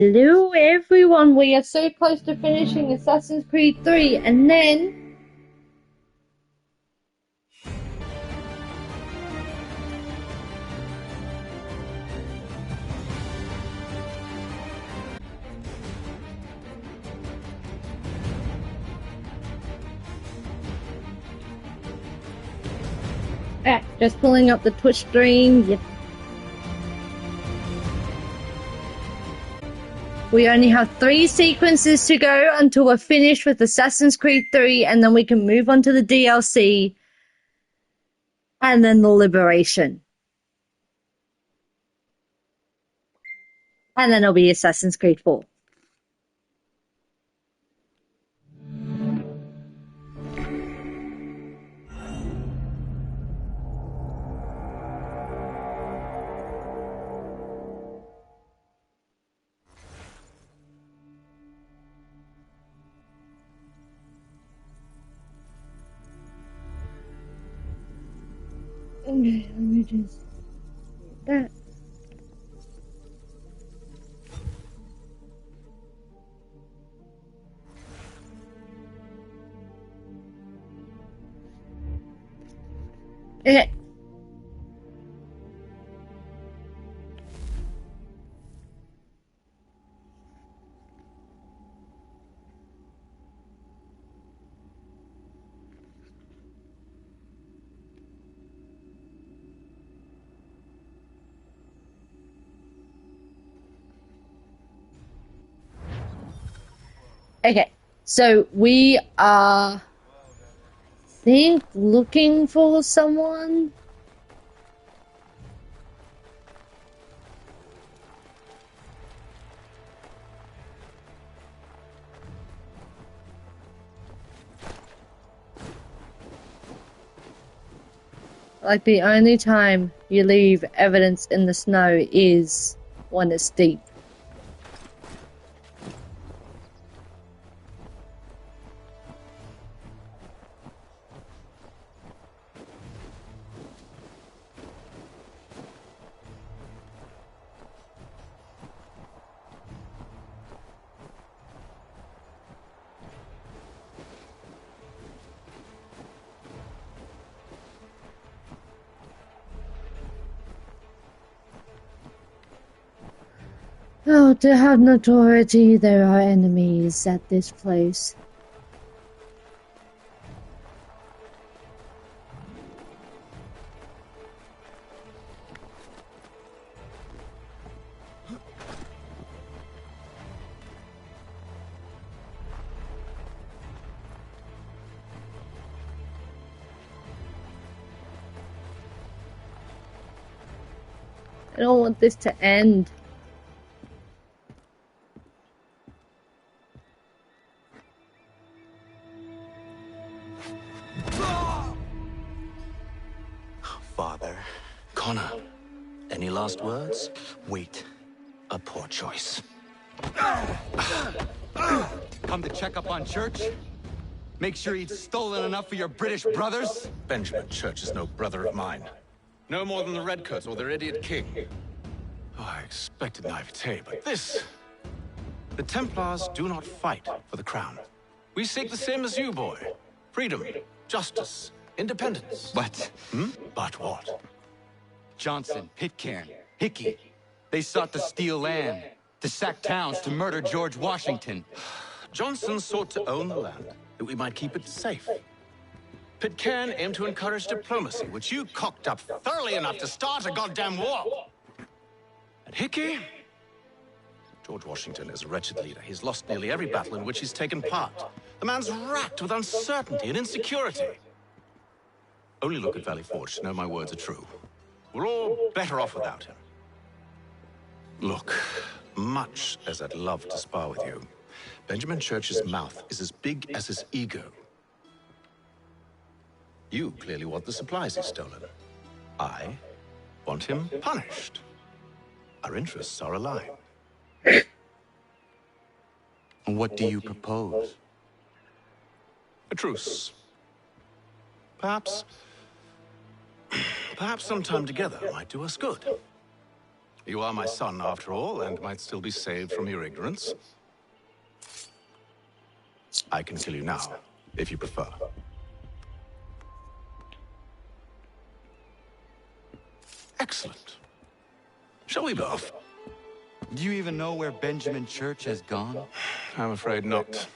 Hello everyone, we are so close to finishing Assassin's Creed 3 and then... just pulling up the Twitch stream. Yep. We only have 3 sequences to go until we're finished with Assassin's Creed 3 and then we can move on to the DLC and then the Liberation. And then it'll be Assassin's Creed 4. Okay, let me just do that. Okay. Okay, so we are, I think, looking for someone. Like, the only time you leave evidence in the snow is when it's deep. Oh, to have notoriety, there are enemies at this place. I don't want this to end. Father, Connor, any last words? Wait. A poor choice. Come to check up on Church? Make sure he'd stolen enough for your British brothers? Benjamin Church is no brother of mine. No more than the Redcoats or their idiot king. Oh, I expected naivete, but this... The Templars do not fight for the crown. We seek the same as you, boy. Freedom, justice, independence. But... But what? Johnson, Pitcairn, Hickey, they sought to steal land, to sack towns, to murder George Washington. Johnson sought to own the land, that we might keep it safe. Pitcairn aimed to encourage diplomacy, which you cocked up thoroughly enough to start a goddamn war. And Hickey? George Washington is a wretched leader. He's lost nearly every battle in which he's taken part. The man's racked with uncertainty and insecurity. Only look at Valley Forge to know my words are true. We're all better off without him. Look, much as I'd love to spar with you, Benjamin Church's mouth is as big as his ego. You clearly want the supplies he's stolen. I want him punished. Our interests are aligned. What do you propose? A truce. Perhaps some time together might do us good. You are my son, after all, and might still be saved from your ignorance. I can kill you now, if you prefer. Excellent. Shall we both? Do you even know where Benjamin Church has gone? I'm afraid not.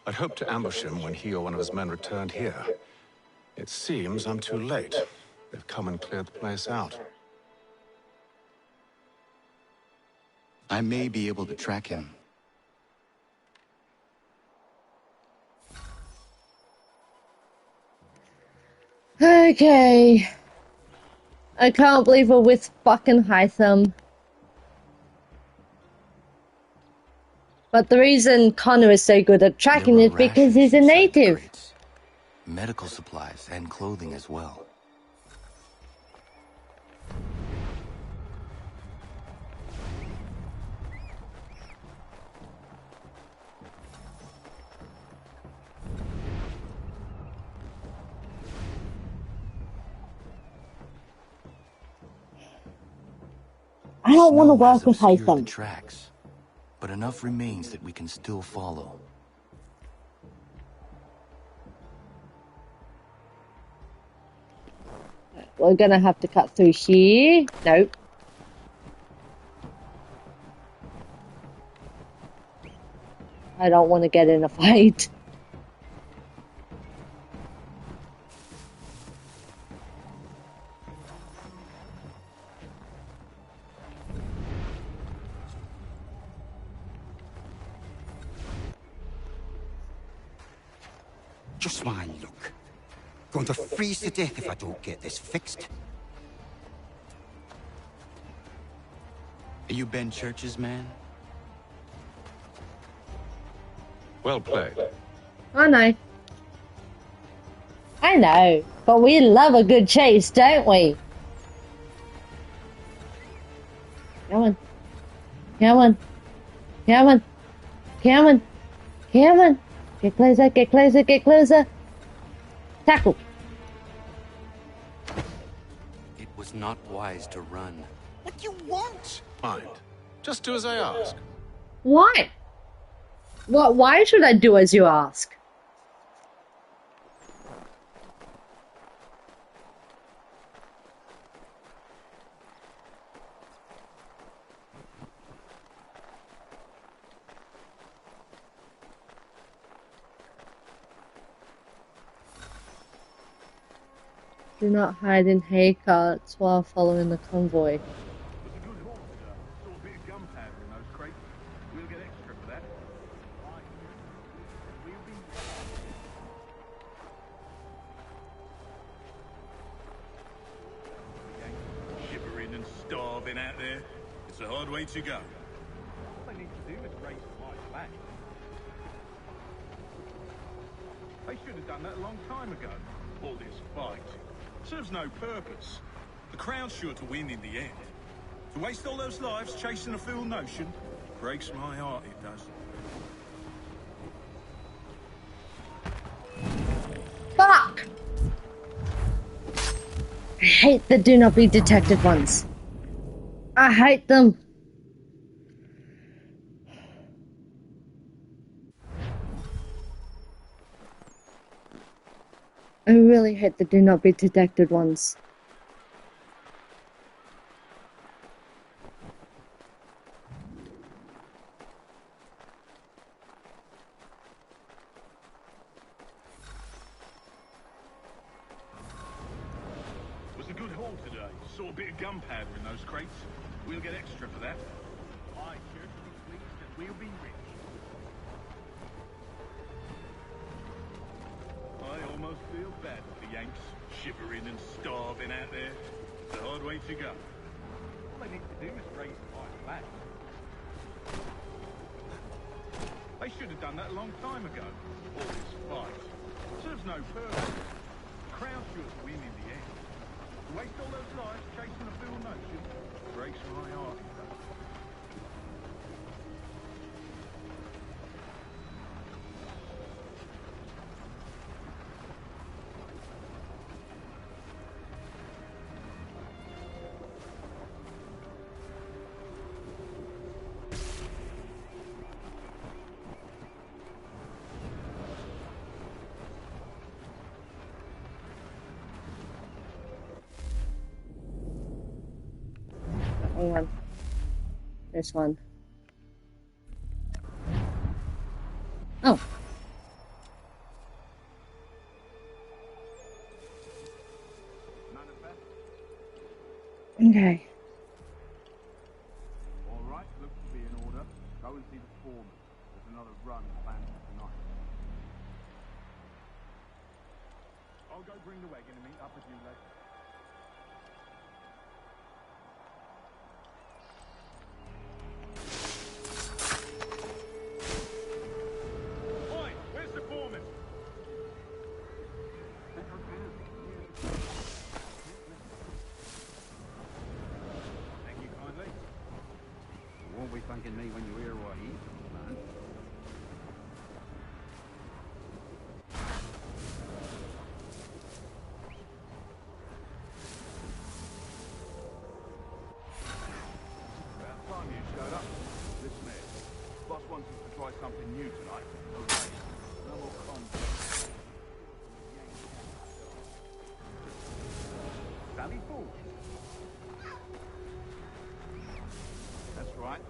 I'd hoped to ambush him when he or one of his men returned here. It seems I'm too late. They've come and cleared the place out. I may be able to track him. Okay. I can't believe we're with fucking Hytham. But the reason Connor is so good at tracking There it were because rations he's a inside the native. crates. Medical supplies and clothing as well. I don't want to Snow has work with obscured the Hytham. tracks, but enough remains that we can still follow. We're gonna have to cut through here. Nope. I don't want to get in a fight. Just my luck. Going to freeze to death if I don't get this fixed. Are you Ben Church's man? Well played. I know. I know. But we love a good chase, don't we? Come on. Come on. Come on. Come on. Come on. Get closer, get closer, get closer. Tackle. It was not wise to run. What do you want? Mind. Just do as I ask. Why? What? Why should I do as you ask? Do not hide in hay carts while following the convoy. Shivering and starving out there. It's a hard way to go. All they need to do is raise my flag. They should have done that a long time ago. All this fight serves no purpose. The Crown's sure to win in the end. To waste all those lives chasing a fool notion breaks my heart, it does. Fuck! I hate the do not be detected ones. I hate them. I really hate the do not be detected ones. Was a good haul today. Saw a bit of gunpowder in those crates. We'll get extra for that. I cheerfully pleased that we'll be rich. I almost feel bad for the Yanks, shivering and starving out there. It's a hard way to go. All they need to do is raise my flag. They should have done that a long time ago. All this fight serves no purpose. The Crown's sure to win in the end. To waste all those lives chasing a fool notion breaks my heart. It does. this one. Oh. Okay. All right, looks to be in order. Go and see the foreman. There's another run planned for tonight. I'll go bring the wagon and meet up with you later. Oi, where's the foreman? Thank you kindly. You won't be thanking me when you hear what he man. About time you showed up. Listen here. Boss wants us to try something new tonight. Okay. No more conflict. Sally Forge. That's right.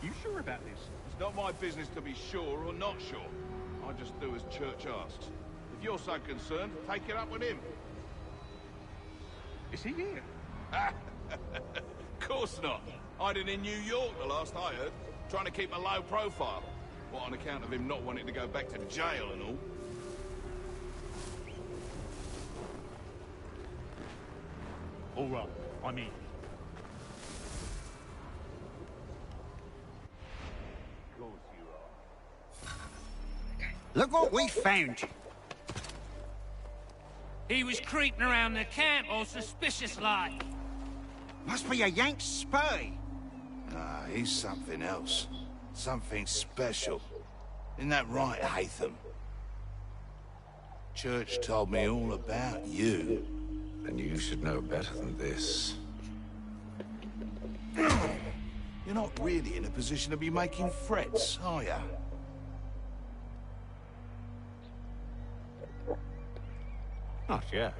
You sure about this? It's not my business to be sure or not sure. I just do as Church asks. If you're so concerned, take it up with him. Is he here? Course not. Hiding in New York, the last I heard. Trying to keep a low profile. What, on account of him not wanting to go back to jail and all? All right, I'm in. Of course you are. Look what we found. He was creeping around the camp all suspicious like. Must be a Yank spy. Ah, he's something else. Something special. Isn't that right, Haytham? Church told me all about you. And you should know better than this. You're not really in a position to be making threats, are you? Not yet.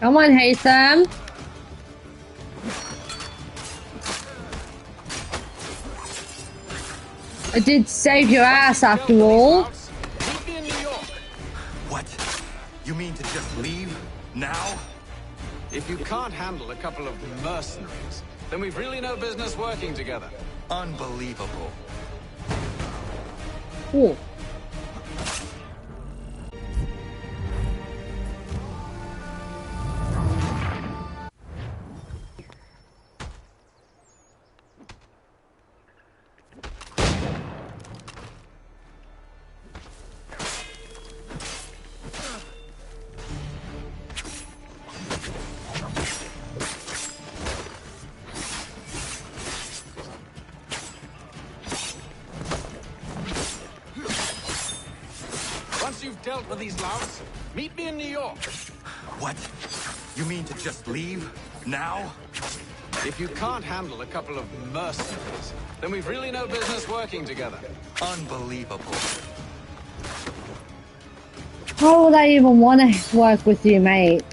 Come on, Haytham. I did save your ass after all. Meet me in New York. What? You mean to just leave? Now? If you can't handle a couple of mercenaries, then we've really no business working together. Unbelievable. Cool. Once you've dealt with these louts, meet me in New York. What? You mean to just leave? Now? If you can't handle a couple of mercenaries, then we've really no business working together. Unbelievable. How would I even want to work with you, mate?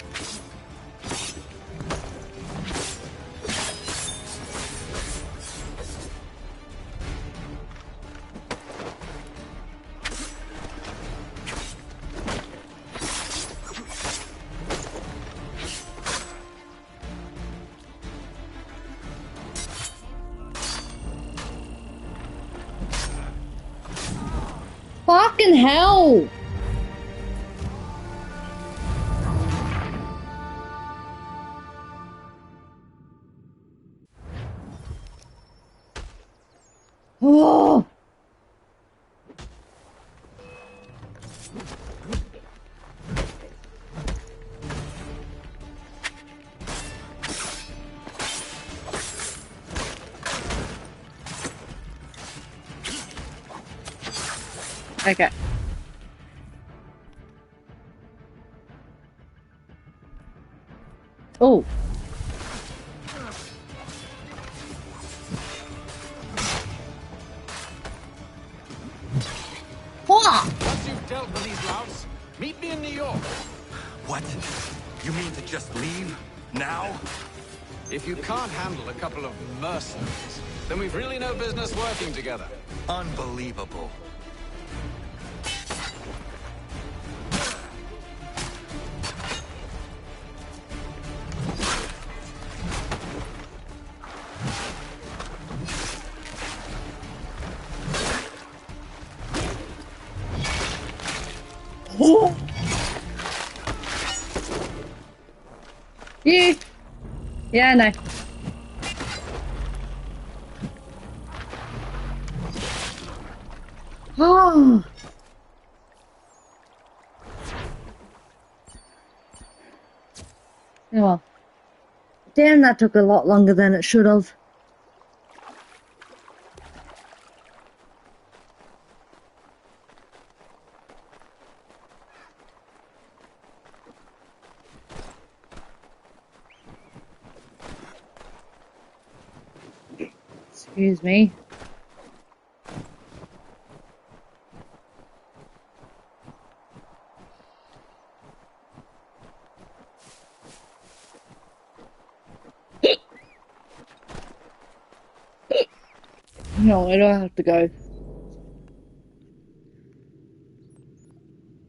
Fucking hell! Oh! Okay. Oh. What? Once you've dealt with these louts, meet me in New York. What? You mean to just leave? Now? If you can't handle a couple of mercenaries, then we've really no business working together. Unbelievable. You. Yeah, I know. Oh. Oh well. Damn, that took a lot longer than it should have. Excuse me. No, I don't have to go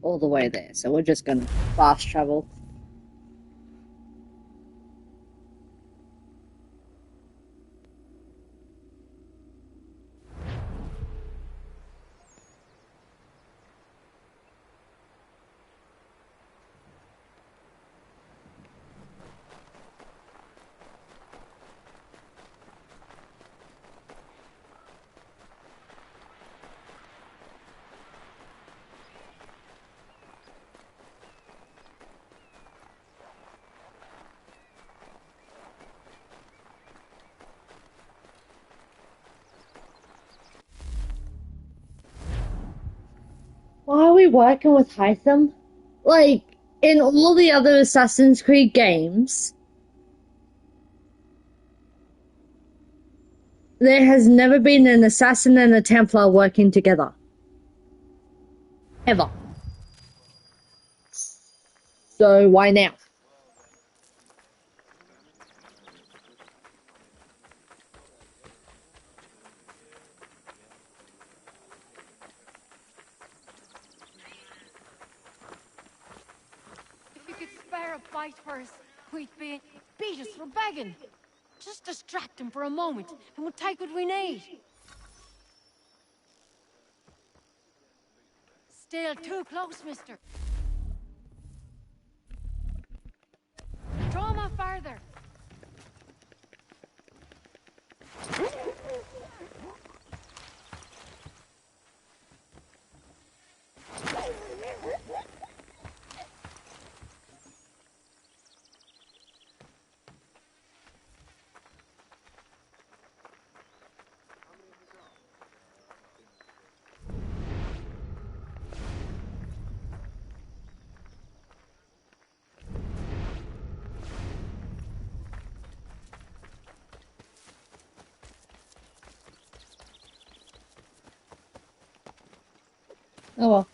all the way there, so we're just gonna fast travel. Why are we working with Hytham? Like, in all the other Assassin's Creed games, there has never been an assassin and a Templar working together. Ever. So why now? If you could spare a bite for us, we'd beat us for begging. Just distract him for a moment, and we'll take what we need. Still too close, mister. Draw him out farther. Oh well.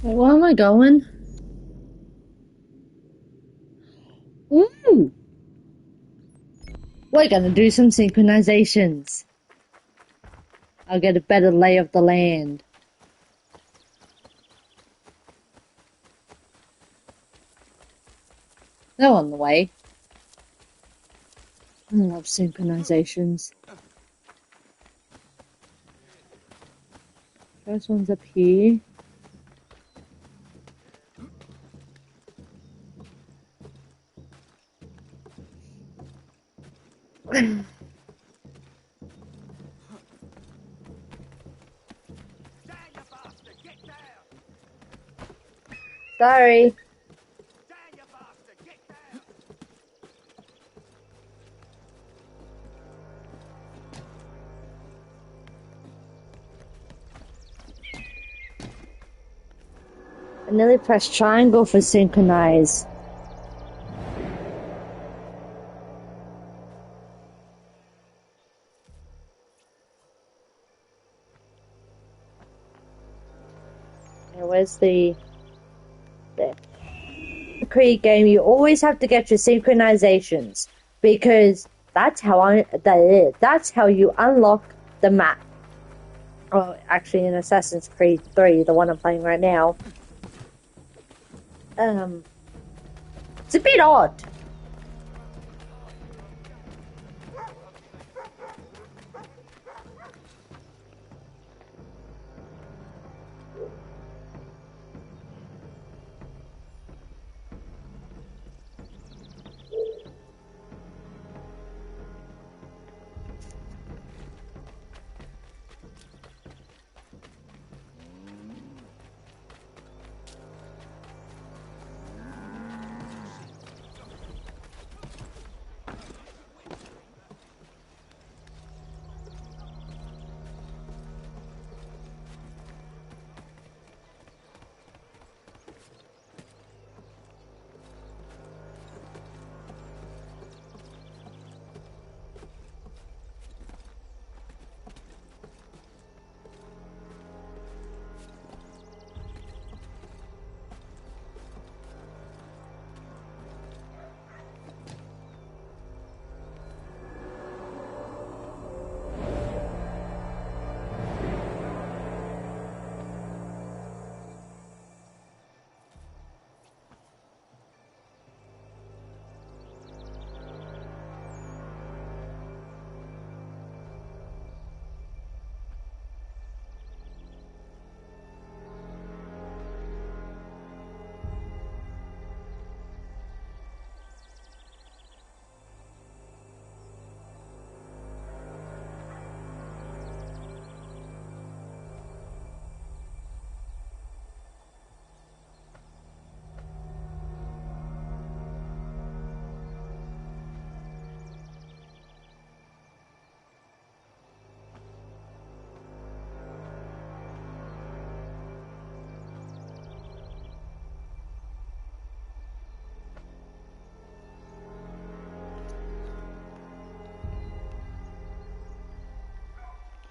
Where am I going? Ooh! We're gonna do some synchronizations. I'll get a better lay of the land. They're on the way. I love synchronizations. First one's up here. Sorry. I nearly pressed triangle for synchronize. Okay, where's the... There. The Creed game, you always have to get your synchronizations because that's how that's how you unlock the map. Oh, actually, in Assassin's Creed 3, the one I'm playing right now, it's a bit odd.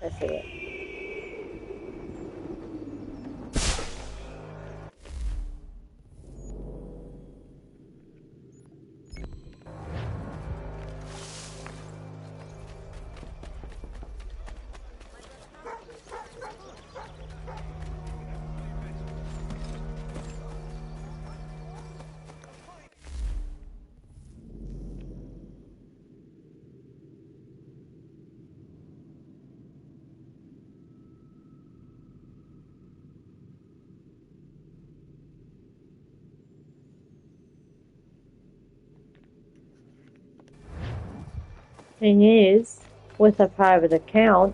I see it. Thing is, with a private account,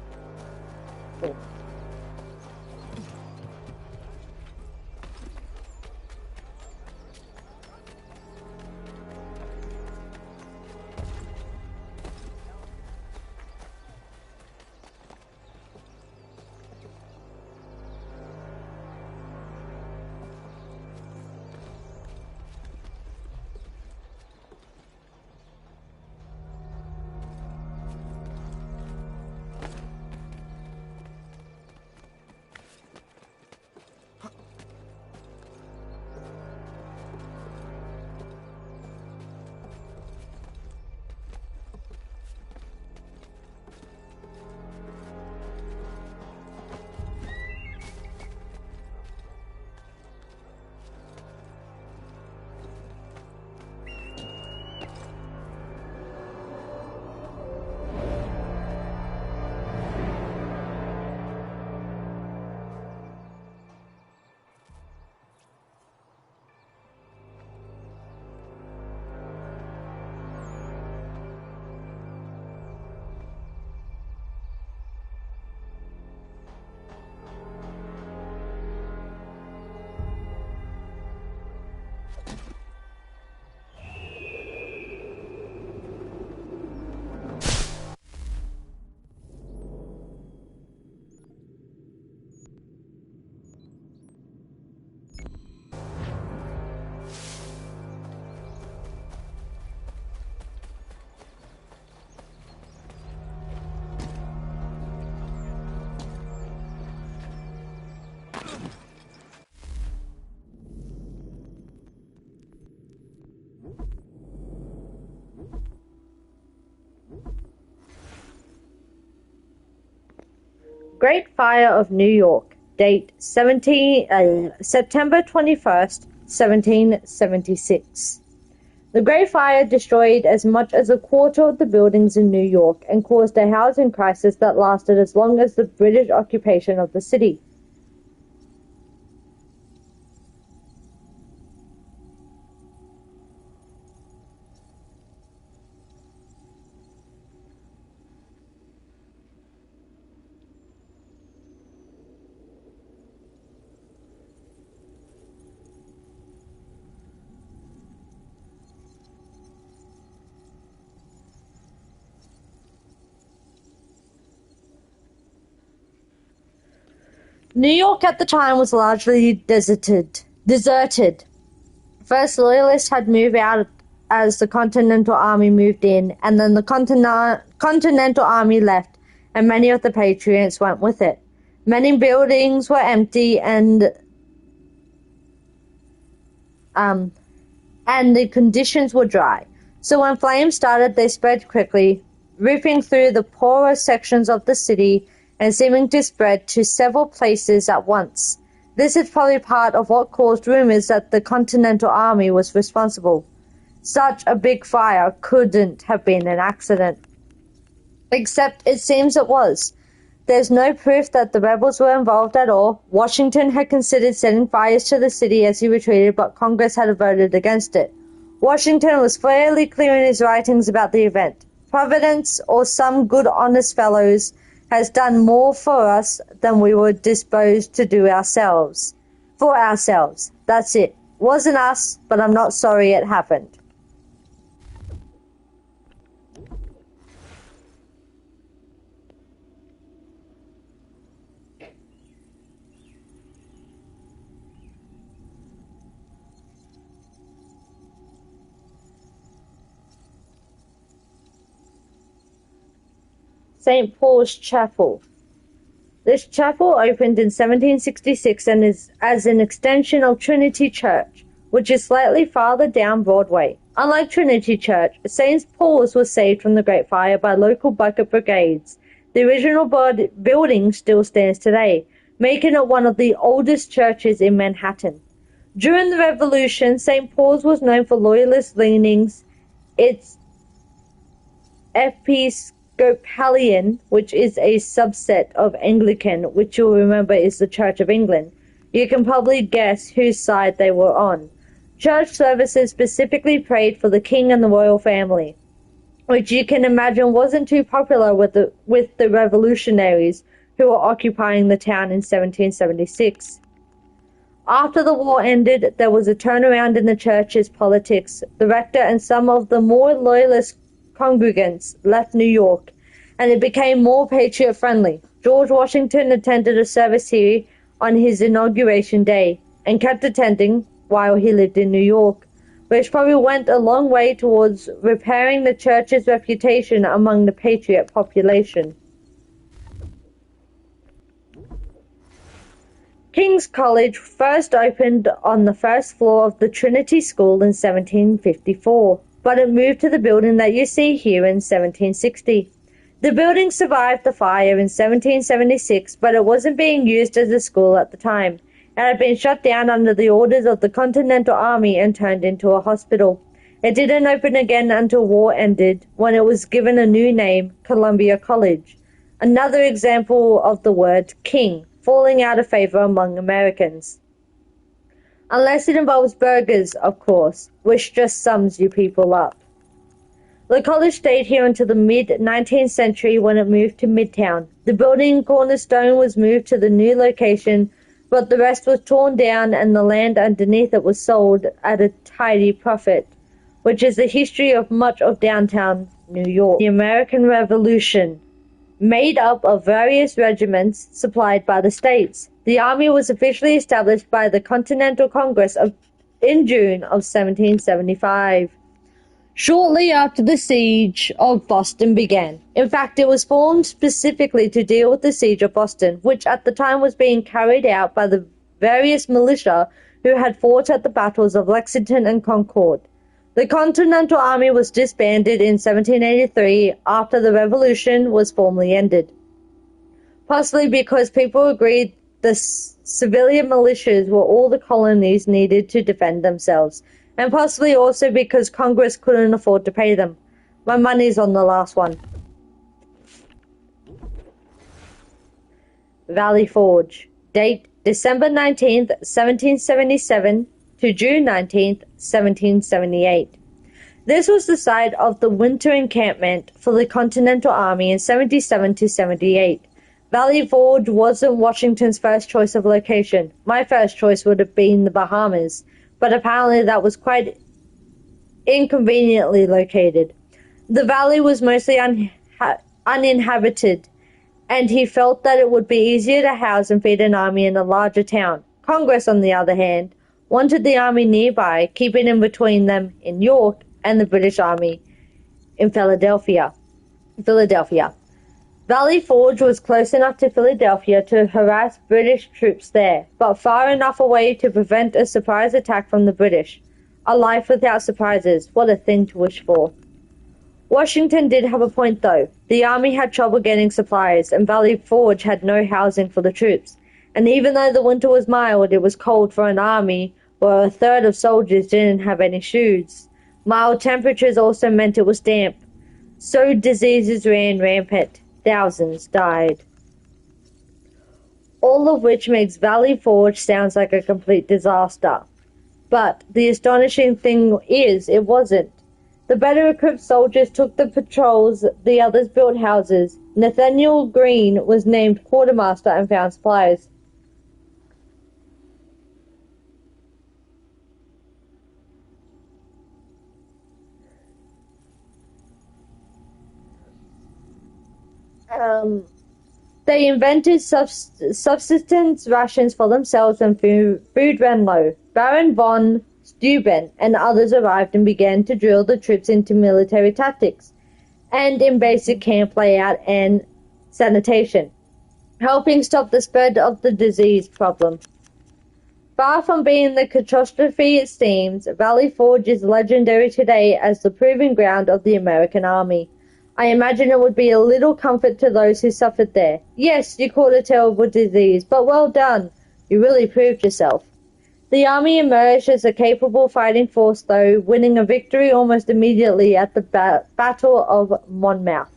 Great Fire of New York, date September 21st, 1776. The Great Fire destroyed as much as a quarter of the buildings in New York and caused a housing crisis that lasted as long as the British occupation of the city. New York at the time was largely deserted. First, Loyalists had moved out as the Continental Army moved in, and then the Continental Army left, and many of the Patriots went with it. Many buildings were empty, and the conditions were dry. So when flames started, they spread quickly, ripping through the poorer sections of the city and seeming to spread to several places at once. This is probably part of what caused rumors that the Continental Army was responsible. Such a big fire couldn't have been an accident. Except it seems it was. There's no proof that the rebels were involved at all. Washington had considered setting fires to the city as he retreated, but Congress had voted against it. Washington was fairly clear in his writings about the event. Providence, or some good honest fellows, has done more for us than we were disposed to do ourselves. For ourselves. That's it. Wasn't us, but I'm not sorry it happened. St. Paul's Chapel. This chapel opened in 1766 and is as an extension of Trinity Church, which is slightly farther down Broadway. Unlike Trinity Church, St. Paul's was saved from the Great Fire by local bucket brigades. The original building still stands today, making it one of the oldest churches in Manhattan. During the Revolution, St. Paul's was known for Loyalist leanings. Its Episcopalian, which is a subset of Anglican, which you'll remember is the Church of England. You can probably guess whose side they were on. Church services specifically prayed for the king and the royal family, which you can imagine wasn't too popular with the revolutionaries who were occupying the town in 1776. After the war ended, there was a turnaround in the church's politics. The rector and some of the more loyalist congregants left New York, and it became more patriot-friendly. George Washington attended a service here on his inauguration day, and kept attending while he lived in New York, which probably went a long way towards repairing the church's reputation among the patriot population. King's College first opened on the first floor of the Trinity School in 1754. But it moved to the building that you see here in 1760. The building survived the fire in 1776, but it wasn't being used as a school at the time. It had been shut down under the orders of the Continental Army and turned into a hospital. It didn't open again until war ended, when it was given a new name, Columbia College. Another example of the word king falling out of favor among Americans. Unless it involves burgers, of course, which just sums you people up. The college stayed here until the mid-19th century when it moved to Midtown. The building cornerstone was moved to the new location, but the rest was torn down and the land underneath it was sold at a tidy profit, which is the history of much of downtown New York. The American Revolution, made up of various regiments supplied by the states. The Army was officially established by the Continental Congress in June of 1775, shortly after the siege of Boston began. In fact, it was formed specifically to deal with the siege of Boston, which at the time was being carried out by the various militia who had fought at the battles of Lexington and Concord. The Continental Army was disbanded in 1783 after the Revolution was formally ended. possibly because people agreed the civilian militias were all the colonies needed to defend themselves, and possibly also because Congress couldn't afford to pay them. My money's on the last one. Valley Forge. Date December 19th, 1777 to June 19th, 1778. This was the site of the winter encampment for the Continental Army in 77 to 78. Valley Forge wasn't Washington's first choice of location. My first choice would have been the Bahamas, but apparently that was quite inconveniently located. The valley was mostly uninhabited, and he felt that it would be easier to house and feed an army in a larger town. Congress, on the other hand, wanted the army nearby, keeping in between them in York and the British Army in Philadelphia. Valley Forge was close enough to Philadelphia to harass British troops there, but far enough away to prevent a surprise attack from the British. A life without surprises, what a thing to wish for. Washington did have a point though. The army had trouble getting supplies, and Valley Forge had no housing for the troops. And even though the winter was mild, it was cold for an army where a third of soldiers didn't have any shoes. Mild temperatures also meant it was damp, so diseases ran rampant. Thousands died. All of which makes Valley Forge sounds like a complete disaster. But the astonishing thing is, it wasn't. The better equipped soldiers took the patrols, the others built houses. Nathaniel Greene was named quartermaster and found supplies. They invented subsistence rations for themselves when food ran low. Baron von Steuben and others arrived and began to drill the troops into military tactics and in basic camp layout and sanitation, helping stop the spread of the disease problem. Far from being the catastrophe it seems, Valley Forge is legendary today as the proving ground of the American Army. I imagine it would be a little comfort to those who suffered there. Yes, you caught a terrible disease, but well done. You really proved yourself. The army emerged as a capable fighting force, though, winning a victory almost immediately at the Battle of Monmouth.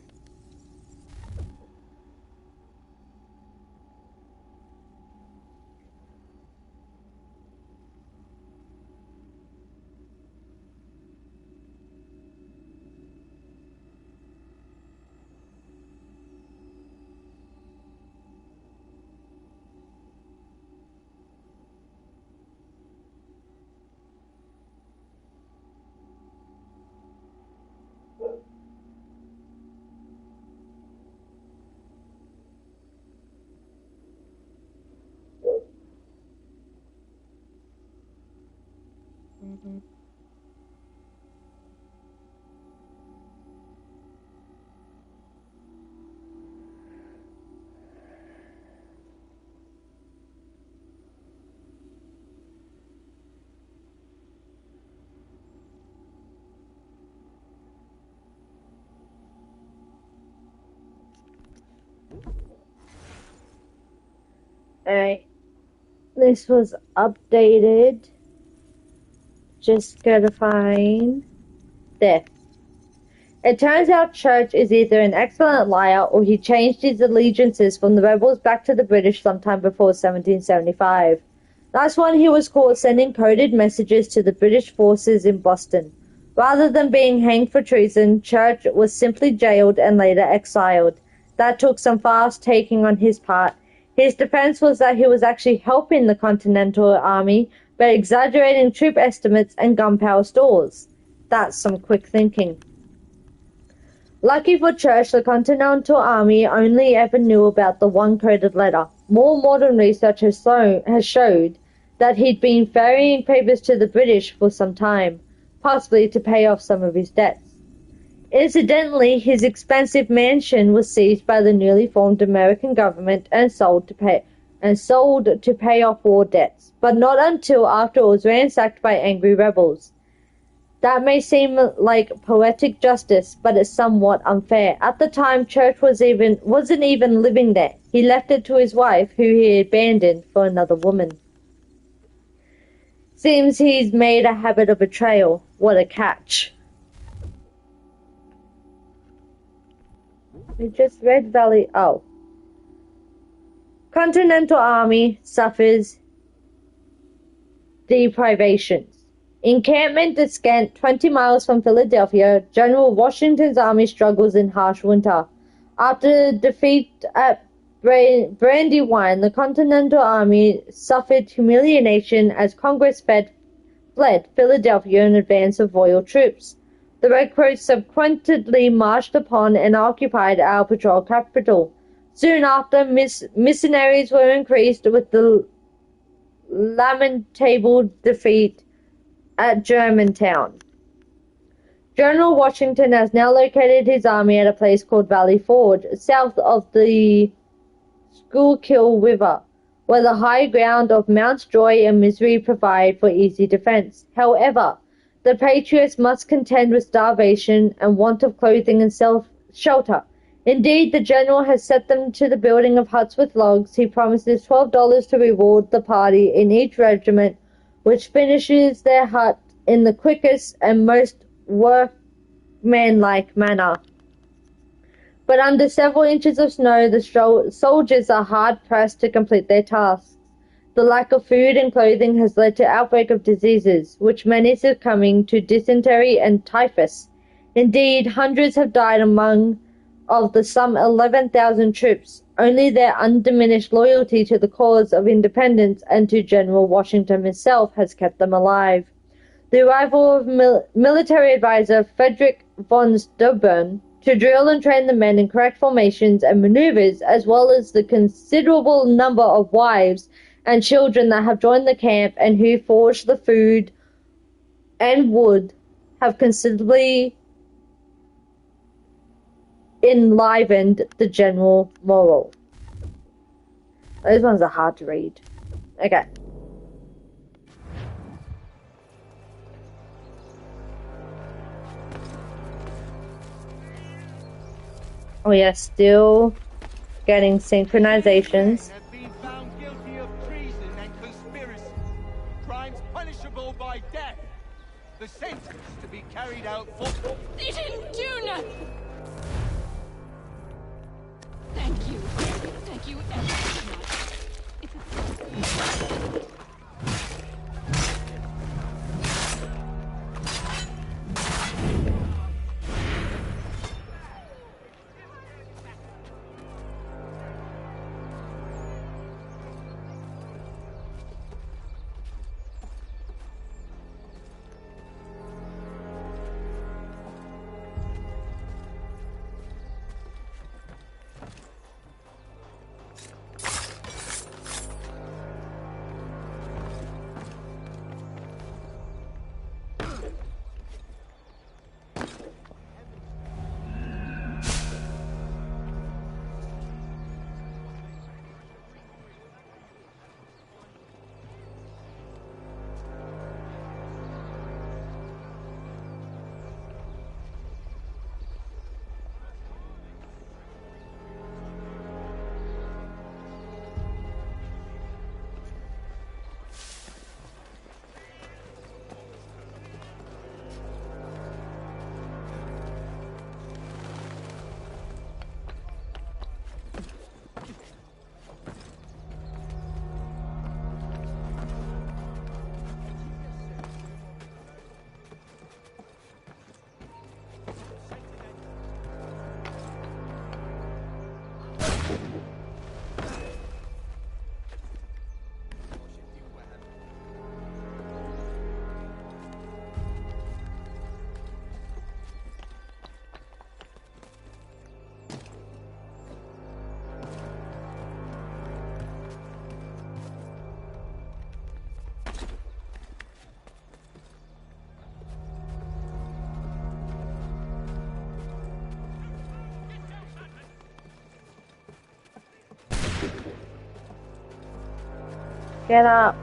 Alright, this was updated. Just gotta find there. It turns out Church is either an excellent liar or he changed his allegiances from the rebels back to the British sometime before 1775. That's when he was caught sending coded messages to the British forces in Boston. Rather than being hanged for treason, Church was simply jailed and later exiled. That took some fast taking on his part. His defense was that he was actually helping the Continental Army by exaggerating troop estimates and gunpowder stores. That's some quick thinking. Lucky for Church, the Continental Army only ever knew about the one coded letter. More modern research has showed that he'd been ferrying papers to the British for some time, possibly to pay off some of his debts. Incidentally, his expensive mansion was seized by the newly formed American government and sold to pay off war debts, but not until after it was ransacked by angry rebels. That may seem like poetic justice, but it's somewhat unfair. At the time, Church wasn't even living there. He left it to his wife, who he abandoned for another woman. Seems he's made a habit of betrayal. What a catch. We just read Valley. Oh. Continental Army suffers deprivations. Encampment is scant 20 miles from Philadelphia. General Washington's army struggles in harsh winter. After defeat at Brandywine, the Continental Army suffered humiliation as Congress fled Philadelphia in advance of royal troops. The Redcoats subsequently marched upon and occupied our patrol capital. Soon after, missionaries were increased with the lamentable defeat at Germantown. General Washington has now located his army at a place called Valley Forge, south of the Schuylkill River, where the high ground of Mounts Joy and Misery provide for easy defense. However, the Patriots must contend with starvation and want of clothing and shelter. Indeed, the general has set them to the building of huts with logs. He promises $12 to reward the party in each regiment which finishes their hut in the quickest and most workmanlike manner. But under several inches of snow, the soldiers are hard-pressed to complete their tasks. The lack of food and clothing has led to outbreak of diseases, which many succumbing to dysentery and typhus. Indeed, hundreds have died among of the some 11,000 troops. Only their undiminished loyalty to the cause of independence and to General Washington himself has kept them alive. The arrival of military advisor Frederick von Steuben to drill and train the men in correct formations and maneuvers, as well as the considerable number of wives and children that have joined the camp and who forged the food and wood, have considerably enlivened the general moral. Those ones are hard to read. Okay. Oh yeah, still getting synchronizations. Have been found guilty of treason and conspiracy, crimes punishable by death. The sentence to be carried out for... They didn't do nothing! Thank you. Thank you ever so much. Get up.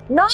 No!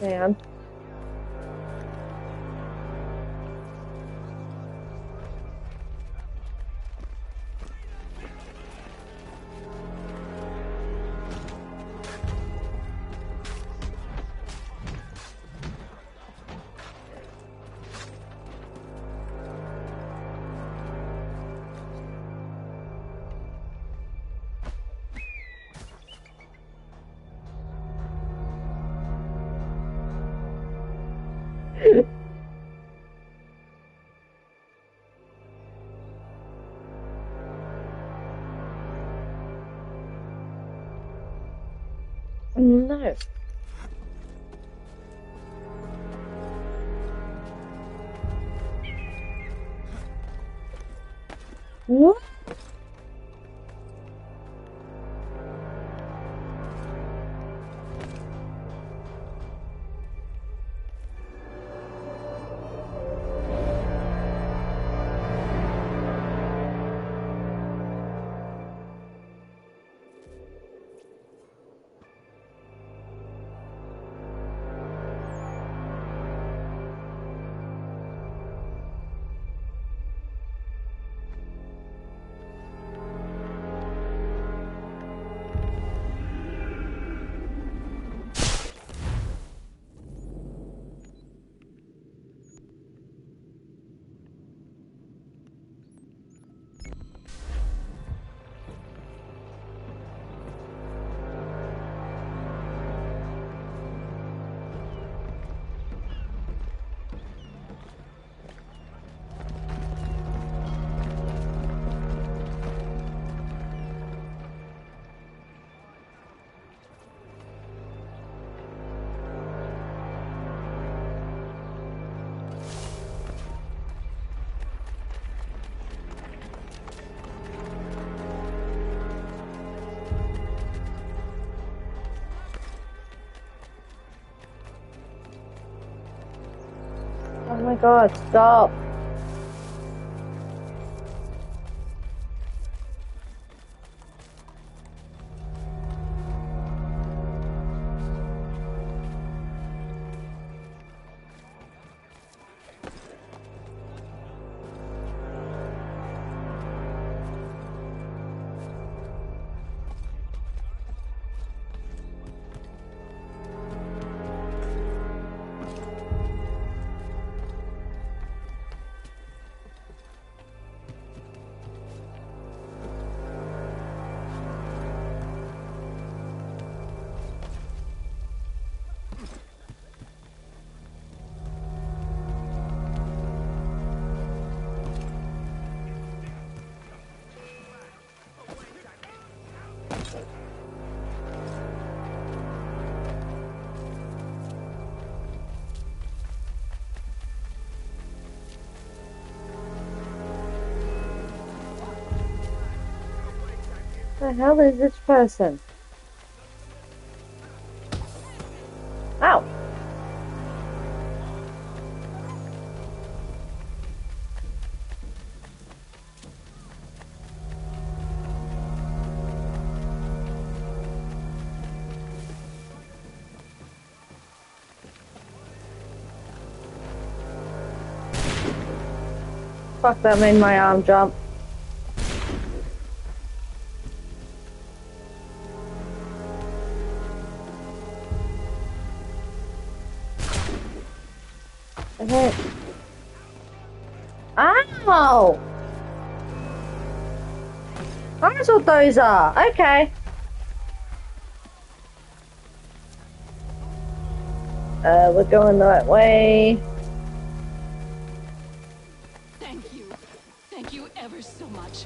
Man. No. What? Oh my god, stop. What the hell is this person? Ow! Fuck, that made my arm jump. Okay. Ow! That's what those are. Okay. We're going the right way. Thank you. Thank you ever so much.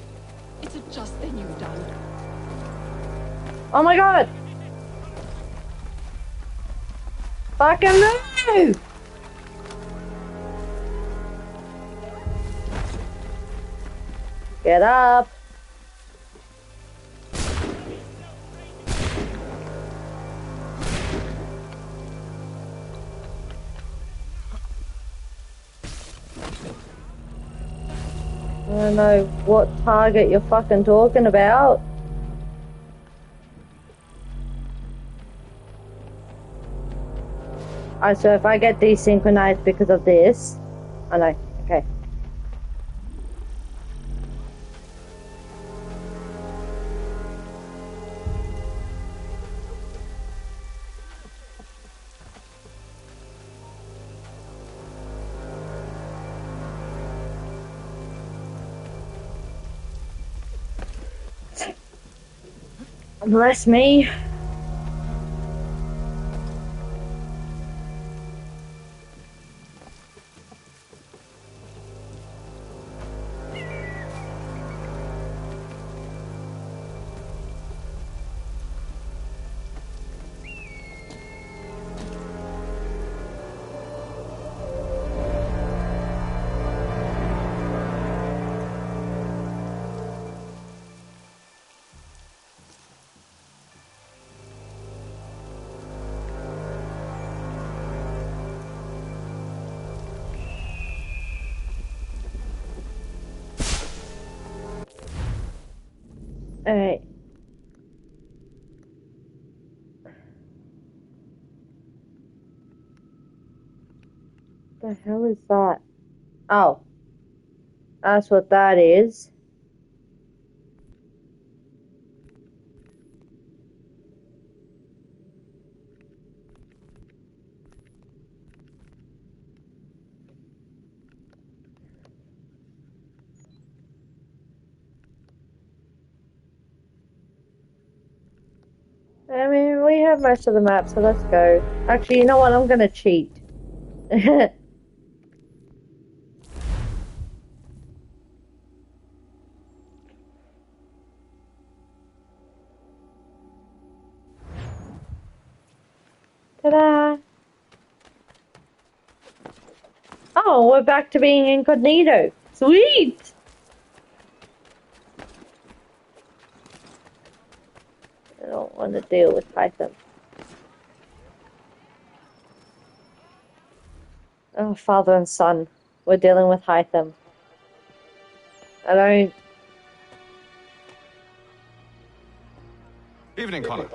It's a just thing you've done. Oh my god! Fucking move! Get up! I don't know what target you're fucking talking about. Alright, so if I get desynchronized because of this, I know. Okay. Bless me. Alright. The hell is that? Oh. That's what that is. I mean, we have most of the map, so let's go. Actually, you know what? I'm gonna cheat. Ta-da! Oh, we're back to being incognito. Sweet! I don't want to deal with Python. Oh, father and son. We're dealing with Hytham. I don't... Evening, Connor.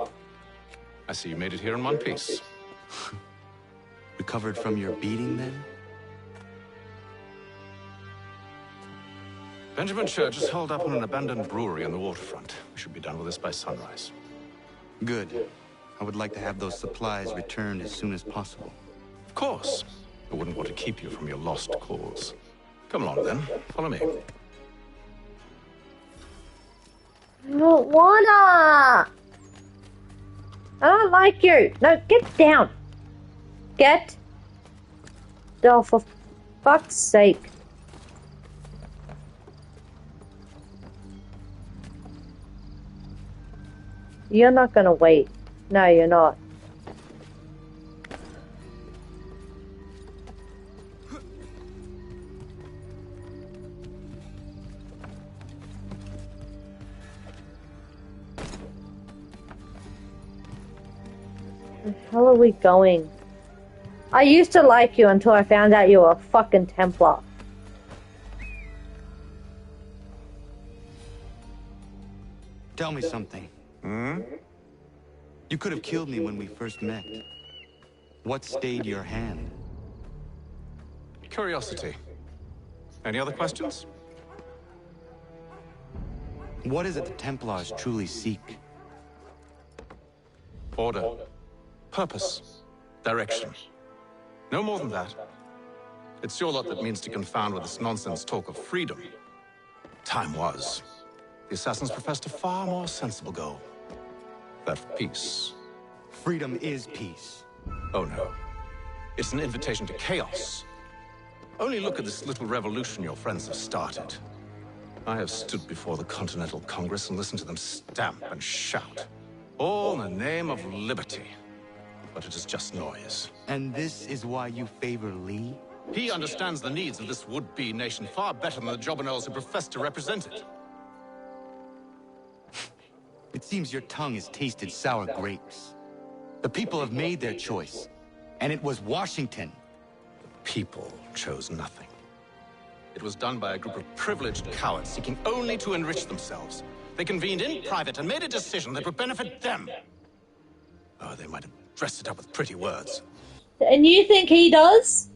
I see you made it here in one piece. Recovered from your beating, then? Benjamin Church is holed up on an abandoned brewery on the waterfront. We should be done with this by sunrise. Good. I would like to have those supplies returned as soon as possible. Of course. I wouldn't want to keep you from your lost cause. Come along, then. Follow me. I don't wanna! I don't like you! No, get down! Get! Oh, for fuck's sake. You're not gonna wait. No, you're not. Where the hell are we going? I used to like you until I found out you were a fucking Templar. Tell me something. Hmm? You could have killed me when we first met. What stayed your hand? Curiosity. Any other questions? What is it the Templars truly seek? Order. Purpose. Direction. No more than that. It's your lot that means to confound with this nonsense talk of freedom. Time was. The assassins professed a far more sensible goal. That of peace. Freedom is peace. Oh no. It's an invitation to chaos. Only look at this little revolution your friends have started. I have stood before the Continental Congress and listened to them stamp and shout. All in the name of liberty. But it is just noise. And this is why you favor Lee? He understands the needs of this would-be nation far better than the jobberknolls who profess to represent it. It seems your tongue has tasted sour grapes. The people have made their choice, and it was Washington. The people chose nothing. It was done by a group of privileged cowards seeking only to enrich themselves. They convened in private and made a decision that would benefit them. Oh, they might have dressed it up with pretty words. And you think he does?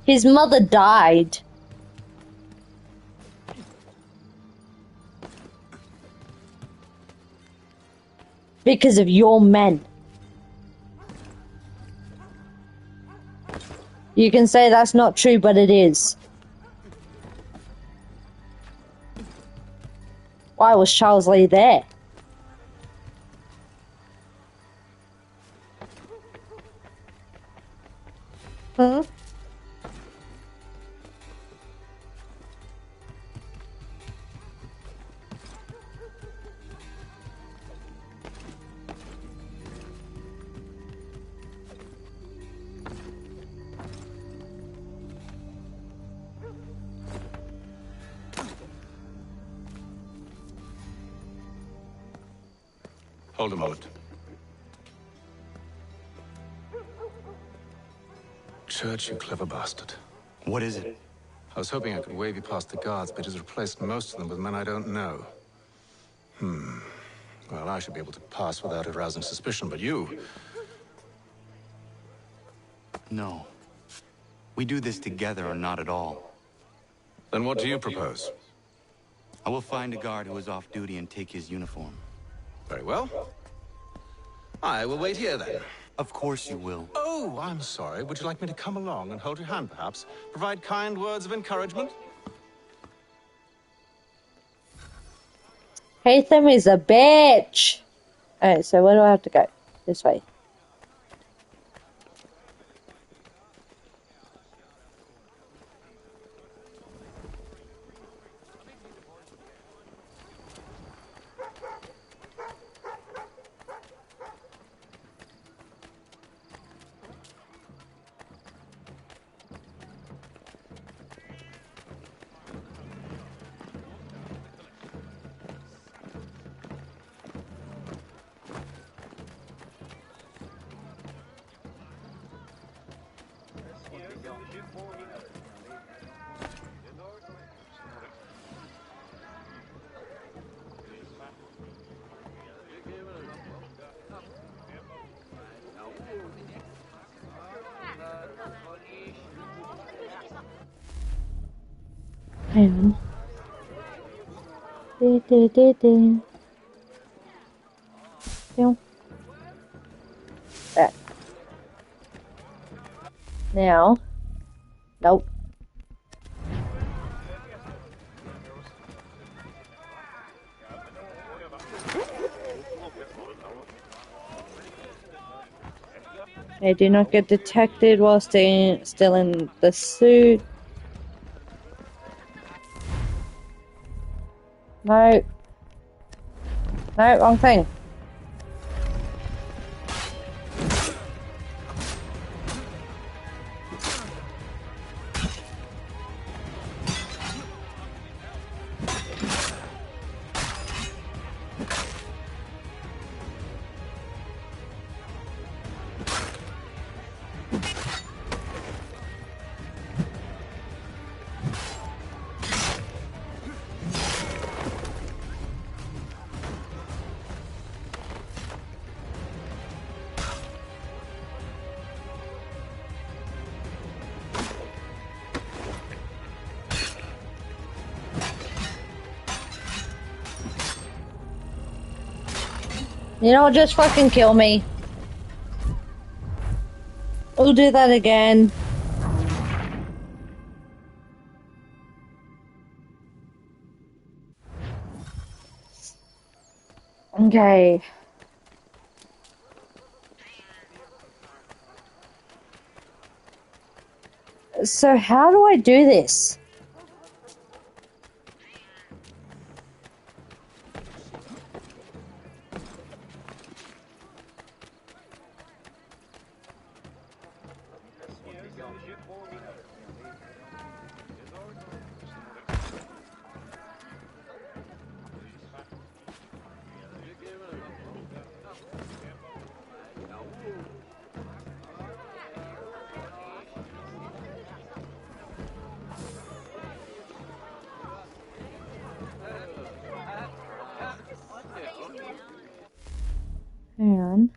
His mother died. Because of your men. You can say that's not true, but it is. Why was Charles Lee there? Huh? Hold a moment. Church, you clever bastard. What is it? I was hoping I could wave you past the guards, but he's replaced most of them with men I don't know. Well, I should be able to pass without arousing suspicion, but you... No. We do this together or not at all. Then what do you propose? I will find a guard who is off duty and take his uniform. Very well. I will wait here, then. Of course you will. Oh, I'm sorry. Would you like me to come along and hold your hand, perhaps? Provide kind words of encouragement? Haytham is a bitch. Alright, so where do I have to go? This way. Hang on. There. Now. Nope. I do not get detected while staying still in the suit. No. No, wrong thing. You know, just fucking kill me. We'll do that again. Okay. So how do I do this? Hang on.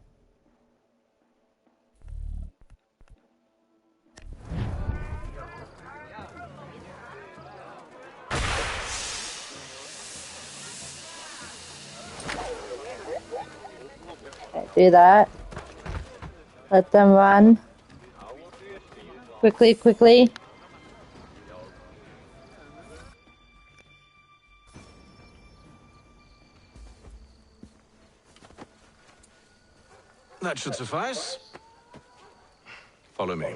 Okay, do that. Let them run. Quickly, quickly. That should suffice. Follow me.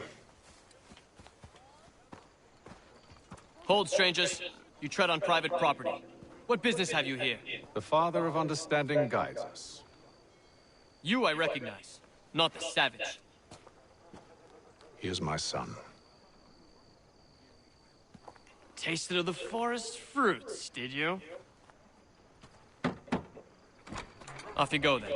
Hold, strangers. You tread on private property. What business have you here? The Father of Understanding guides us. You I recognize, not the savage. He is my son. Tasted of the forest fruits, did you? Off you go, then.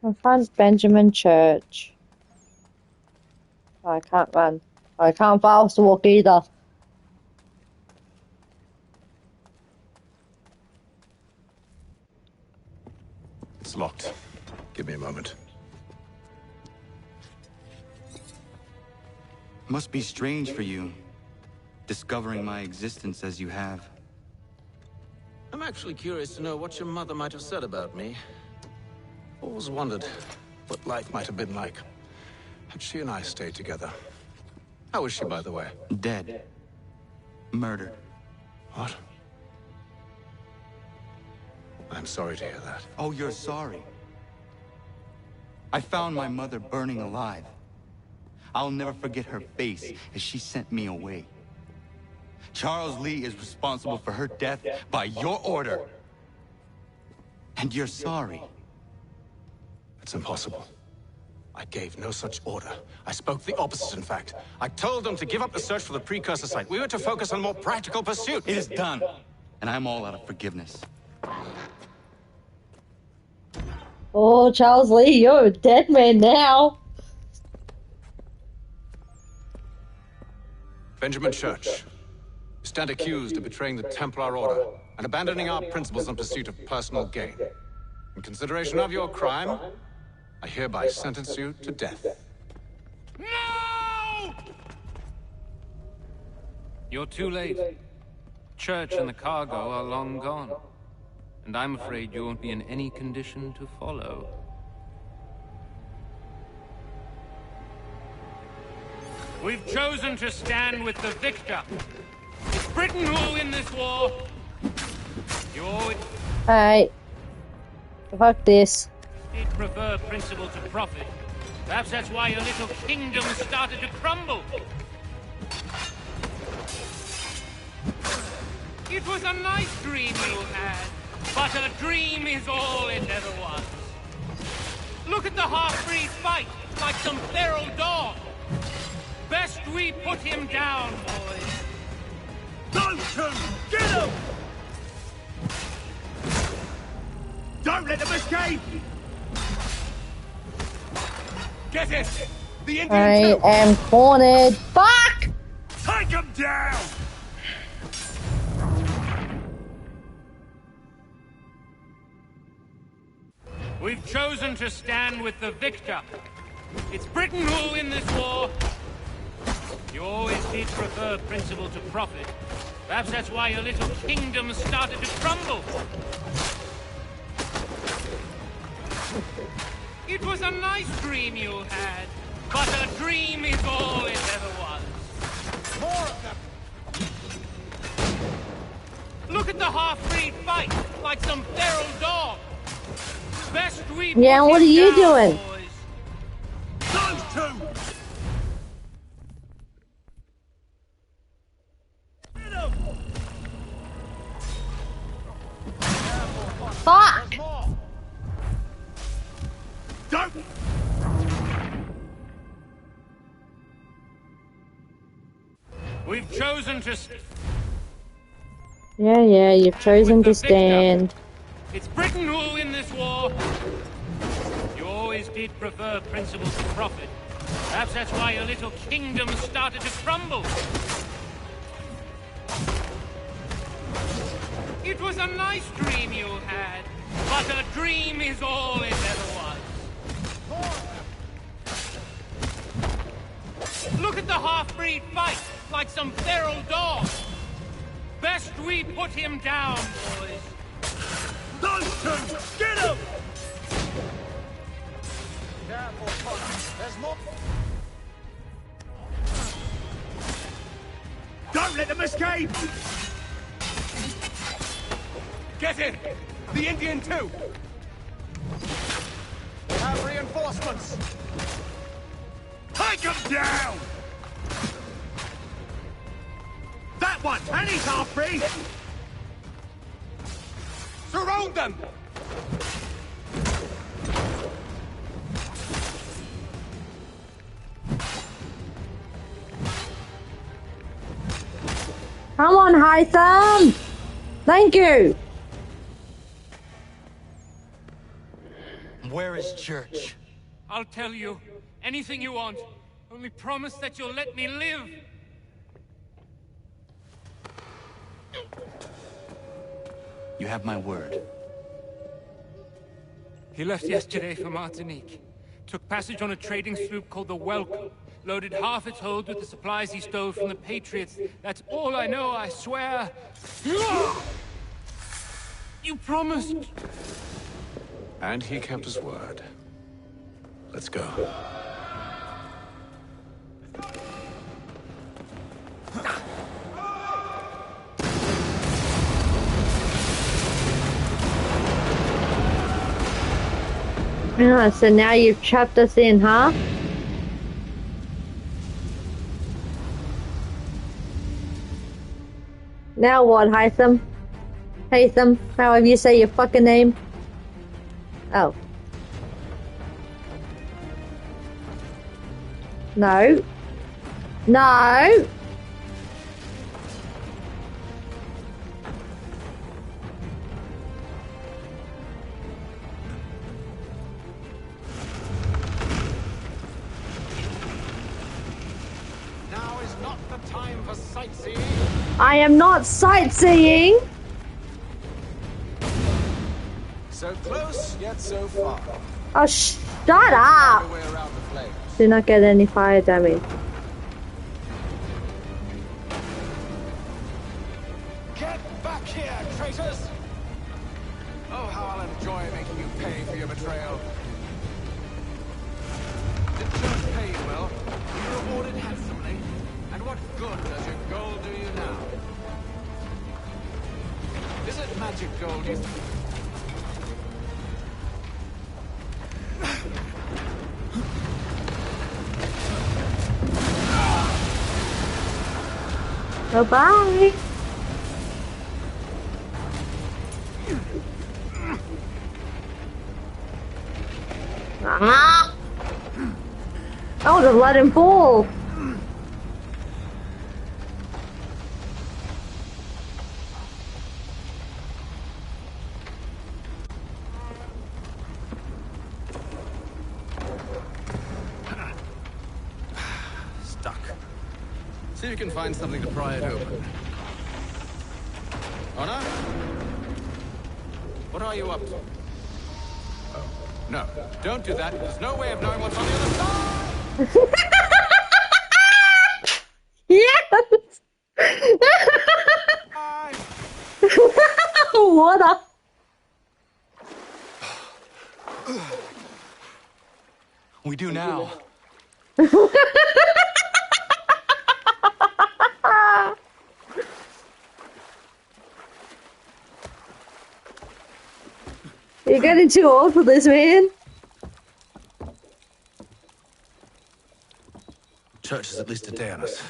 Confront Benjamin Church. Oh, I can't run. Oh, I can't fast walk either. It's locked. Give me a moment. Must be strange for you, discovering my existence as you have. I'm actually curious to know what your mother might have said about me. Always wondered what life might have been like had she and I stayed together. How is she, by the way? Dead. Murdered. What? I'm sorry to hear that. Oh, you're sorry. I found my mother burning alive. I'll never forget her face as she sent me away. Charles Lee is responsible for her death by your order. And you're sorry. It's impossible. I gave no such order. I spoke the opposite, in fact. I told them to give up the search for the precursor site. We were to focus on more practical pursuits. It is done. And I'm all out of forgiveness. Oh, Charles Lee, you're a dead man now. Benjamin Church. You stand accused of betraying the Templar Order and abandoning our principles in pursuit of personal gain. In consideration of your crime, I hereby sentence you to death. No! You're too late. Church and the cargo are long gone. And I'm afraid you won't be in any condition to follow. We've chosen to stand with the victor. It's Britain who will win this war. Alright. Fuck this. Did prefer principle to profit. Perhaps that's why your little kingdom started to crumble. It was a nice dream you had, but a dream is all it ever was. Look at the half-breed fight, like some feral dog. Best we put him down, boys. Don't shoot! Get him! Don't let them escape! Get it! The Indian I am cornered. Fuck! Take him down! We've chosen to stand with the victor. It's Britain who will win this war. You always did prefer principle to profit. Perhaps that's why your little kingdom started to crumble. It was a nice dream you had, but a dream is all it ever was. More of them! Look at the half-breed fight, like some feral dog. Best we Yeah, put what him are you down, doing? boys. Those two! Get him! Fuck! Don't! We've chosen to... Yeah, you've chosen to stand. It's Britain who will win this war. You always did prefer principles to profit. Perhaps that's why your little kingdom started to crumble. It was a nice dream you had, but a dream is all it ever was. Look at the half-breed fight, like some feral dog. Best we put him down, boys. Dunstan! Get him! Careful, Connor. There's more. Don't let them escape! Get in! The Indian too! We have reinforcements! Take him down! That one! And he's half-breed! Surround them! Come on, Hytham! Thank you! Where is Church? I'll tell you. Anything you want. Only promise that you'll let me live. You have my word. He left yesterday for Martinique. Took passage on a trading sloop called the Welcome. Loaded half its hold with the supplies he stole from the Patriots. That's all I know, I swear. You promised. And he kept his word. Let's go. Yeah, so now you've trapped us in, huh? Now what, Hytham? Hytham, however you say your fucking name. Oh. No. No! Now is not the time for sightseeing. I am not sightseeing! So close, yet so far. Oh, shut up! Find a way around the flames. Do not get any fire damage. Get back here, traitors! Oh, how I'll enjoy making you pay for your betrayal. Did Church pay you well? Were you rewarded handsomely? And what good does your gold do you now? Is it magic gold you think? Bye-bye! Ah! I would have let him fall! Stuck. See if you can find something to pry it open. Honor? What are you up to? Oh, no. Don't do that. There's no way of knowing what's on the other side! Yes! What a... We do now. You're getting too old for this, man. Church is at least a day on us.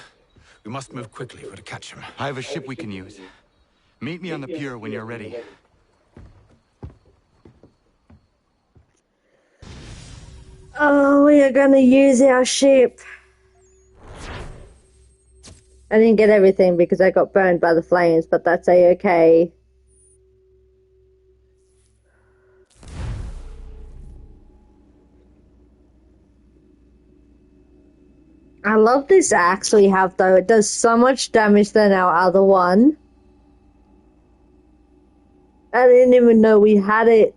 We must move quickly if we're to catch him. I have a ship we can use. Meet me on the pier when you're ready. Oh, we are gonna use our ship. I didn't get everything because I got burned by the flames, but that's a-okay. I love this axe we have though. It does so much damage than our other one. I didn't even know we had it.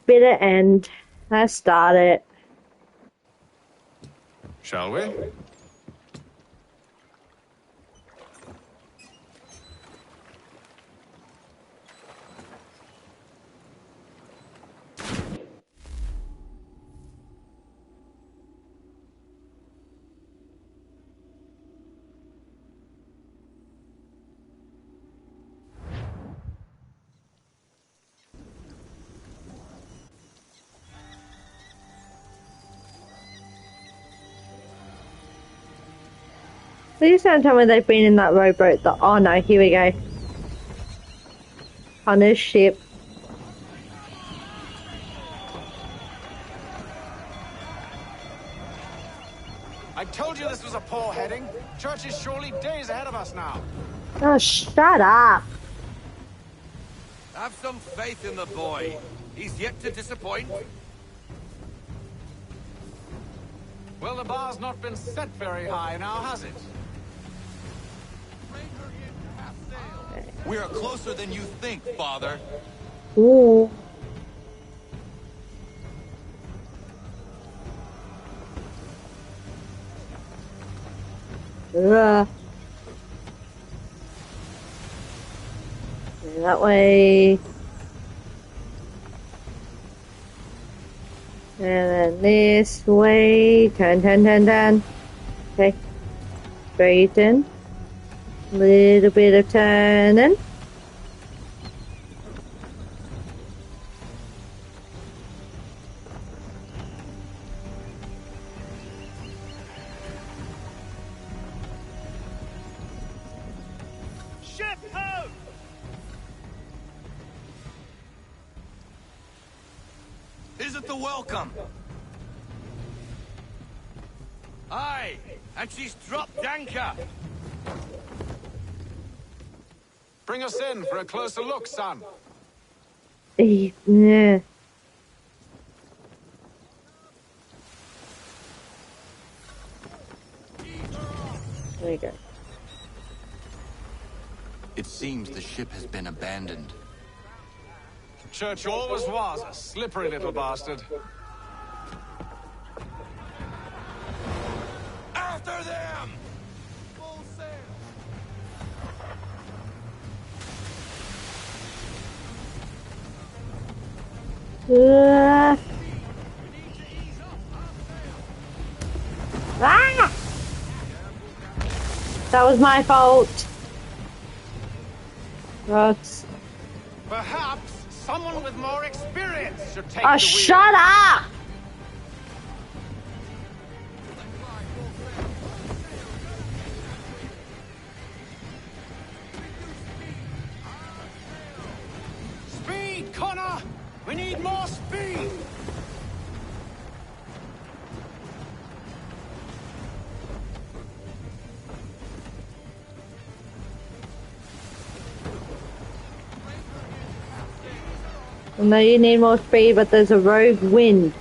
Bitter end. Let's start it. Shall we? Please don't tell me they've been in that rowboat. Oh no, here we go. On his ship. I told you this was a poor heading. Church is surely days ahead of us now. Oh, shut up. Have some faith in the boy. He's yet to disappoint. Well, the bar's not been set very high now, has it? We are closer than you think, Father. Ooh. That way. And then this way. Turn. Okay. Straighten. Little bit of turning. Ship ho! Is it the welcome? Aye, and she's dropped anchor. Bring us in for a closer look, son. Yeah. There you go. It seems the ship has been abandoned. Church always was a slippery little bastard. After them! Ah! That was my fault. Rocks. Perhaps someone with more experience should take Oh, the wheel. shut up! Speed, Connor! We need more speed! I know you need more speed, but there's a rogue wind.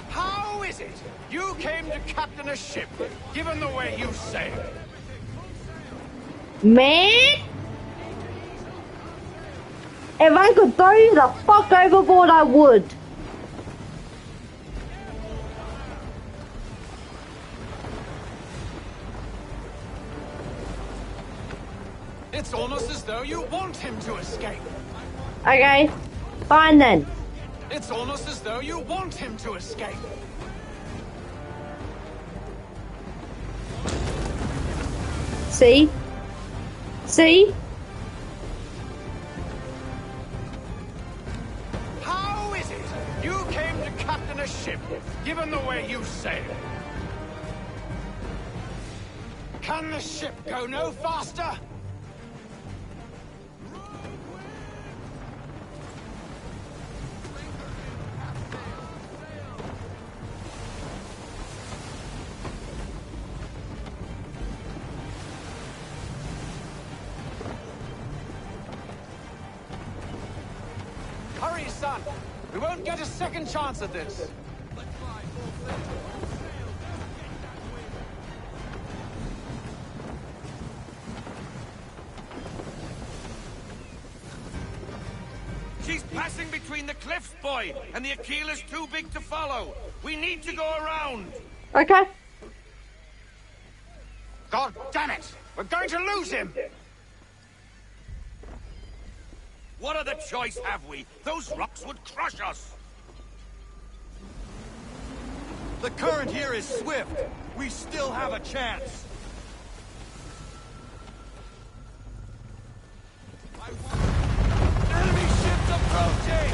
How is it you came to captain a ship, given the way you sailed? Man! If I could throw you the fuck overboard, I would. It's almost as though you want him to escape. Okay, fine then. It's almost as though you want him to escape. See? See? How is it you came to captain a ship, given the way you sailed? Can the ship go no faster? done. We won't get a second chance at this. She's passing between the cliffs, boy, and the Aquila's too big to follow. We need to go around. Okay. God damn it! We're going to lose him! What other choice have we? Those rocks would crush us. The current here is swift. We still have a chance. Enemy ships approaching!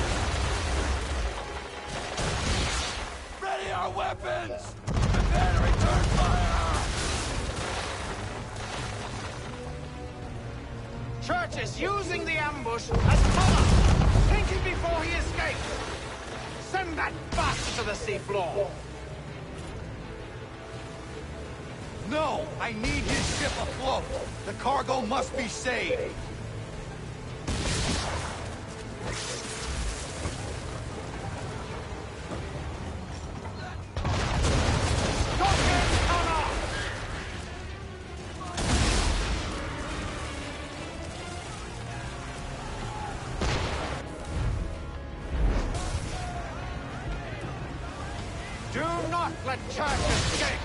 Ready our weapons! Prepare to return fire! Church is using the ambush as cover! Thinking before he escapes! Send that bastard to the seafloor! No! I need his ship afloat! The cargo must be saved! Do not let Church escape!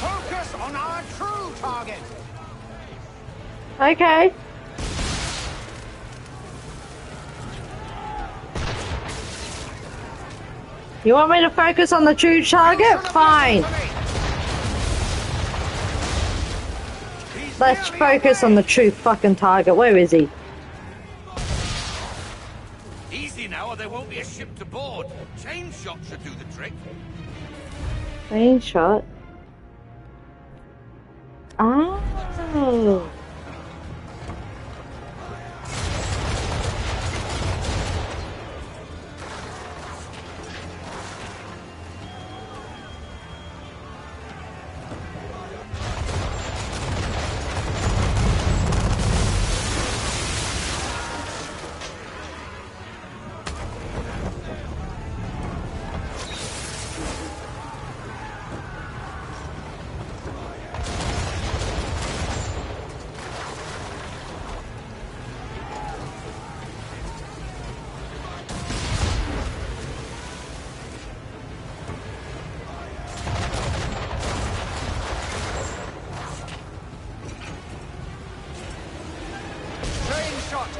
Focus on our true target! Okay. You want me to focus on the true target? Fine. Let's focus on the true fucking target. Where is he? Easy now, or there won't be a ship to board. Chain shot should do the trick. Main shot. Oh.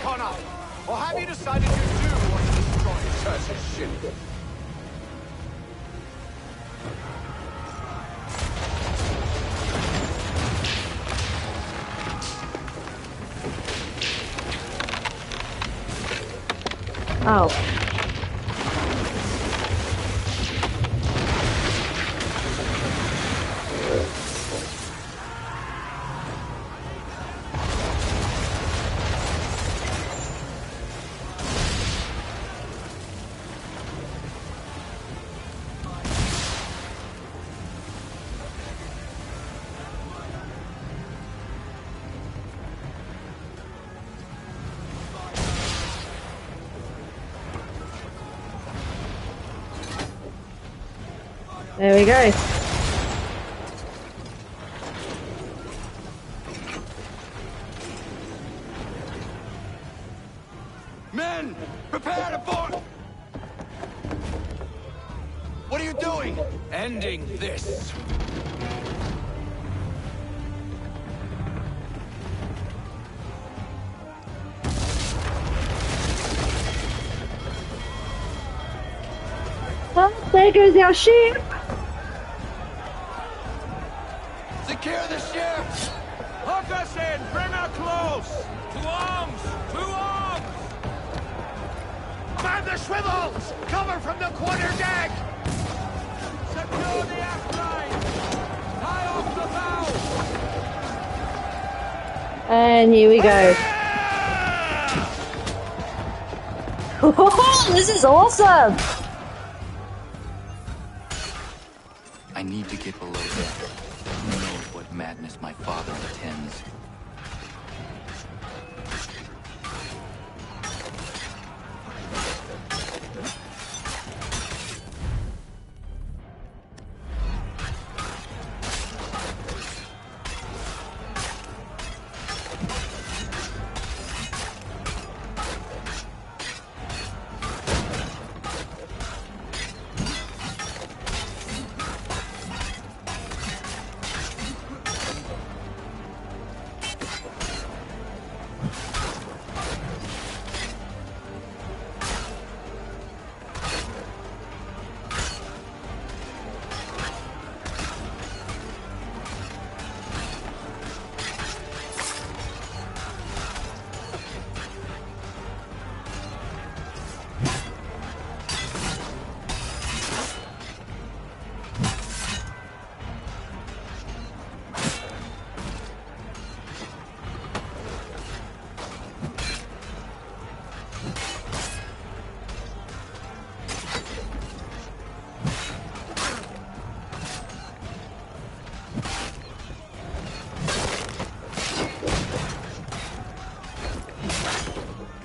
Connor, or have you decided you do want to destroy Church's ship? Oh. There we go. Men, prepare to board! What are you doing? Ending this. Well, there goes our ship. Secure the ship! Hook us in! Bring her close! To arms! To arms! Man the swivels! Cover from the quarter deck! Secure the aft line! Tie off the bow! And here we go. This is awesome! to get below deck. Who knows what madness my father intends?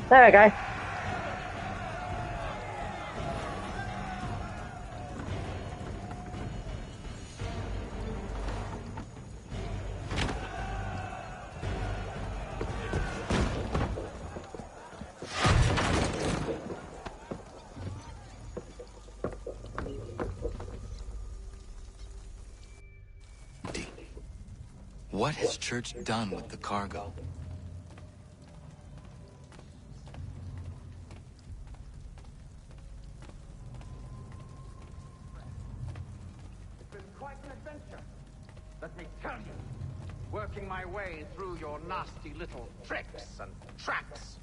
There we go. What has Church done with the cargo? It's been quite an adventure. Let me tell you. Working my way through your nasty little tricks and traps.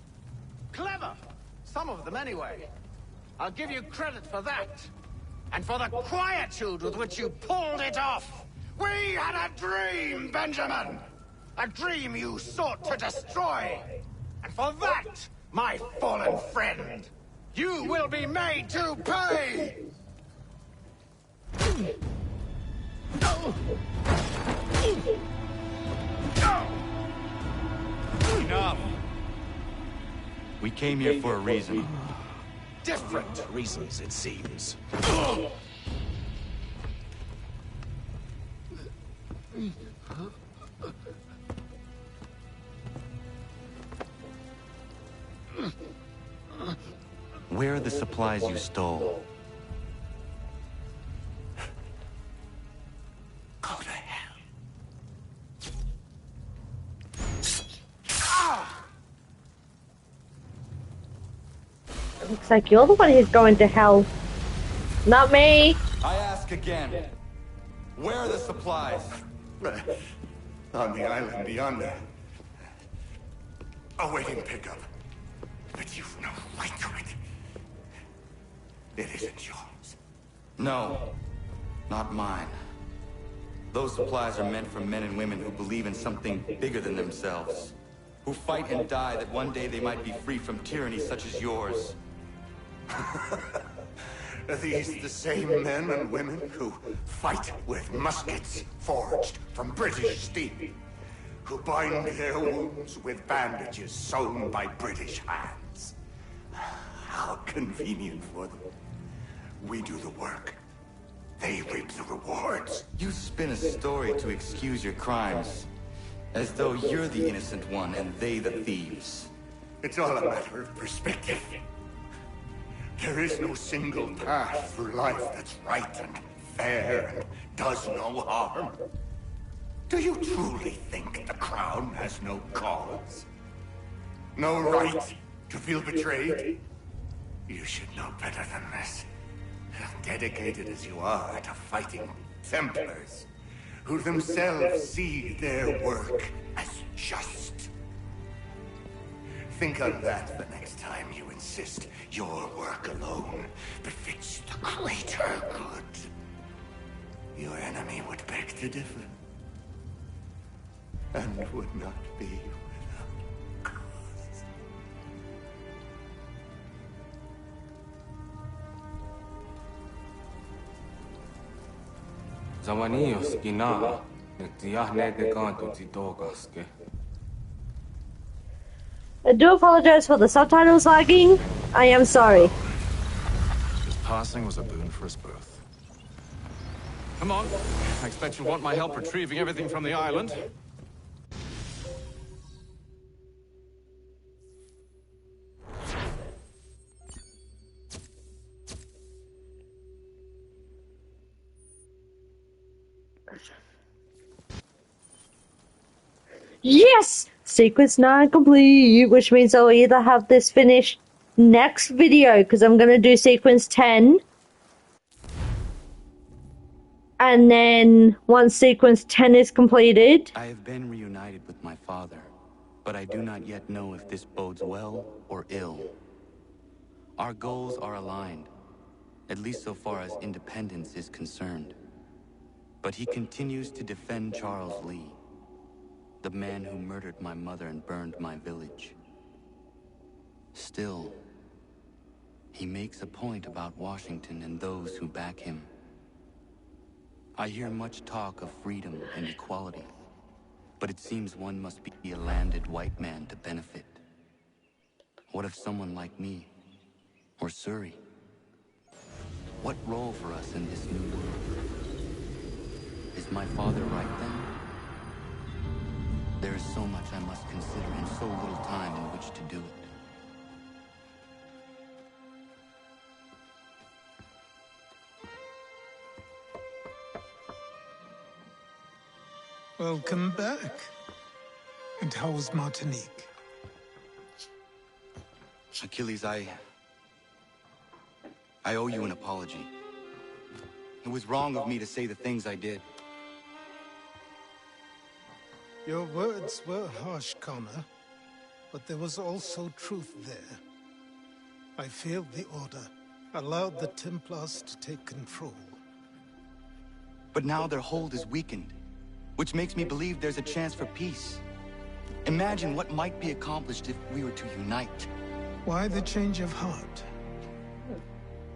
Clever! Some of them anyway. I'll give you credit for that. And for the quietude with which you pulled it off. We had a dream, Benjamin! A dream you sought to destroy! And for that, my fallen friend, you will be made to pay! Enough! We came here for a reason. Different reasons, it seems. Where are the supplies you stole? Go to hell. Looks like you're the one who's going to hell. Not me. I ask again. Where are the supplies? On the island beyond there. Awaiting pickup. But you've no right to it. It isn't yours. No, not mine. Those supplies are meant for men and women who believe in something bigger than themselves. Who fight and die that one day they might be free from tyranny such as yours. Are these the same men and women who fight with muskets forged from British steel? Who bind their wounds with bandages sewn by British hands? How convenient for them. We do the work. They reap the rewards. You spin a story to excuse your crimes. As though you're the innocent one and they the thieves. It's all a matter of perspective. There is no single path through life that's right and fair and does no harm. Do you truly think the Crown has no cause? No right to feel betrayed? You should know better than this. Dedicated as you are to fighting Templars, who themselves see their work as just. Think on that the next time you insist your work alone befits the greater good. Your enemy would beg to differ, and would not be without cause. Zawanios gina. Netiahne de canto titogaske. I do apologize for the subtitles lagging. I am sorry. His passing was a boon for us both. Come on. I expect you'll want my help retrieving everything from the island. Yes! Sequence 9 complete, which means I'll either have this finished next video, because I'm going to do sequence 10. And then once sequence 10 is completed... I have been reunited with my father, but I do not yet know if this bodes well or ill. Our goals are aligned, at least so far as independence is concerned. But he continues to defend Charles Lee, the man who murdered my mother and burned my village. Still, he makes a point about Washington and those who back him. I hear much talk of freedom and equality, but it seems one must be a landed white man to benefit. What of someone like me, or Surrey? What role for us in this new world? Is my father right then? There is so much I must consider and so little time in which to do it. Welcome back. And how was Martinique? Achilles, I owe you an apology. It was wrong of me to say the things I did. Your words were harsh, Connor, but there was also truth there. I failed the Order, allowed the Templars to take control. But now their hold is weakened, which makes me believe there's a chance for peace. Imagine what might be accomplished if we were to unite. Why the change of heart?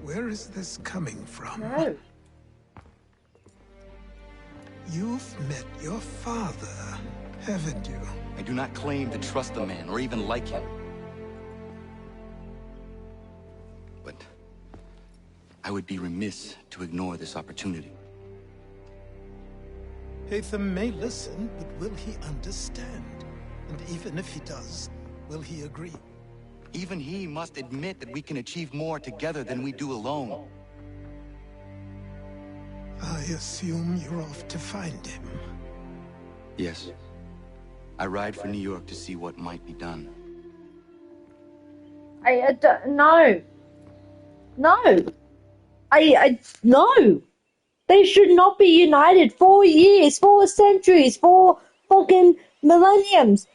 Where is this coming from? No. You've met your father, haven't you? I do not claim to trust the man or even like him. But I would be remiss to ignore this opportunity. Hatham may listen, but will he understand? And even if he does, will he agree? Even he must admit that we can achieve more together than we do alone. I assume you're off to find him. Yes. I ride for New York to see what might be done. No. No. No. They should not be united. 4 years, 4 centuries, 4 fucking millenniums.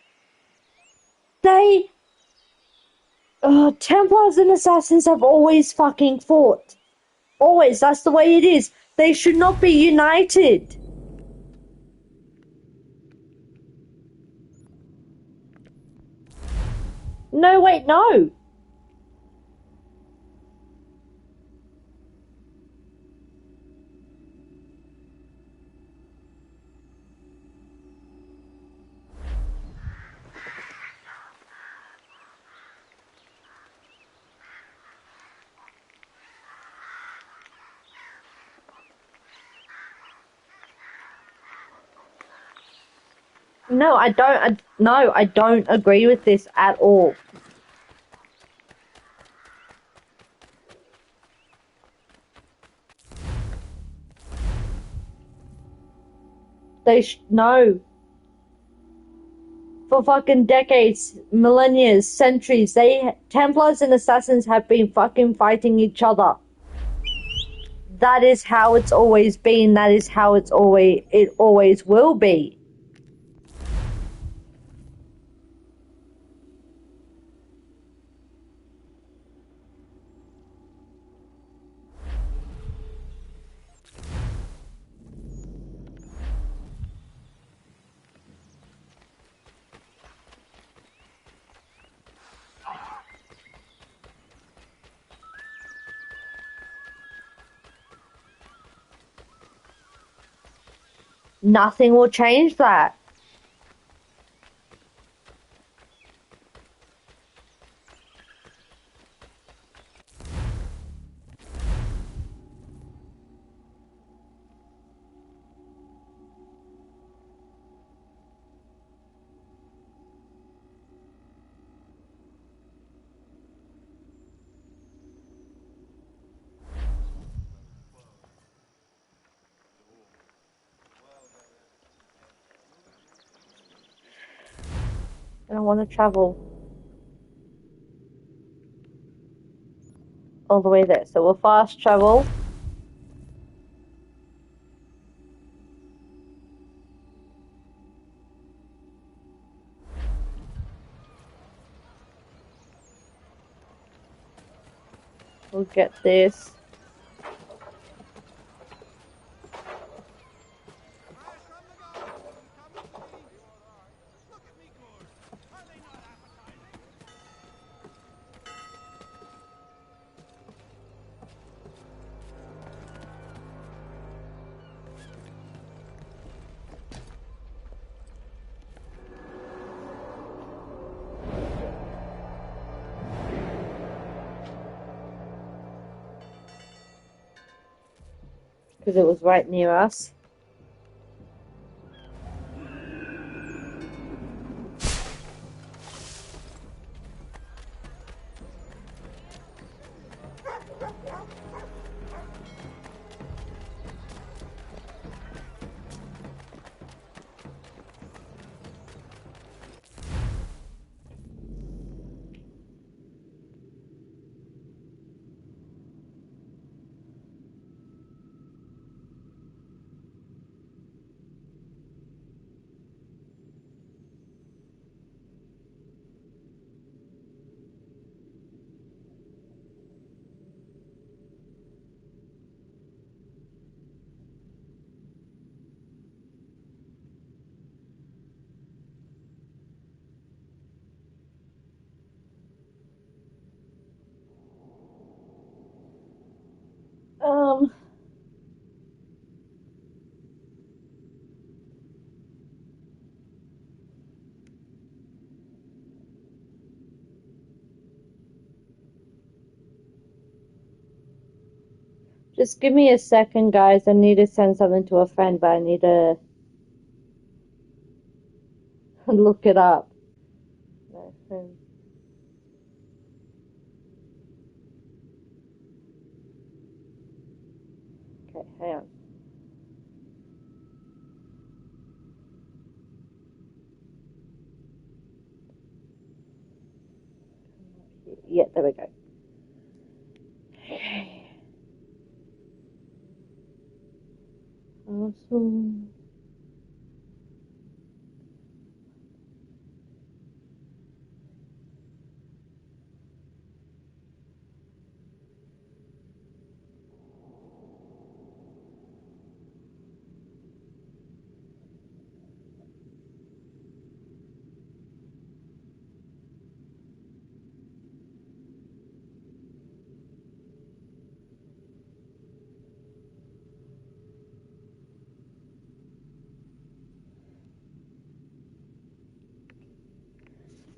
Templars and Assassins have always fucking fought. Always, that's the way it is. They should not be united. No, wait, no. No, I don't. No, I don't agree with this at all. No. For fucking decades, millennia, centuries, Templars and Assassins have been fucking fighting each other. That is how it's always been. That is how it always will be. Nothing will change that. And I want to travel all the way there. So we'll fast travel. We'll get this. Because it was right near us. Just give me a second, guys. I need to send something to a friend, but I need to look it up. Okay, hang on. Yeah, there we go. Okay. Awesome.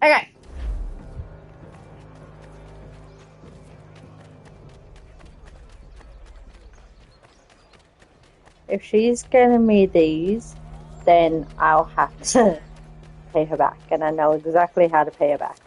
Okay. If she's getting me these, then I'll have to pay her back, and I know exactly how to pay her back.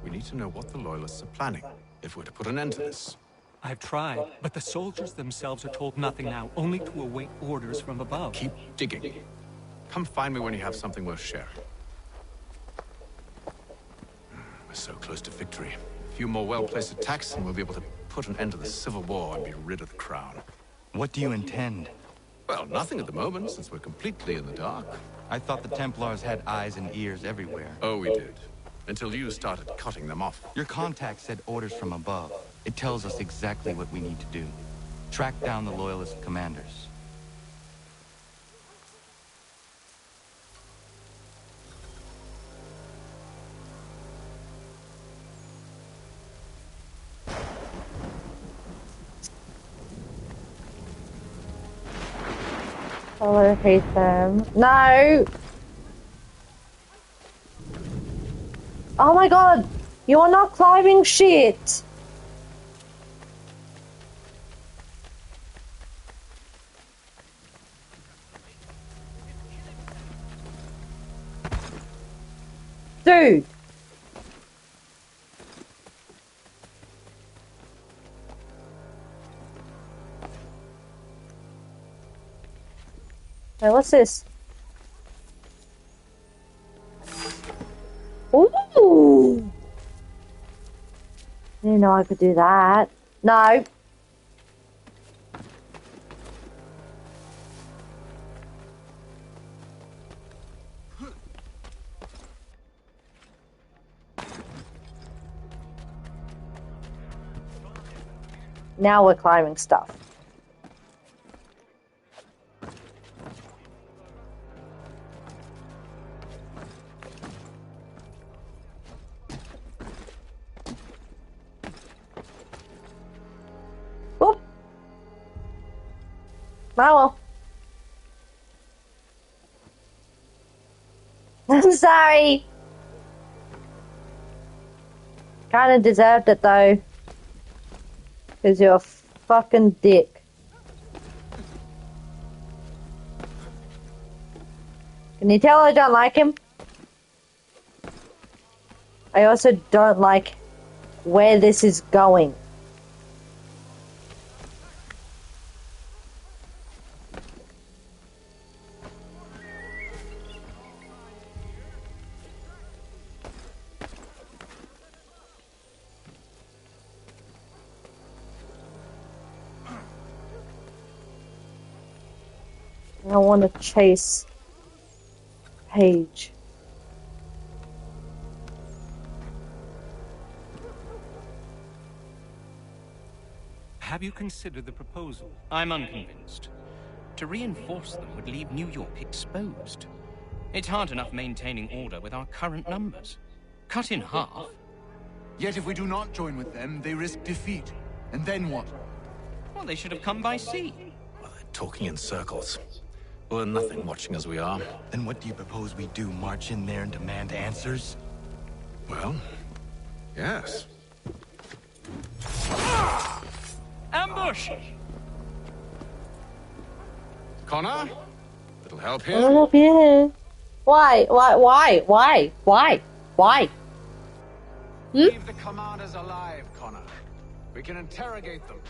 We need to know what the Loyalists are planning, if we're to put an end to this. I've tried, but the soldiers themselves are told nothing now, only to await orders from above. Keep digging. Come find me when you have something worth sharing. We're so close to victory. A few more well-placed attacks and we'll be able to put an end to the Civil War and be rid of the crown. What do you intend? Well, nothing at the moment, since we're completely in the dark. I thought the Templars had eyes and ears everywhere. Oh, we did. Until you started cutting them off. Your contact said orders from above. It tells us exactly what we need to do. Track down the Loyalist commanders. I hate them. No! Oh my god! You are not climbing shit! Dude! Hey, what's this? Ooh! Didn't know I could do that. No. Now we're climbing stuff. Whoop. Oh well. I'm sorry. Kinda deserved it though. Because you're a fucking dick. Can you tell I don't like him? I also don't like where this is going. I want to chase Paige. Have you considered the proposal? I'm unconvinced. To reinforce them would leave New York exposed. It's hard enough maintaining order with our current numbers. Cut in half. Yet if we do not join with them, they risk defeat. And then what? Well, they should have come by sea. Well, they're talking in circles. We'll learn nothing watching as we are. Then what do you propose we do? March in there and demand answers? Well, yes. Ambush! Connor? Little help here? I'll help you. Why? Leave the commanders alive, Connor. We can interrogate them.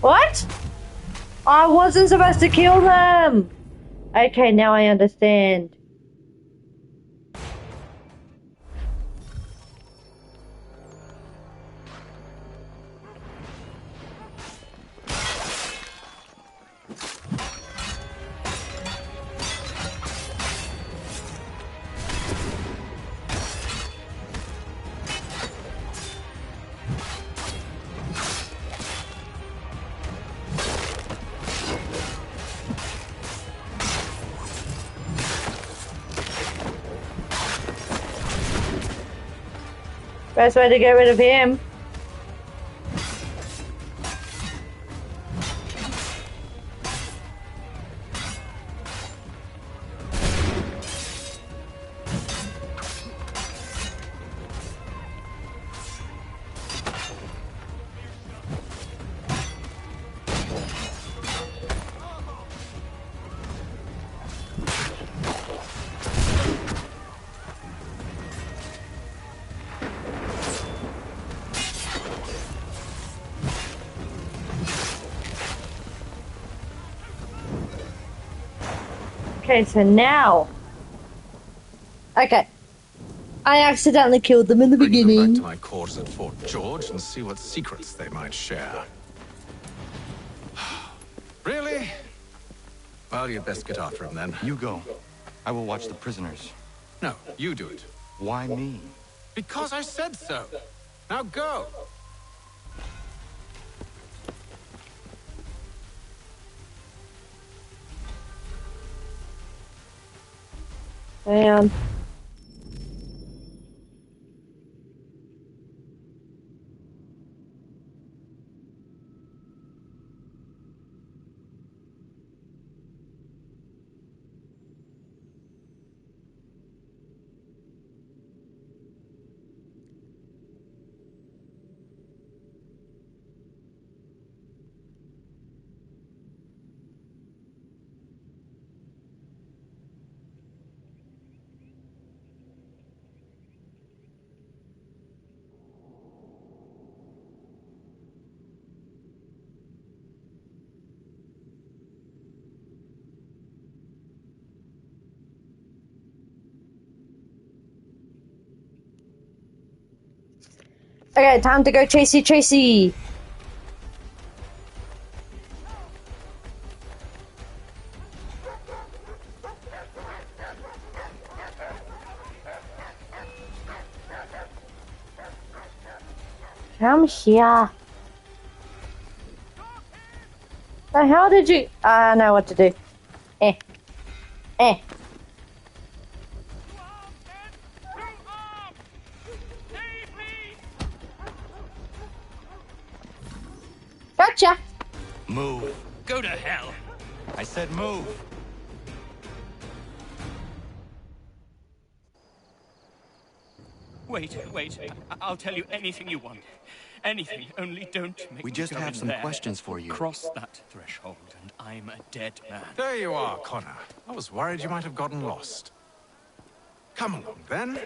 What? I wasn't supposed to kill them! Okay, now I understand. Best way to get rid of him. Okay, so now... Okay. I accidentally killed them in the beginning. Back to my quarters at Fort George and see what secrets they might share. Really? Well, you'd best get after him then. You go. I will watch the prisoners. No, you do it. Why me? Because I said so. Now go. Damn. Okay, time to go chasey chasey. Come here. The hell did you... I know what to do. Eh. Gotcha. Move. Go to hell. I said move. Wait. I'll tell you anything you want. Anything, only don't make We me just go have in some there. questions for you. Cross that threshold, and I'm a dead man. There you are, Connor. I was worried you might have gotten lost. Come along, then.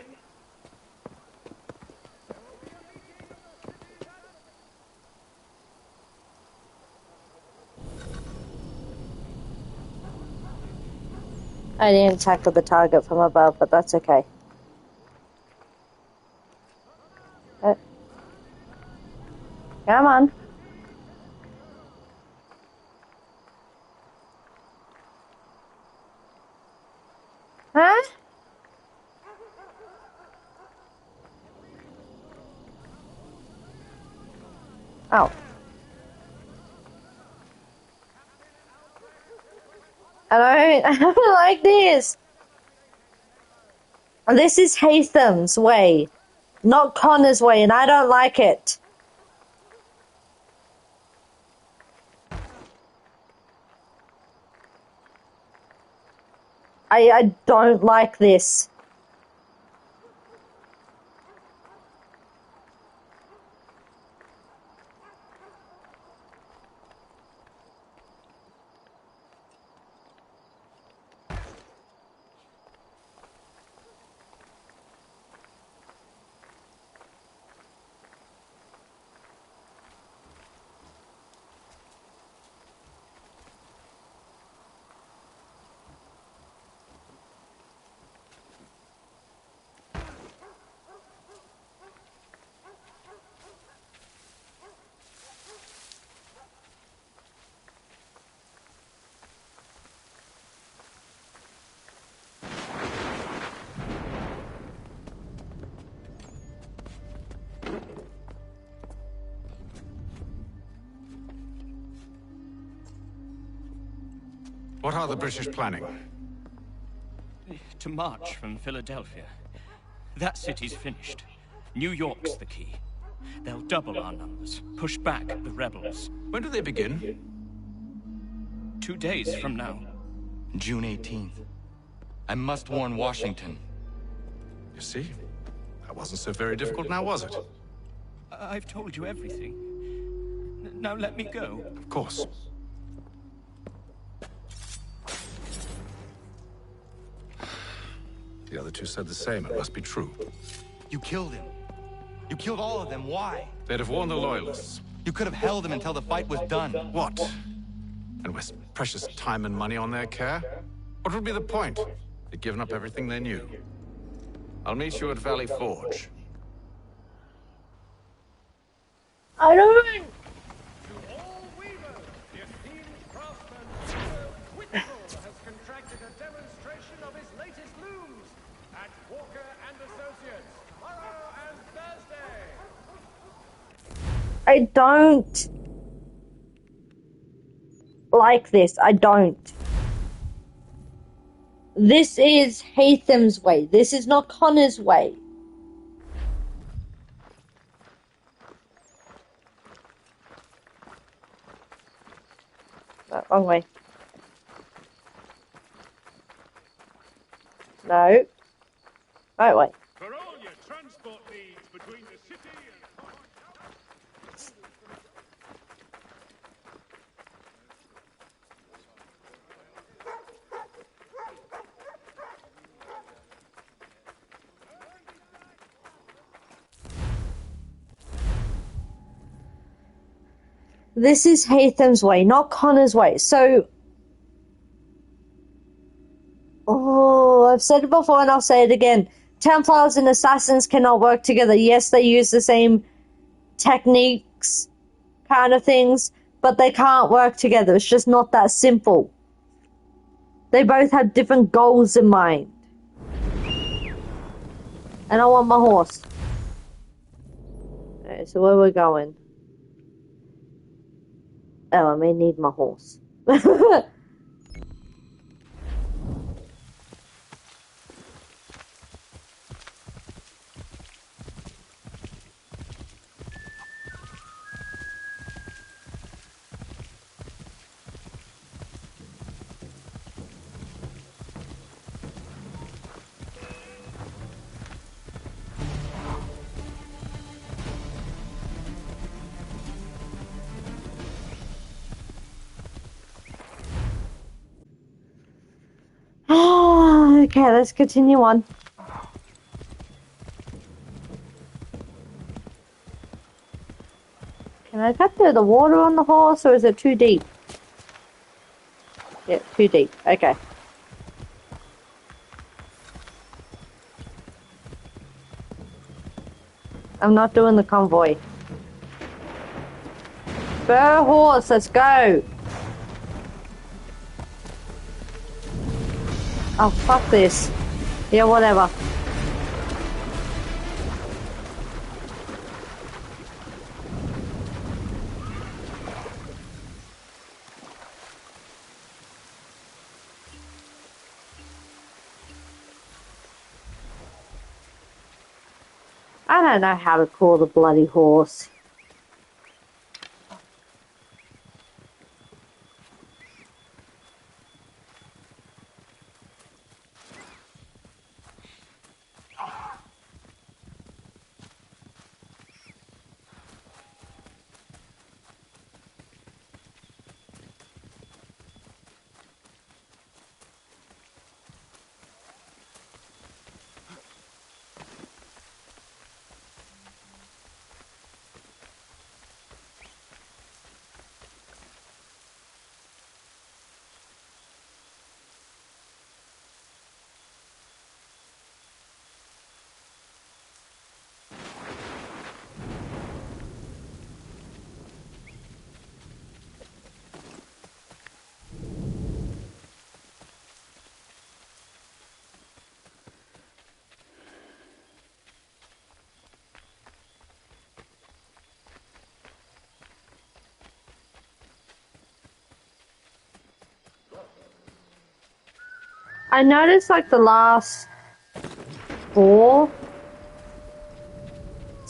I didn't tackle the target from above, but that's okay. Come on. Huh? Oh. I don't like this. This is Haytham's way, not Connor's way, and I don't like it. I don't like this. What are the British planning? To march from Philadelphia. That city's finished. New York's the key. They'll double our numbers, push back the rebels. When do they begin? 2 days from now. June 18th. I must warn Washington. You see? That wasn't so very difficult now, was it? I've told you everything. Now let me go. Of course. The other two said the same. It must be true. You killed him. You killed all of them. Why? They'd have warned the Loyalists. You could have held him until the fight was done. What? And waste precious time and money on their care? What would be the point? They'd given up everything they knew. I'll meet you at Valley Forge. I don't... has contracted a demonstration of his latest looms at Walker and Associates tomorrow and Thursday. I don't like this. I don't. This is Hatham's way. This is not Connor's way. No, wrong way. No. Right way. For all your transport needs between the city and... This is Hatham's way, not Connor's way. So, I've said it before and I'll say it again. Templars and Assassins cannot work together. Yes, they use the same techniques, kind of things, but they can't work together. It's just not that simple. They both have different goals in mind. And I want my horse. Okay, so where we're going? Oh, I may need my horse. Okay, let's continue on. Can I cut through the water on the horse, or is it too deep? Yeah, too deep. Okay. I'm not doing the convoy. Spur horse, let's go! Oh, fuck this. Yeah, whatever. I don't know how to call the bloody horse. I noticed like the last 4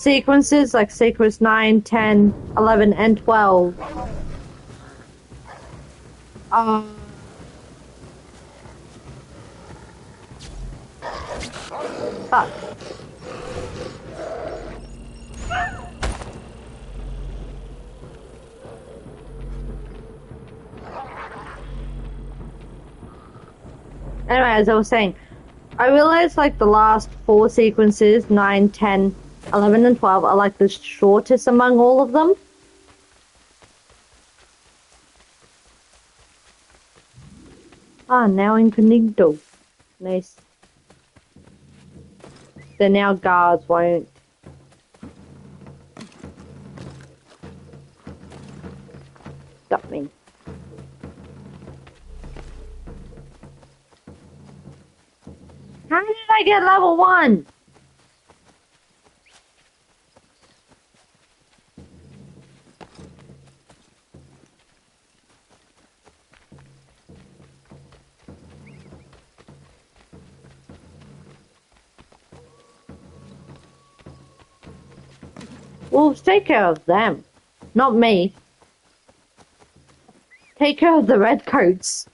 sequences, like sequence 9, 10, 11, and 12. Fuck. Anyway, as I was saying, I realized like the last 4 sequences, 9, 10, 11, and 12, are like the shortest among all of them. Ah, now incognito. Nice. So now guards won't. Stop me. How did I get level 1? Well, take care of them, not me. Take care of the redcoats.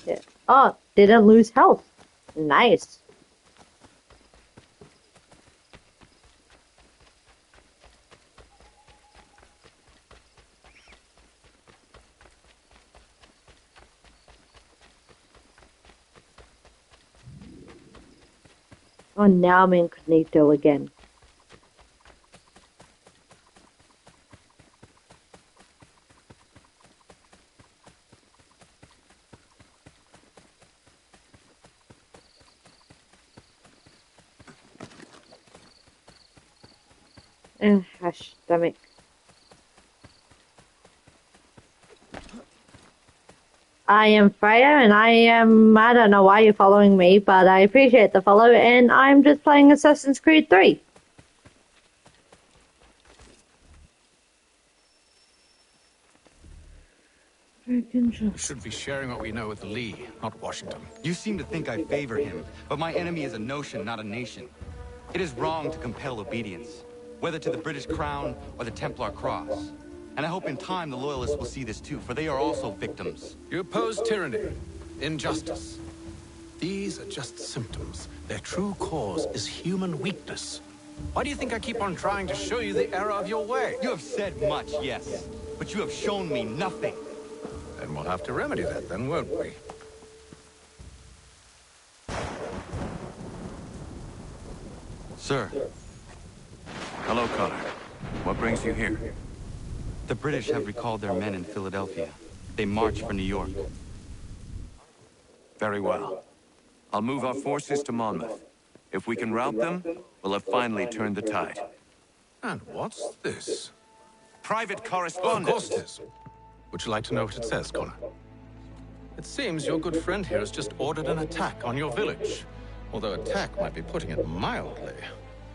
Yeah. Oh, didn't lose health. Nice. Oh, now I'm incognito again. Hush, stomach. I am Freya, and I don't know why you're following me, but I appreciate the follow, and I'm just playing Assassin's Creed 3. We should be sharing what we know with Lee, not Washington. You seem to think I favor him, but my enemy is a notion, not a nation. It is wrong to compel obedience, whether to the British Crown or the Templar Cross. And I hope in time the Loyalists will see this too, for they are also victims. You oppose tyranny, injustice. These are just symptoms. Their true cause is human weakness. Why do you think I keep on trying to show you the error of your way? You have said much, yes, but you have shown me nothing. Then we'll have to remedy that then, won't we? Sir. Hello, Connor. What brings you here? The British have recalled their men in Philadelphia. They march for New York. Very well. I'll move our forces to Monmouth. If we can rout them, we'll have finally turned the tide. And what's this? Private Oh, of correspondence. course it is. Would you like to know what it says, Connor? It seems your good friend here has just ordered an attack on your village. Although attack might be putting it mildly.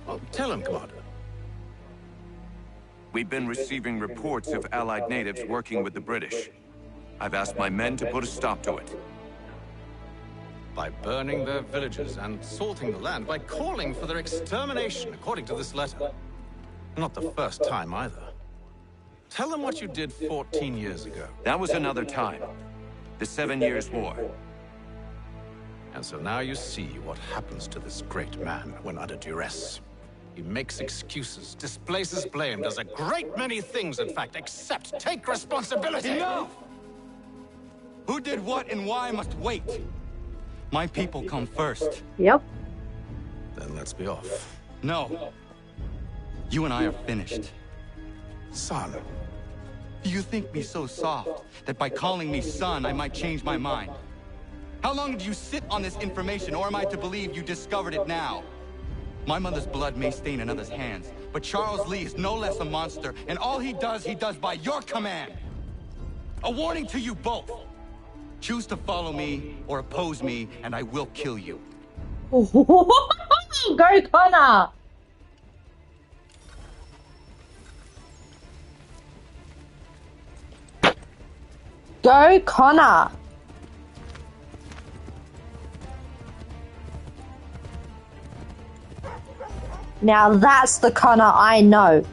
Well, tell him, Commander. We've been receiving reports of Allied natives working with the British. I've asked my men to put a stop to it. By burning their villages and salting the land, by calling for their extermination, according to this letter. Not the first time, either. Tell them what you did 14 years ago. That was another time. The 7 Years' War. And so now you see what happens to this great man when under duress. He makes excuses, displaces blame, does a great many things, in fact, except take responsibility! Enough! Who did what and why must wait. My people come first. Yep. Then let's be off. No. You and I are finished. Son. Do you think me so soft that by calling me son, I might change my mind? How long did you sit on this information, or am I to believe you discovered it now? My mother's blood may stain another's hands, but Charles Lee is no less a monster, and all he does by your command. A warning to you both. Choose to follow me or oppose me, and I will kill you. Go, Connor! go, Connor. Now that's the Connor I know.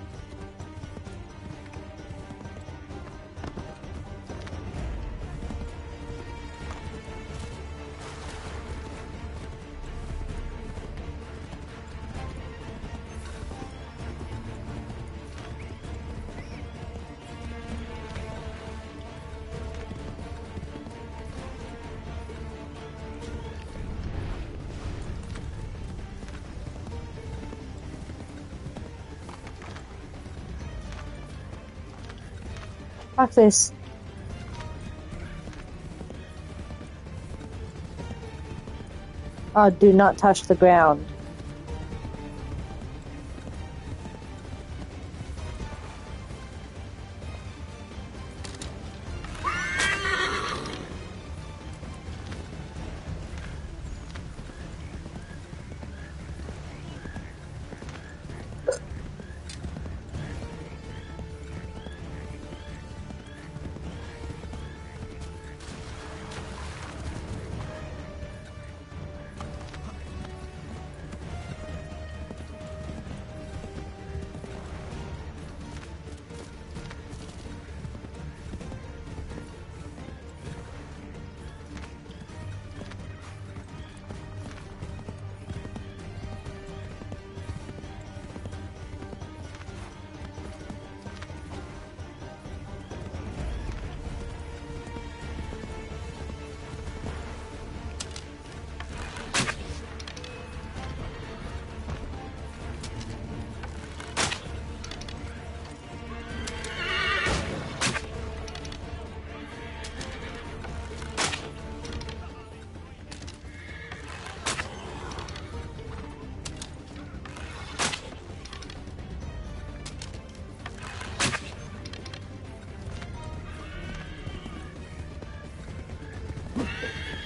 Fuck this. Oh, do not touch the ground.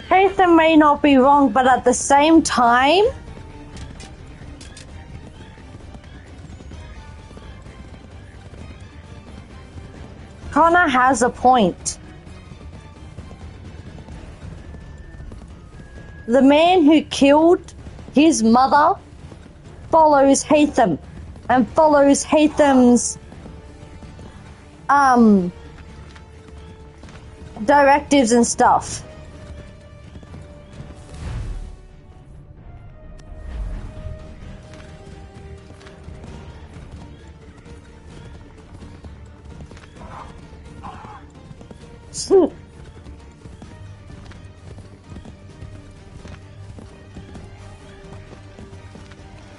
Haytham may not be wrong, but at the same time, Connor has a point. The man who killed his mother follows Haytham and follows Haytham's directives and stuff.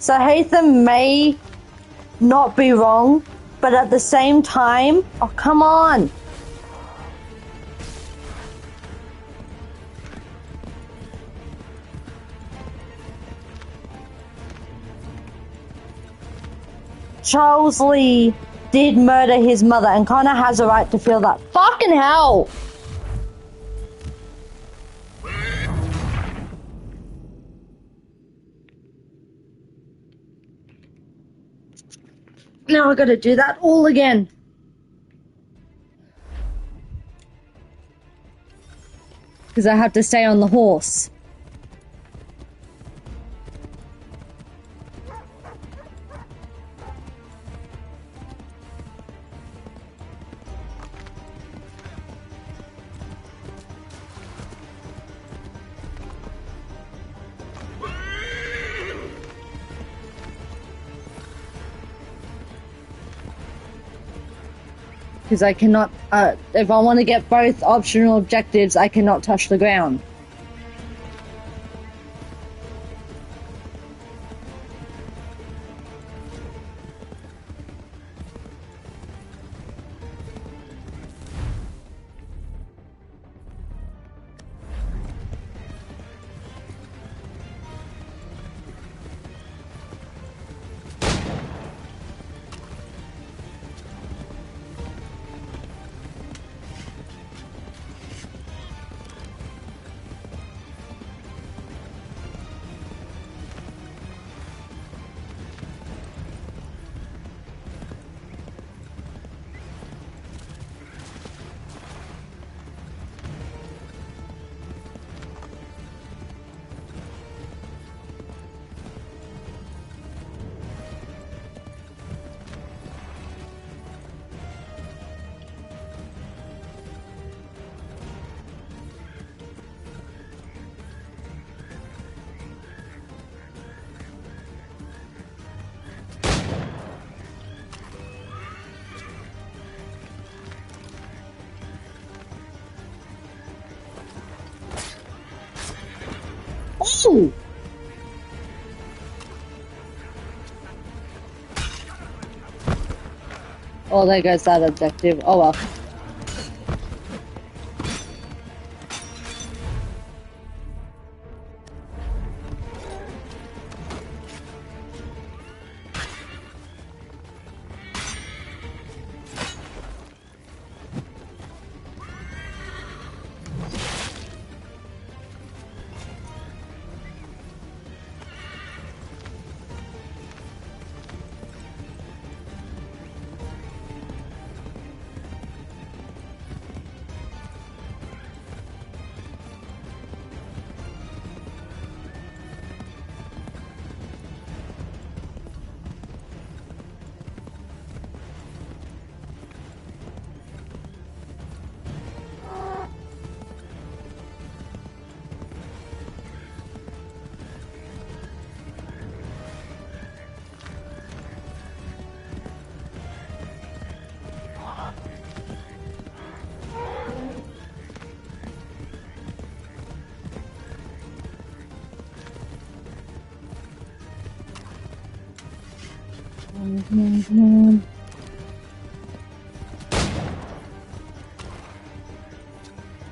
So Haytham may not be wrong, but at the same time, oh come on. Charles Lee did murder his mother, and Connor has a right to feel that. Fucking hell! Now I gotta do that all again. Because I have to stay on the horse. Because I cannot, if I want to get both optional objectives, I cannot touch the ground. No! Oh, there goes that objective. Oh well.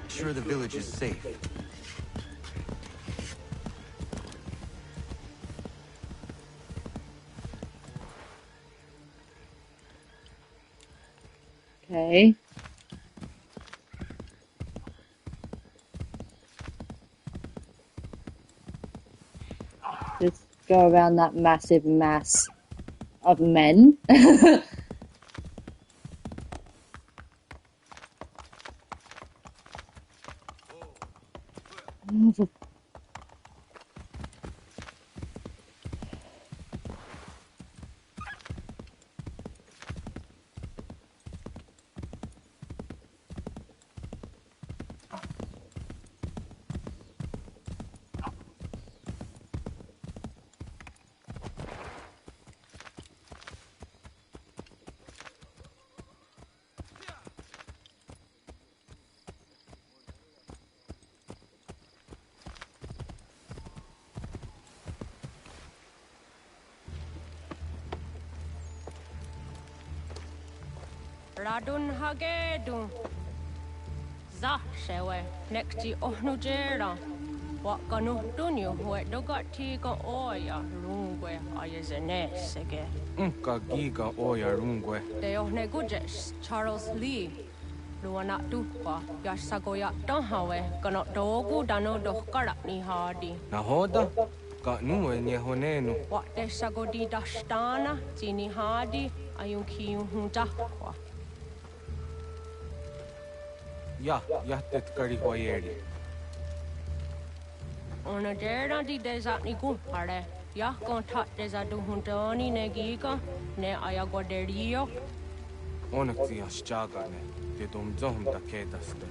Sure the village is safe. Okay. Just go around that massive mass of men. Radun hagedun. Zashewe, nexti ohnujera. Wakanu dunyu, wedogati ga oya, rungwe, ayazenesege. Unka giga oya rungwe. De ohne gujes, Charles Lee. Luana dukwa, yasagoya donhawe, ganot dogu dano dohkarak ni hardi. Nahoda? Ka nuwe nye honenu. Wat de sagodi dashtana, zini hardi, ayun kiyun hundakwa. Ja, jahtet kari hoyeri. Ona dera di desa ni kumpare. Ya kontat desa du hundani ne giga, ne ayagoderio. Onneksi ashjagane. De domzom da kedaste.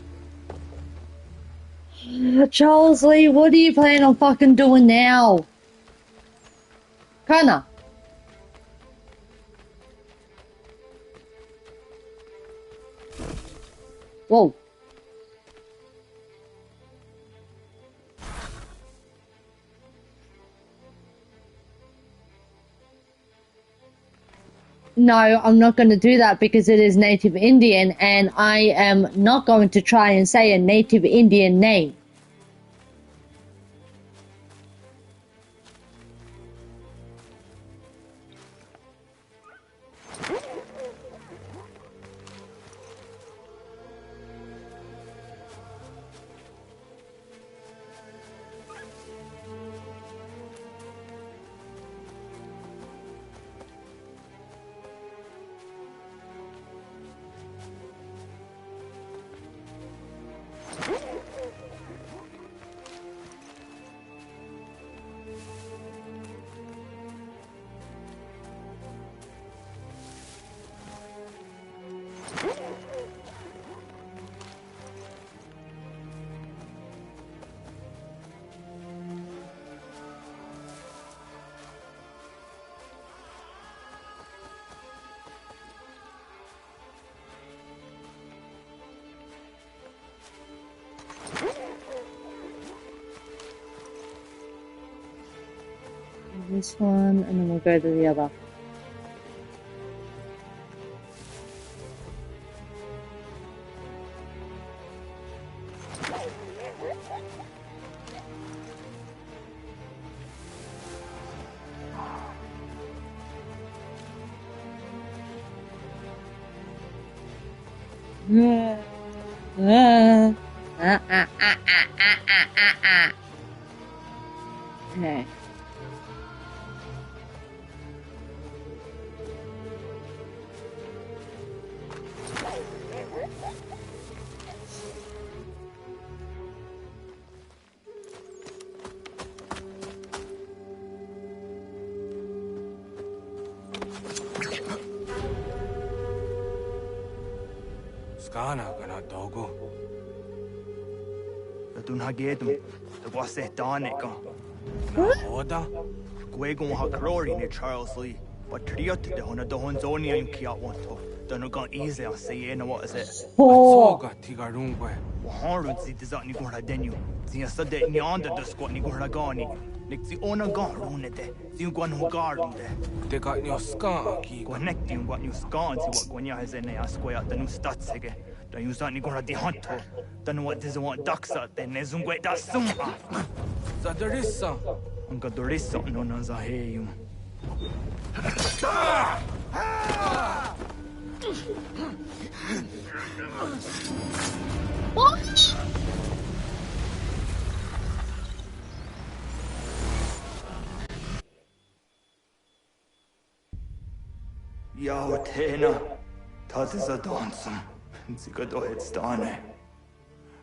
Charles Lee, what do you plan on fucking doing now? Kana. Whoa. No, I'm not going to do that because it is Native Indian and I am not going to try and say a Native Indian name. This one, and then we'll go to the other. Okay. Skana kana dogo. Dun hagedum, the was it Danica. Oda? Gwegon Hakrori near Charles Lee, but Triot the Hona Dohonzonia in Kiawanto. Don't go easy, I'll say, you know what is it? Soga Tigarungwe. Harun see the Zani Goradenu. See a sudden yonder the squat Nigoragani. Nick the owner gone runete. See one who garden there. They got your scar. Connecting what you scan, see what Gonya has in a square at the new stats again. Don't use that Nigora de Hunto. Don't know what doesn't want ducks out there. Nezungwe da summa. Zadarissa. Unga Dorissa no Nazaheum. What? Yao Tena, that is a dancum. Zigado Headstane.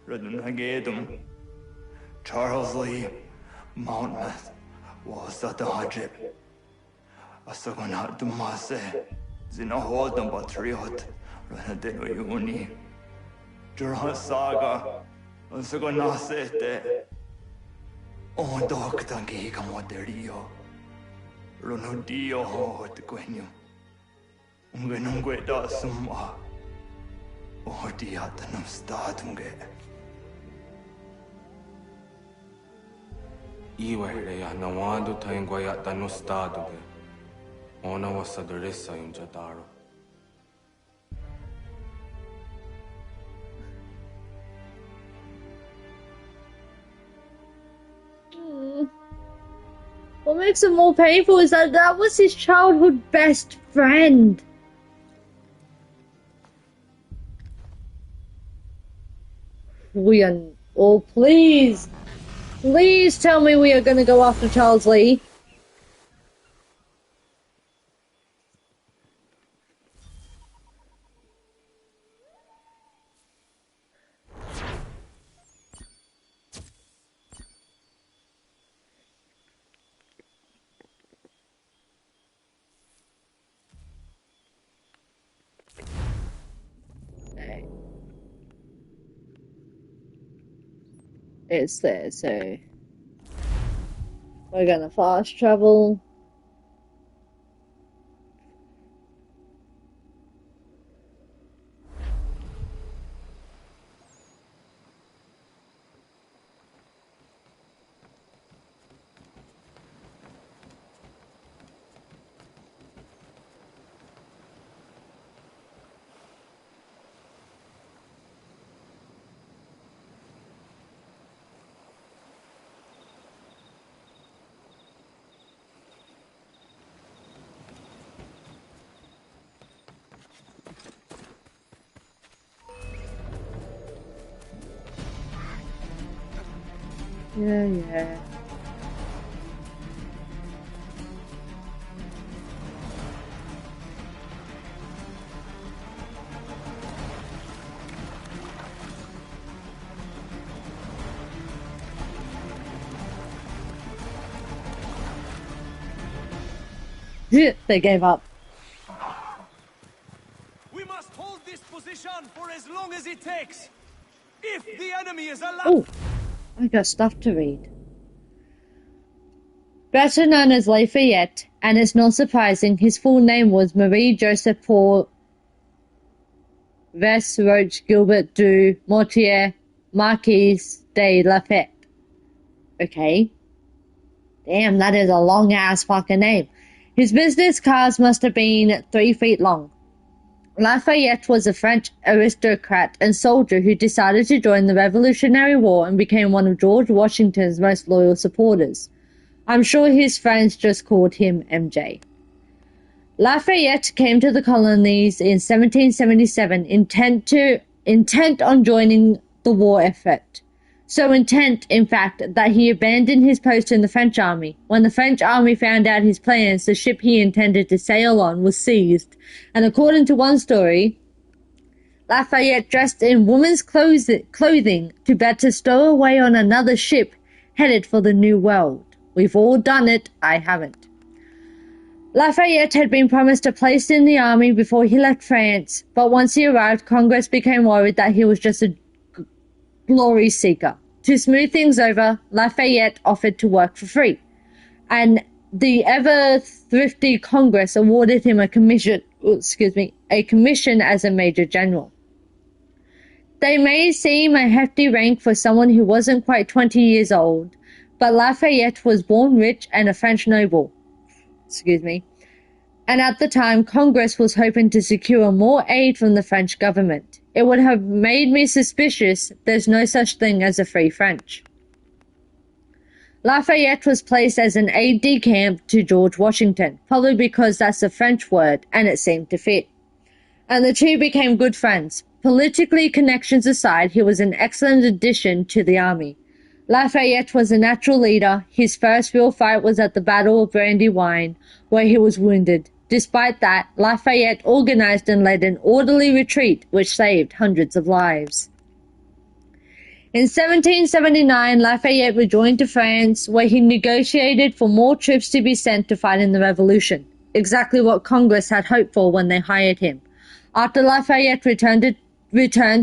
Radun Hagedum. Charles Lee, Mountmouth, was at the Hajib. Asagonat Dumase, Zinahodam Batriot, Ranadeno Uni. Jurhan Saga, Asagonasete. Oh, Doctangi Camoderio. Runudio Hot Gwenum. Ungenungue da Summa. Oh, Diatanum Statunge. Iwereya Nawando Tangwaya Tano Staduge. Ona was Sadarissa in Jataro. What makes it more painful is that that was his childhood best friend. We are... Oh, please. Please tell me we are going to go after Charles Lee. It's there, so we're gonna fast travel. Yeah. They gave up. We must hold this position for as long as it takes. If the enemy is alive. Oh, I got stuff to read. Better known as Lafayette, and it's not surprising, his full name was Marie Joseph Paul Vess Roche Gilbert du Mortier Marquise de Lafayette. Okay. Damn, that is a long-ass fucking name. His business cards must have been 3 feet long. Lafayette was a French aristocrat and soldier who decided to join the Revolutionary War and became one of George Washington's most loyal supporters. I'm sure his friends just called him MJ. Lafayette came to the colonies in 1777 intent on joining the war effort. So intent, in fact, that he abandoned his post in the French army. When the French army found out his plans, the ship he intended to sail on was seized, and according to one story, Lafayette dressed in woman's clothing to better stow away on another ship headed for the New World. We've all done it, I haven't. Lafayette had been promised a place in the army before he left France, but once he arrived, Congress became worried that he was just a glory seeker. To smooth things over, Lafayette offered to work for free, and the ever-thrifty Congress awarded him a commission as a Major General. They may seem a hefty rank for someone who wasn't quite 20 years old, but Lafayette was born rich and a French noble. And at the time, Congress was hoping to secure more aid from the French government. It would have made me suspicious there's no such thing as a free French. Lafayette was placed as an aide-de-camp to George Washington, probably because that's a French word and it seemed to fit. And the two became good friends. Politically, connections aside, he was an excellent addition to the army. Lafayette was a natural leader. His first real fight was at the Battle of Brandywine, where he was wounded. Despite that, Lafayette organized and led an orderly retreat, which saved hundreds of lives. In 1779, Lafayette rejoined to France, where he negotiated for more troops to be sent to fight in the Revolution, exactly what Congress had hoped for when they hired him. After Lafayette returned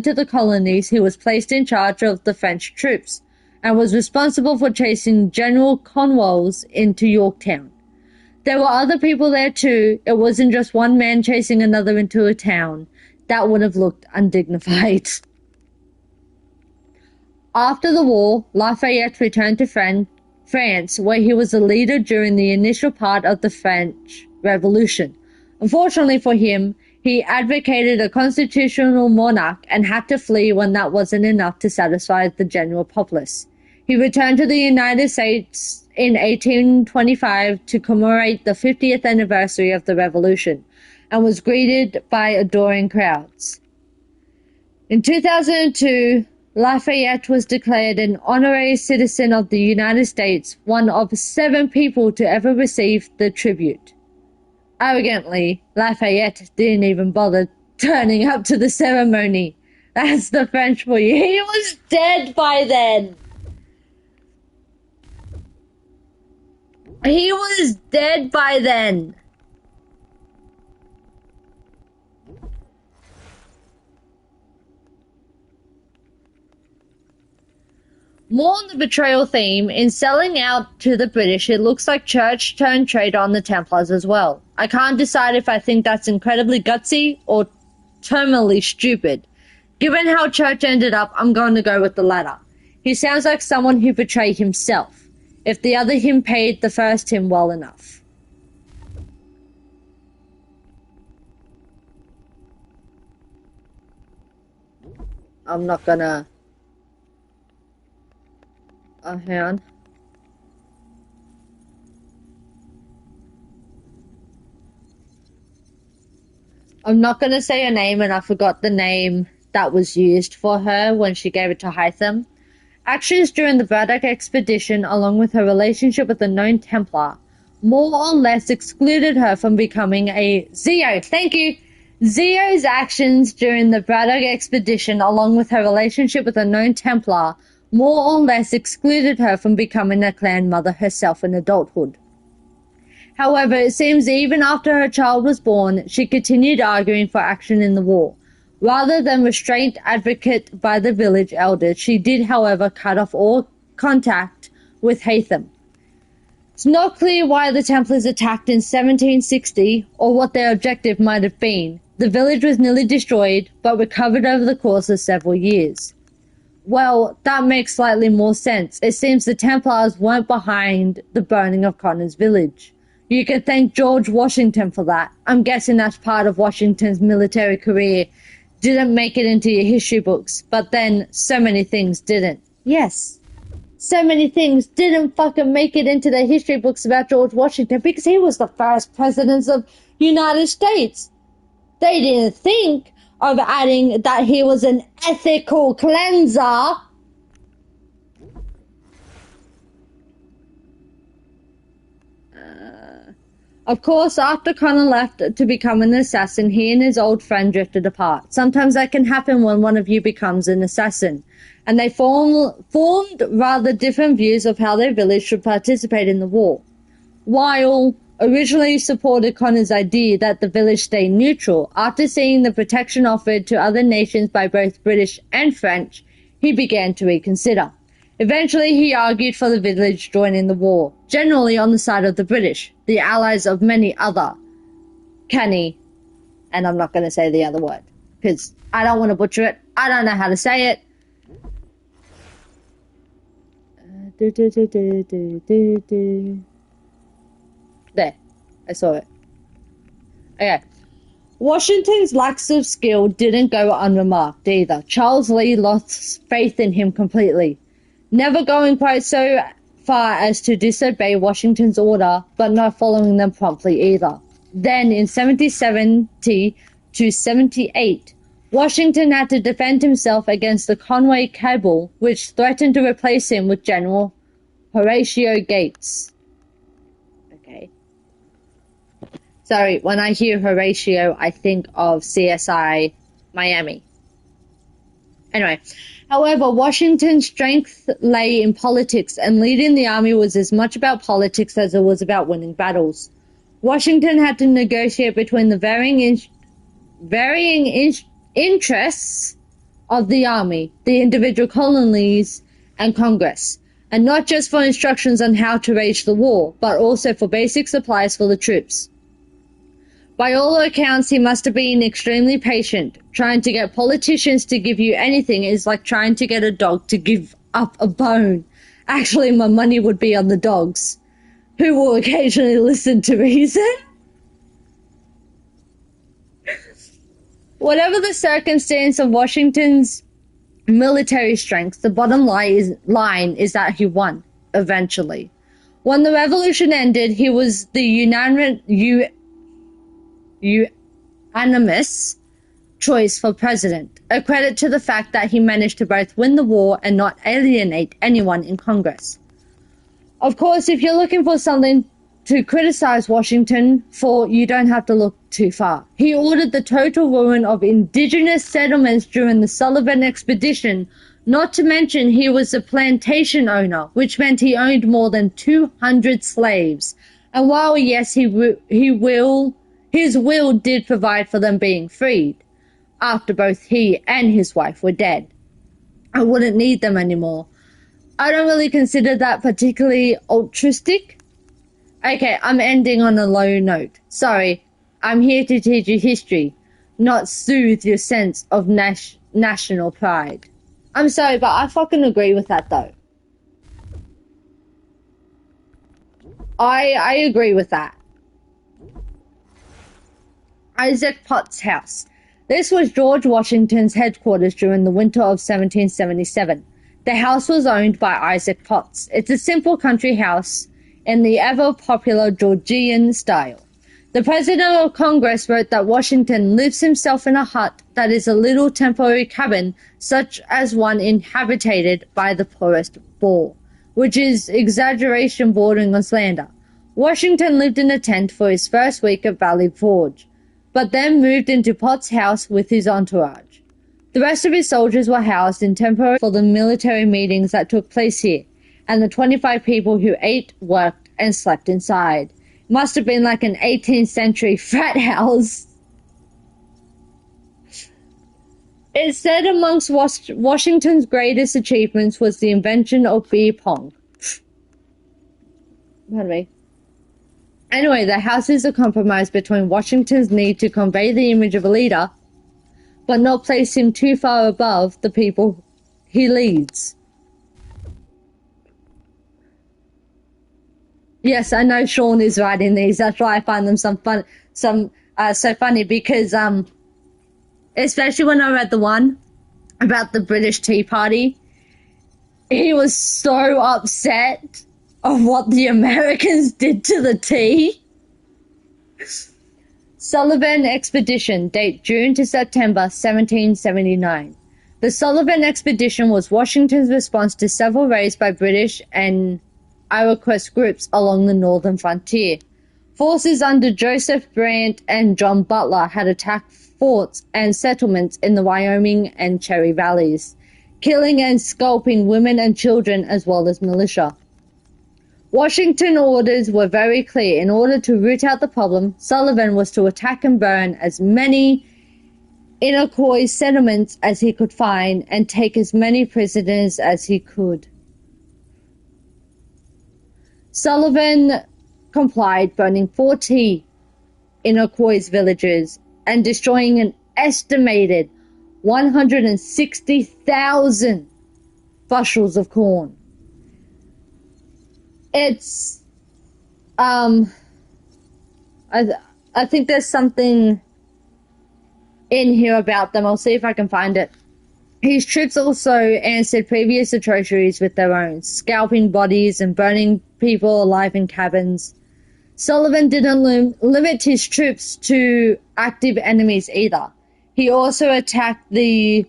to the colonies, he was placed in charge of the French troops, and was responsible for chasing General Cornwallis into Yorktown. There were other people there too. It wasn't just one man chasing another into a town. That would have looked undignified. After the war, Lafayette returned to France, where he was a leader during the initial part of the French Revolution. Unfortunately for him, he advocated a constitutional monarch and had to flee when that wasn't enough to satisfy the general populace. He returned to the United States in 1825 to commemorate the 50th anniversary of the Revolution, and was greeted by adoring crowds. In 2002, Lafayette was declared an honorary citizen of the United States, one of 7 people to ever receive the tribute. Arrogantly, Lafayette didn't even bother turning up to the ceremony. That's the French for you. He was dead by then. He was dead by then. More on the betrayal theme, in selling out to the British, it looks like Church turned traitor on the Templars as well. I can't decide if I think that's incredibly gutsy or terminally stupid. Given how Church ended up, I'm going to go with the latter. He sounds like someone who betrayed himself, if the other him paid the first him well enough. I'm not gonna... hang on. I'm not gonna say her name, and I forgot the name that was used for her when she gave it to Hytham. Actions during the Braddock expedition, along with her relationship with a known Templar, more or less excluded her from becoming a Zio. Thank you! Zio's actions during the Braddock expedition, along with her relationship with a known Templar, more or less excluded her from becoming a clan mother herself in adulthood. However, it seems even after her child was born, she continued arguing for action in the war. Rather than restraint advocate by the village elders, she did, however, cut off all contact with Haytham. It's not clear why the Templars attacked in 1760, or what their objective might have been. The village was nearly destroyed, but recovered over the course of several years. Well, that makes slightly more sense. It seems the Templars weren't behind the burning of Connor's village. You could thank George Washington for that. I'm guessing that's part of Washington's military career. Didn't make it into your history books, but then so many things didn't. Yes. So many things didn't fucking make it into the history books about George Washington because he was the first president of the United States. They didn't think of adding that he was an ethical cleanser. Of course, after Connor left to become an assassin, he and his old friend drifted apart. Sometimes that can happen when one of you becomes an assassin. And they formed rather different views of how their village should participate in the war. While originally supported Connor's idea that the village stay neutral, after seeing the protection offered to other nations by both British and French, he began to reconsider. Eventually, he argued for the village joining the war, generally on the side of the British, the allies of many other canny, and I'm not going to say the other word, because I don't want to butcher it. I don't know how to say it. There, I saw it. Okay. Washington's lack of skill didn't go unremarked either. Charles Lee lost faith in him completely, never going quite so far as to disobey Washington's order, but not following them promptly either. Then, in 1770 to 78, Washington had to defend himself against the Conway cabal, which threatened to replace him with General Horatio Gates. Okay. Sorry, when I hear Horatio, I think of CSI Miami. Anyway, however, Washington's strength lay in politics, and leading the army was as much about politics as it was about winning battles. Washington had to negotiate between the varying interests of the army, the individual colonies, and Congress, and not just for instructions on how to wage the war, but also for basic supplies for the troops. By all accounts, he must have been extremely patient. Trying to get politicians to give you anything is like trying to get a dog to give up a bone. Actually, my money would be on the dogs, who will occasionally listen to reason. Whatever the circumstance of Washington's military strength, the bottom line is that he won, eventually. When the revolution ended, he was the unanimous choice for president, a credit to the fact that he managed to both win the war and not alienate anyone in Congress. Of course, if you're looking for something to criticize Washington for, you don't have to look too far. He ordered the total ruin of indigenous settlements during the Sullivan Expedition, not to mention he was a plantation owner, which meant he owned more than 200 slaves. And while, yes, his will did provide for them being freed, after both he and his wife were dead. I wouldn't need them anymore. I don't really consider that particularly altruistic. Okay, I'm ending on a low note. Sorry, I'm here to teach you history, not soothe your sense of national pride. I'm sorry, but I fucking agree with that, though. I agree with that. Isaac Potts House. This was George Washington's headquarters during the winter of 1777. The house was owned by Isaac Potts. It's a simple country house in the ever-popular Georgian style. The President of Congress wrote that Washington lives himself in a hut that is a little temporary cabin, such as one inhabited by the poorest poor, which is exaggeration bordering on slander. Washington lived in a tent for his first week at Valley Forge, but then moved into Potts' house with his entourage. The rest of his soldiers were housed in temporary for the military meetings that took place here, and the 25 people who ate, worked, and slept inside. Must have been like an 18th century frat house. It said amongst Washington's greatest achievements was the invention of beer pong. Pardon me. Anyway, the house is a compromise between Washington's need to convey the image of a leader, but not place him too far above the people he leads. Yes, I know Sean is writing these. That's why I find them so funny because especially when I read the one about the British Tea Party, he was so upset of what the Americans did to the tea. Sullivan Expedition, date June to September 1779. The Sullivan Expedition was Washington's response to several raids by British and Iroquois groups along the northern frontier. Forces under Joseph Brant and John Butler had attacked forts and settlements in the Wyoming and Cherry Valleys, killing and scalping women and children as well as militia. Washington's orders were very clear. In order to root out the problem, Sullivan was to attack and burn as many Iroquois settlements as he could find and take as many prisoners as he could. Sullivan complied, burning 40 Iroquois villages and destroying an estimated 160,000 bushels of corn. It's, I think there's something in here about them. I'll see if I can find it. His troops also answered previous atrocities with their own, scalping bodies and burning people alive in cabins. Sullivan didn't limit his troops to active enemies either. He also attacked the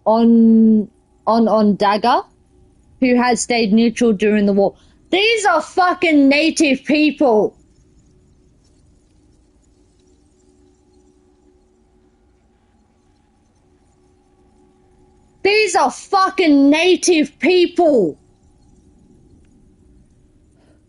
Onondaga, who had stayed neutral during the war. These are fucking native people. These are fucking native people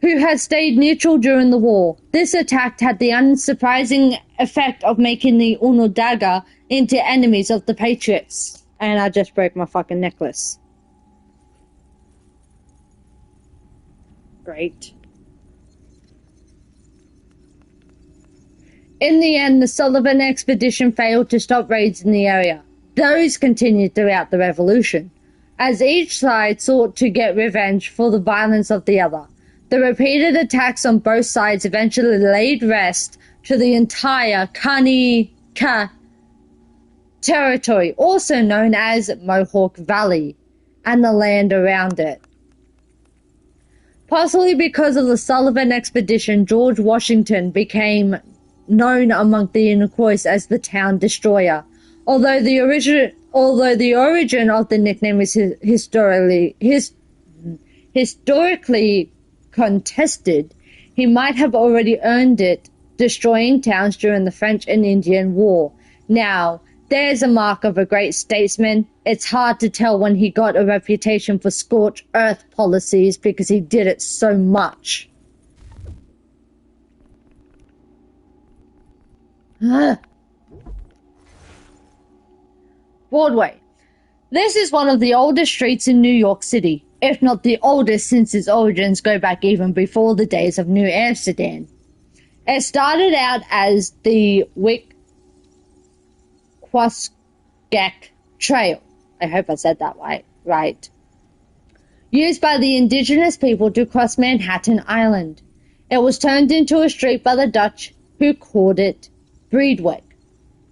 who had stayed neutral during the war. This attack had the unsurprising effect of making the Onondaga into enemies of the Patriots. And I just broke my fucking necklace. Great. In the end, the Sullivan expedition failed to stop raids in the area. Those continued throughout the Revolution, as each side sought to get revenge for the violence of the other. The repeated attacks on both sides eventually laid rest to the entire Kanika territory, also known as Mohawk Valley, and the land around it. Possibly because of the Sullivan expedition, George Washington became known among the Iroquois as the Town Destroyer. Although the origin of the nickname is historically contested, he might have already earned it destroying towns during the French and Indian War. Now, there's a mark of a great statesman. It's hard to tell when he got a reputation for scorched earth policies because he did it so much. Broadway. This is one of the oldest streets in New York City, if not the oldest since its origins go back even before the days of New Amsterdam. It started out as the Wickwascek Trail. I hope I said that right. Used by the indigenous people to cross Manhattan Island. It was turned into a street by the Dutch, who called it Breedweg,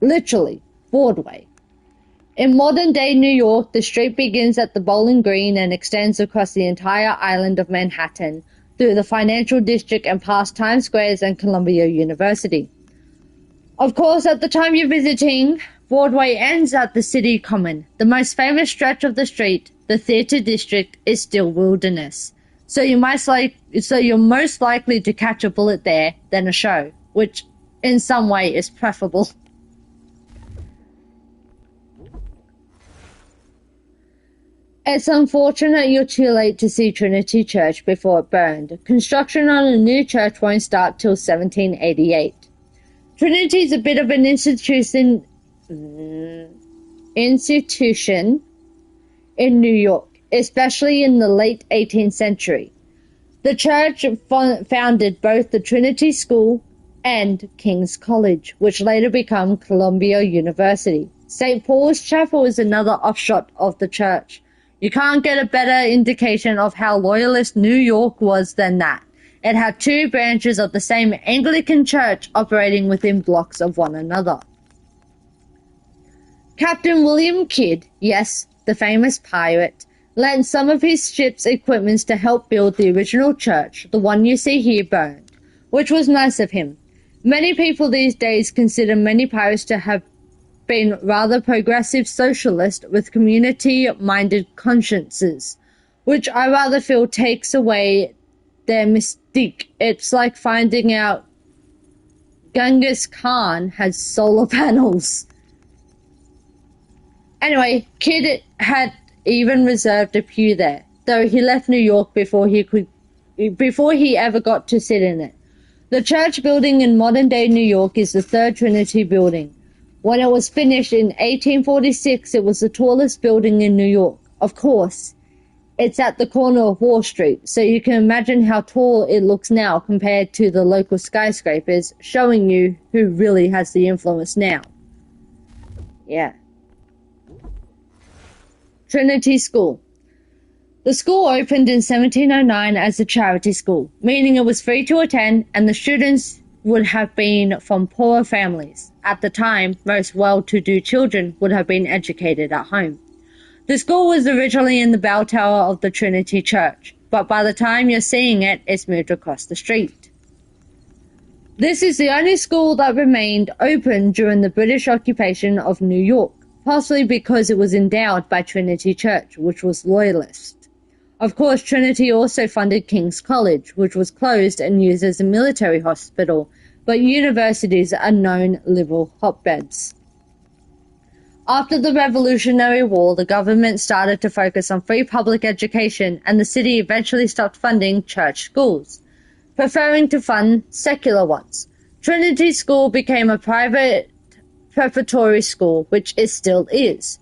literally Broadway. In modern-day New York, the street begins at the Bowling Green and extends across the entire island of Manhattan through the financial district and past Times Square and Columbia University. Of course, at the time you're visiting, Broadway ends at the City Common. The most famous stretch of the street, the Theater District, is still Wilderness. So you're most likely to catch a bullet there than a show, which in some way is preferable. It's unfortunate you're too late to see Trinity Church before it burned. Construction on a new church won't start till 1788. Trinity's a bit of an institution in New York, especially in the late 18th century. The church founded both the Trinity School and King's College, which later became Columbia University. St. Paul's Chapel is another offshoot of the church. You can't get a better indication of how loyalist New York was than that. It had two branches of the same Anglican church operating within blocks of one another. Captain William Kidd, yes, the famous pirate, lent some of his ship's equipment to help build the original church, the one you see here burned, which was nice of him. Many people these days consider many pirates to have been rather progressive socialists with community-minded consciences, which I rather feel takes away their mystique. It's like finding out Genghis Khan has solar panels. Anyway, Kidd had even reserved a pew there, though he left New York before he ever got to sit in it. The church building in modern-day New York is the Third Trinity Building. When it was finished in 1846, it was the tallest building in New York. Of course, it's at the corner of Wall Street, so you can imagine how tall it looks now compared to the local skyscrapers, showing you who really has the influence now. Yeah. Trinity School. The school opened in 1709 as a charity school, meaning it was free to attend and the students would have been from poorer families. At the time, most well-to-do children would have been educated at home. The school was originally in the bell tower of the Trinity Church, but by the time you're seeing it, it's moved across the street. This is the only school that remained open during the British occupation of New York, possibly because it was endowed by Trinity Church, which was loyalist. Of course, Trinity also funded King's College, which was closed and used as a military hospital, but universities are known liberal hotbeds. After the Revolutionary War, the government started to focus on free public education, and the city eventually stopped funding church schools, preferring to fund secular ones. Trinity School became a private preparatory school, which it still is.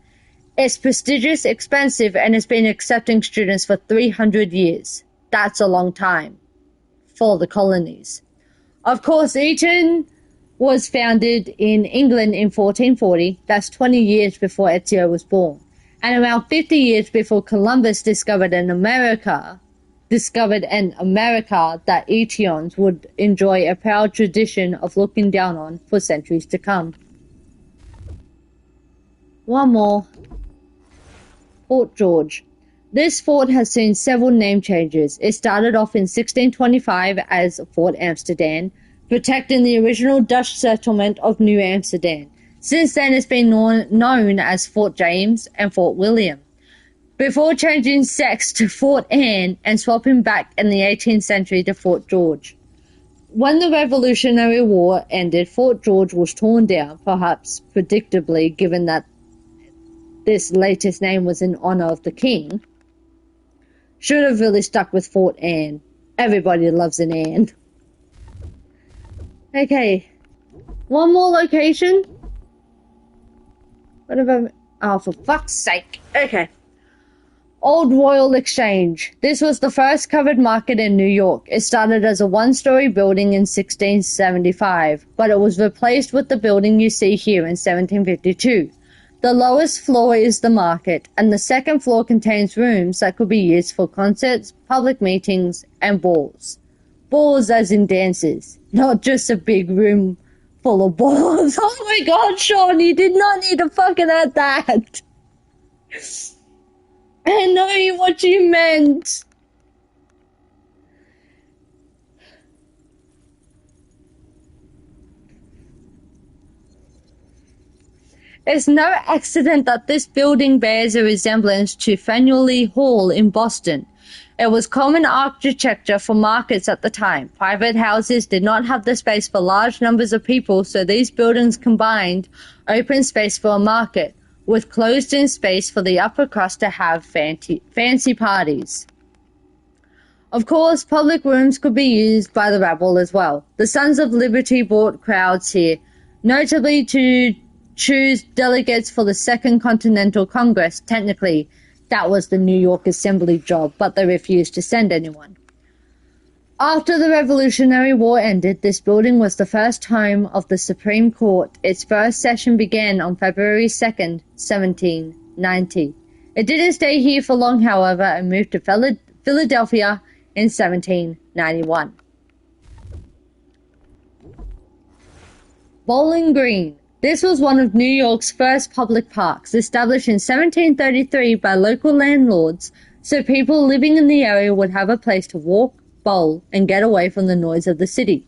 It's prestigious, expensive, and has been accepting students for 300 years. That's a long time for the colonies. Of course, Eton was founded in England in 1440. That's 20 years before Ezio was born. And around 50 years before Columbus discovered an America that Etonians would enjoy a proud tradition of looking down on for centuries to come. One more. Fort George. This fort has seen several name changes. It started off in 1625 as Fort Amsterdam, protecting the original Dutch settlement of New Amsterdam. Since then, it's been known as Fort James and Fort William, before changing sex to Fort Anne and swapping back in the 18th century to Fort George. When the Revolutionary War ended, Fort George was torn down, perhaps predictably, given that this latest name was in honor of the king. Should have really stuck with Fort Anne. Everybody loves an Anne. Okay. One more location. What about... Oh, for fuck's sake. Okay. Old Royal Exchange. This was the first covered market in New York. It started as a one-story building in 1675, but it was replaced with the building you see here in 1752. The lowest floor is the market, and the second floor contains rooms that could be used for concerts, public meetings, and balls. Balls as in dances, not just a big room full of balls. Oh my god, Sean, you did not need to fucking add that. I know what you meant. It's no accident that this building bears a resemblance to Faneuil Lee Hall in Boston. It was common architecture for markets at the time. Private houses did not have the space for large numbers of people, so these buildings combined open space for a market, with closed-in space for the upper crust to have fancy parties. Of course, public rooms could be used by the rabble as well. The Sons of Liberty brought crowds here, notably to choose delegates for the Second Continental Congress. Technically, that was the New York Assembly job, but they refused to send anyone. After the Revolutionary War ended, this building was the first home of the Supreme Court. Its first session began on February 2nd, 1790. It didn't stay here for long, however, and moved to Philadelphia in 1791. Bowling Green. This was one of New York's first public parks, established in 1733 by local landlords, so people living in the area would have a place to walk, bowl, and get away from the noise of the city.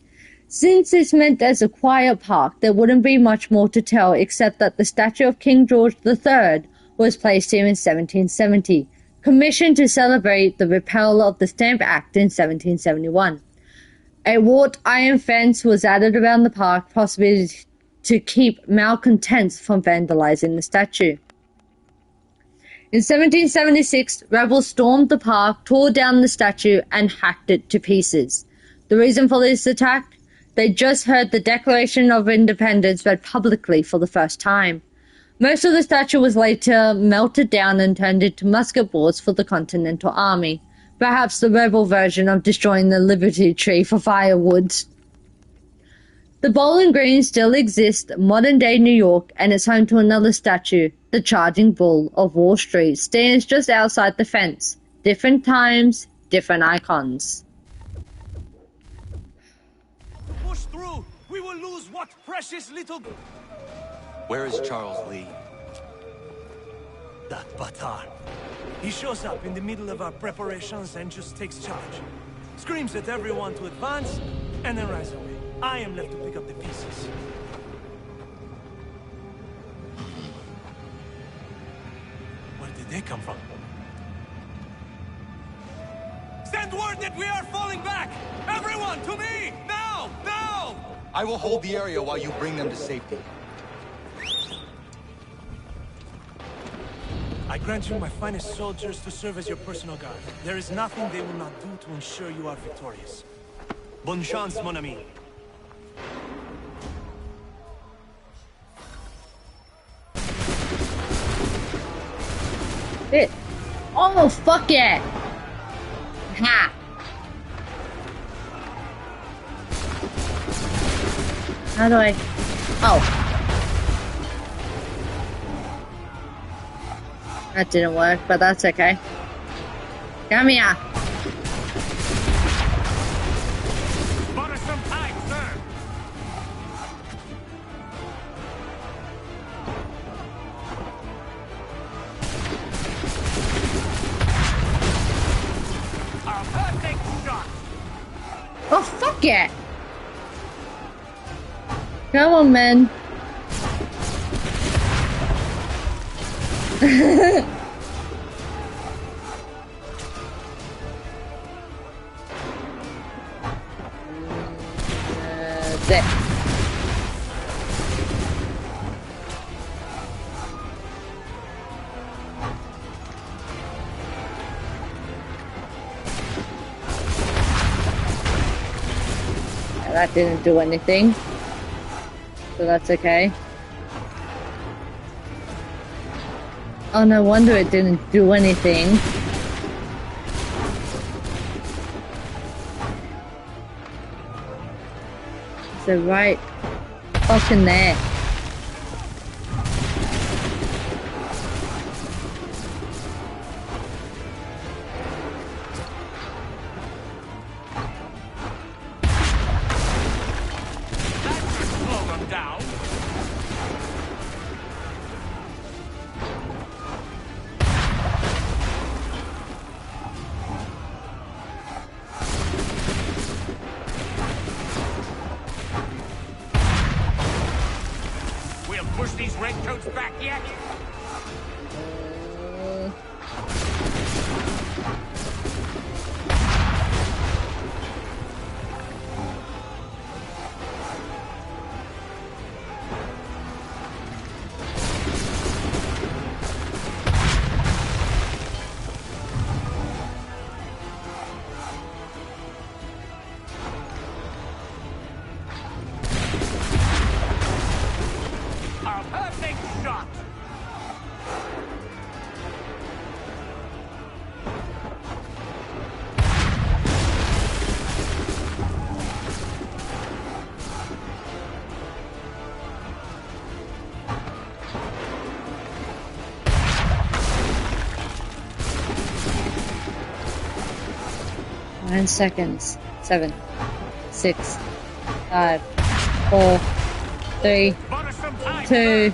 Since this meant as a quiet park, there wouldn't be much more to tell except that the statue of King George III was placed here in 1770, commissioned to celebrate the repeal of the Stamp Act in 1771. A wrought iron fence was added around the park, possibly to keep malcontents from vandalizing the statue. In 1776, rebels stormed the park, tore down the statue, and hacked it to pieces. The reason for this attack? They just heard the Declaration of Independence read publicly for the first time. Most of the statue was later melted down and turned into musket balls for the Continental Army, perhaps the rebel version of destroying the Liberty Tree for firewood. The Bowling Green still exists in modern-day New York, and is home to another statue. The Charging Bull of Wall Street stands just outside the fence. Different times, different icons. Push through! We will lose what precious little... Where is Charles Lee? That Batar. He shows up in the middle of our preparations and just takes charge. Screams at everyone to advance, and then rides away. I am left to pick up the pieces. Where did they come from? Send word that we are falling back! Everyone, to me! Now! Now! I will hold the area while you bring them to safety. I grant you my finest soldiers to serve as your personal guard. There is nothing they will not do to ensure you are victorious. Bonne chance, mon ami. It. Oh, fuck yeah! Ha! How do I... Oh. That didn't work, but that's okay. Come here. Butter some time, sir! A perfect shot! Oh, fuck yeah! Come on, man. That's it. Yeah, that didn't do anything, so that's okay. Oh, no wonder it didn't do anything. It's right fucking there. Slow them down. We'll push these redcoats back yet? A perfect shot! 9 seconds. 7, 6, 5, 4, 3, 2,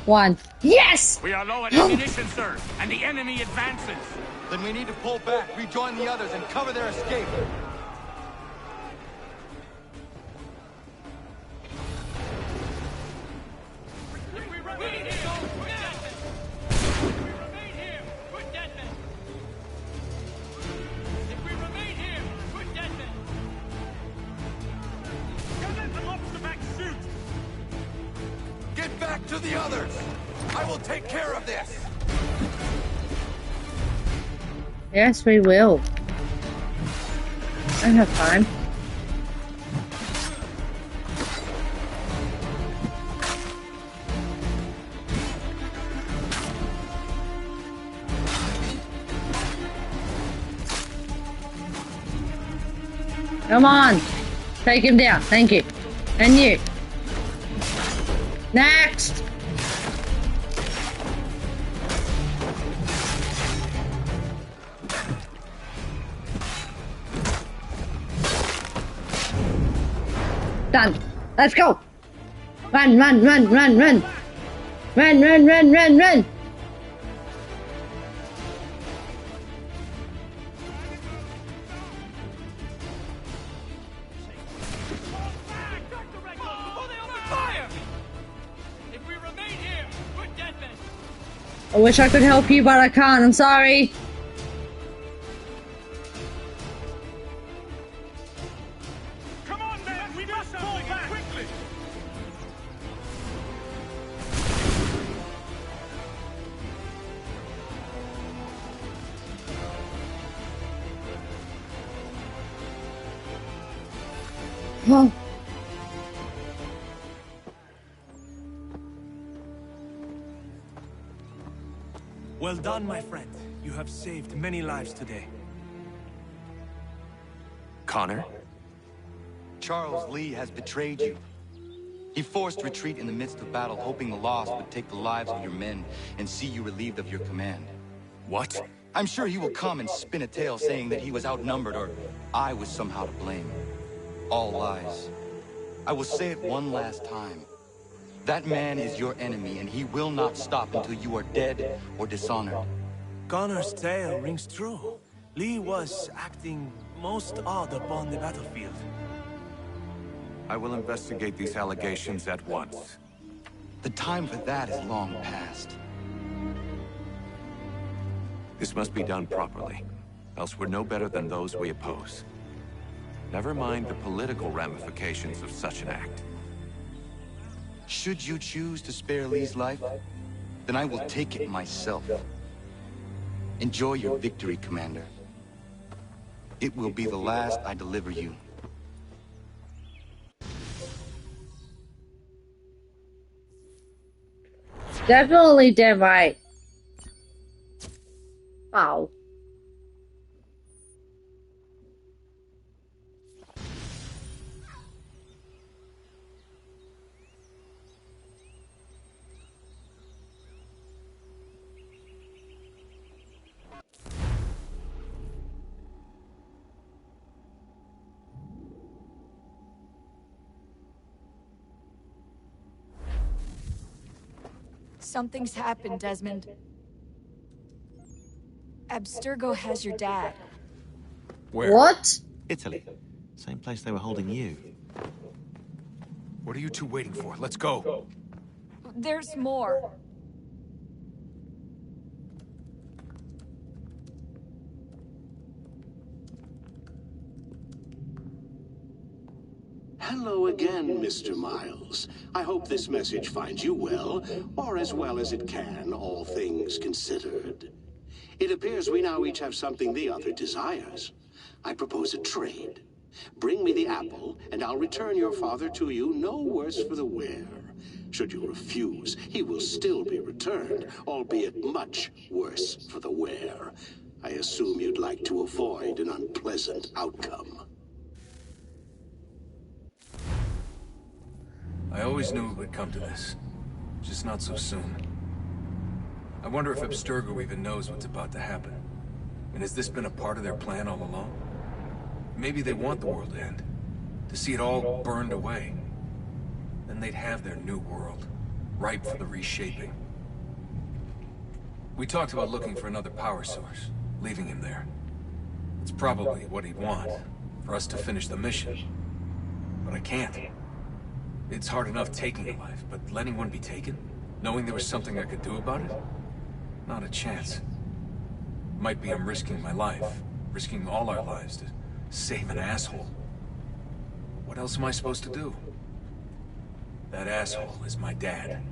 1. Yes! We are low on ammunition, sir, and the enemy advances. Then we need to pull back, rejoin the others, and cover their escape. Get back to the others! I will take care of this! Yes, we will. I have time. Come on! Take him down, thank you. And you. Next! Done. Let's go! Run, run, run, run, run! Run, run, run, run, run! I wish I could help you, but I can't. I'm sorry. Come on, man! We must fall back quickly! Oh. Well done, my friend. You have saved many lives today. Connor? Charles Lee has betrayed you. He forced retreat in the midst of battle, hoping the loss would take the lives of your men and see you relieved of your command. What? I'm sure he will come and spin a tale saying that he was outnumbered or I was somehow to blame. All lies. I will say it one last time. That man is your enemy, and he will not stop until you are dead or dishonored. Connor's tale rings true. Lee was acting most odd upon the battlefield. I will investigate these allegations at once. The time for that is long past. This must be done properly, else we're no better than those we oppose. Never mind the political ramifications of such an act. Should you choose to spare Lee's life, then I will take it myself. Enjoy your victory, Commander. It will be the last I deliver you. Definitely dead right. Wow. Something's happened, Desmond. Abstergo has your dad. Where? What? Italy. Same place they were holding you. What are you two waiting for? Let's go. There's more. Hello again, Mr. Miles. I hope this message finds you well, or as well as it can, all things considered. It appears we now each have something the other desires. I propose a trade. Bring me the apple, and I'll return your father to you no worse for the wear. Should you refuse, he will still be returned, albeit much worse for the wear. I assume you'd like to avoid an unpleasant outcome. I always knew it would come to this. Just not so soon. I wonder if Abstergo even knows what's about to happen. And has this been a part of their plan all along? Maybe they want the world to end. To see it all burned away. Then they'd have their new world, ripe for the reshaping. We talked about looking for another power source, leaving him there. It's probably what he'd want, for us to finish the mission. But I can't. It's hard enough taking a life, but letting one be taken? Knowing there was something I could do about it? Not a chance. Might be I'm risking my life, risking all our lives to save an asshole. What else am I supposed to do? That asshole is my dad.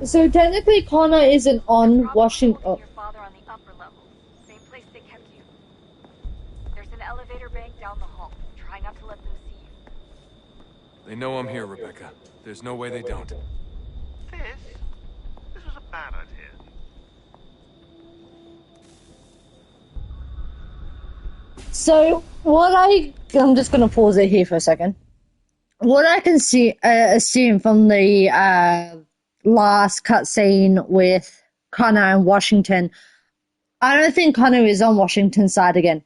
So technically Connor isn't on Washington. Oh. Your father on the upper level. Same place they kept you. There's an elevator bank down the hall. Try not to let them see you. They know I'm here, Rebecca. There's no way they don't. This was a bad idea. So I'm just gonna pause it here for a second. What I can assume from the last cutscene with Connor and Washington, I don't think Connor is on Washington's side again.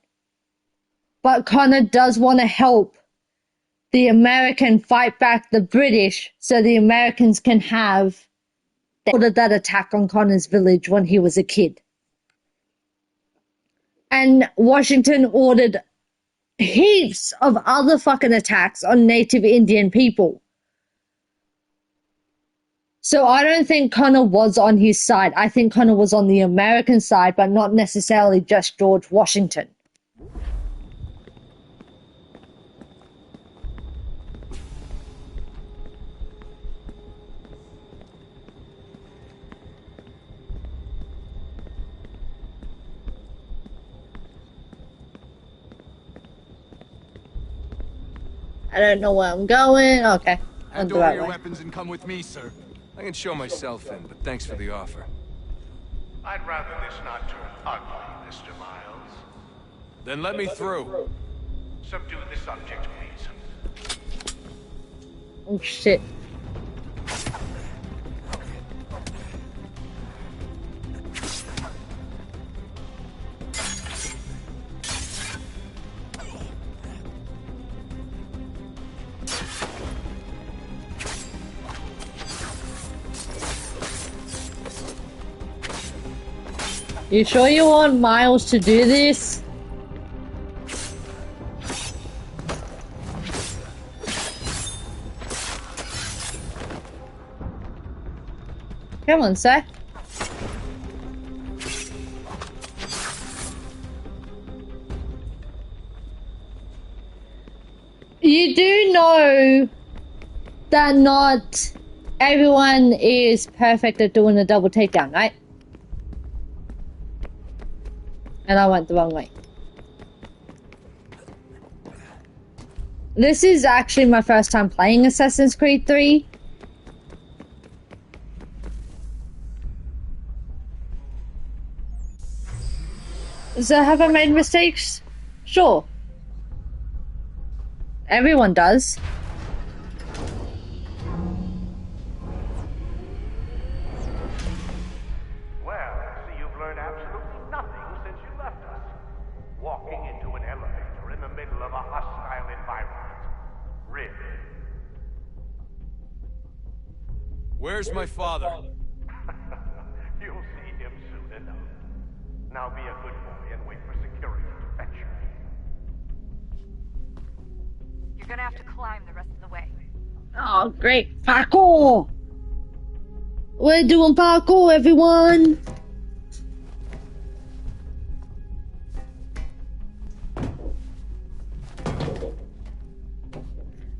But Connor does want to help the American fight back the British so the Americans can have ordered that attack on Connor's village when he was a kid. And Washington ordered heaps of other fucking attacks on native Indian people. So I don't think Connor was on his side. I think Connor was on the American side, but not necessarily just George Washington. I don't know where I'm going. Okay. Hand over your weapons and come with me, sir. I can show myself in, but thanks for the offer. I'd rather this not turn ugly, Mr. Miles. Then let me through. Subdue the subject, please. Oh, shit. You sure you want Miles to do this? Come on, sir. You do know that not everyone is perfect at doing a double takedown, right? And I went the wrong way. This is actually my first time playing Assassin's Creed 3. So have I made mistakes? Sure. Everyone does. Where's my father? You'll see him soon enough. Now be a good boy and wait for security to fetch you. You're gonna have to climb the rest of the way. Oh, great. Parkour! We're doing parkour, everyone!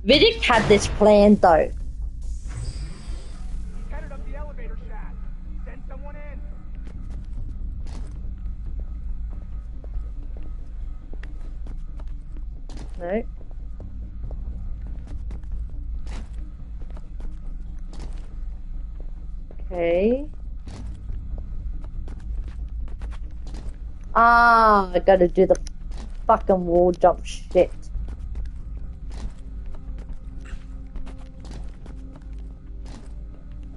Vidic had this plan, though. No. Okay. Ah, I gotta do the fucking wall jump shit.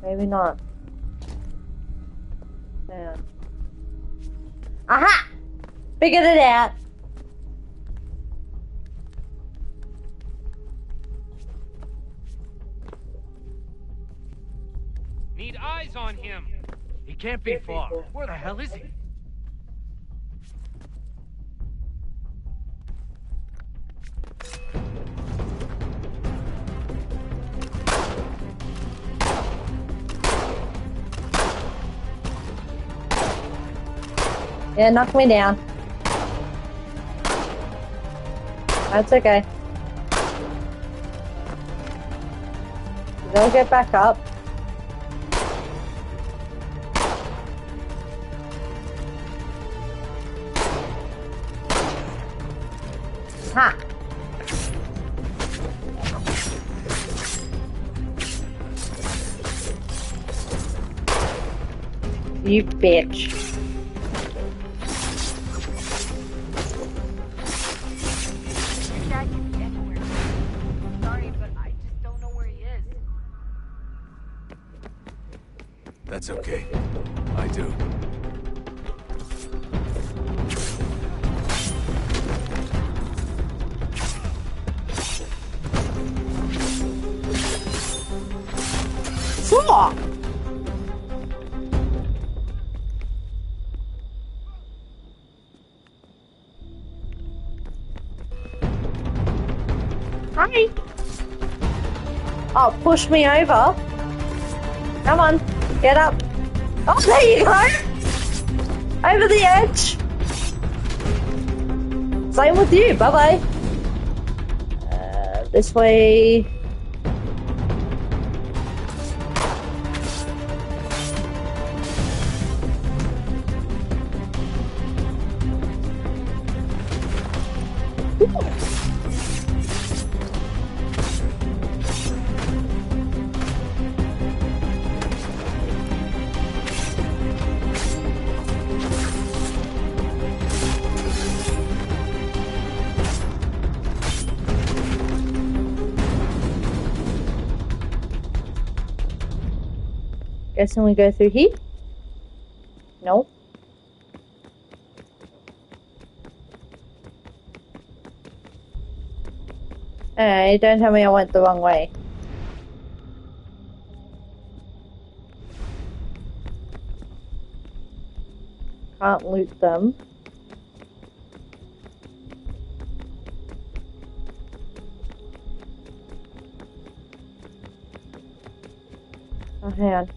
Maybe not. Yeah. Aha! Figured it out. Need eyes on him. He can't be far. Where the hell is he? Yeah, knock me down. That's okay. They'll get back up. Ha! You bitch. That's okay. I do. Fuck! Hi! Oh, push me over. Come on. Get up. Oh, there you go! Over the edge! Same with you, bye-bye. This way... Guessing we go through here? No. Hey, don't tell me I went the wrong way. Can't loot them. Oh, hang on.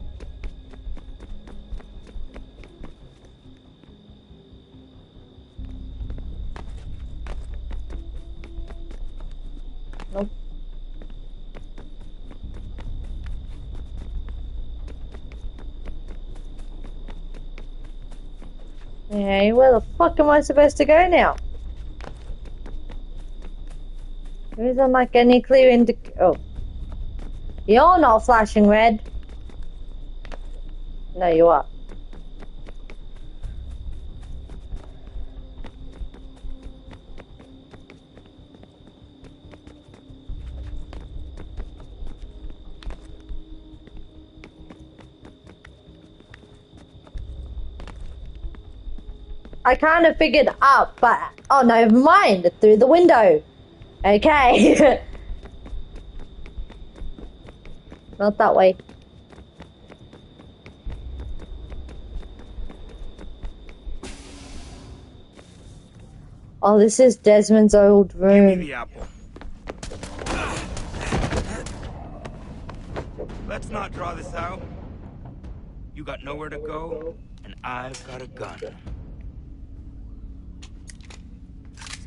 Nope. Hey, where the fuck am I supposed to go now? There isn't like any clear oh. You're not flashing red. No, you are. I kind of figured up, but oh, never mind. Through the window. Okay. Not that way. Oh, this is Desmond's old room. Give me the apple. Let's not draw this out. You got nowhere to go, and I've got a gun.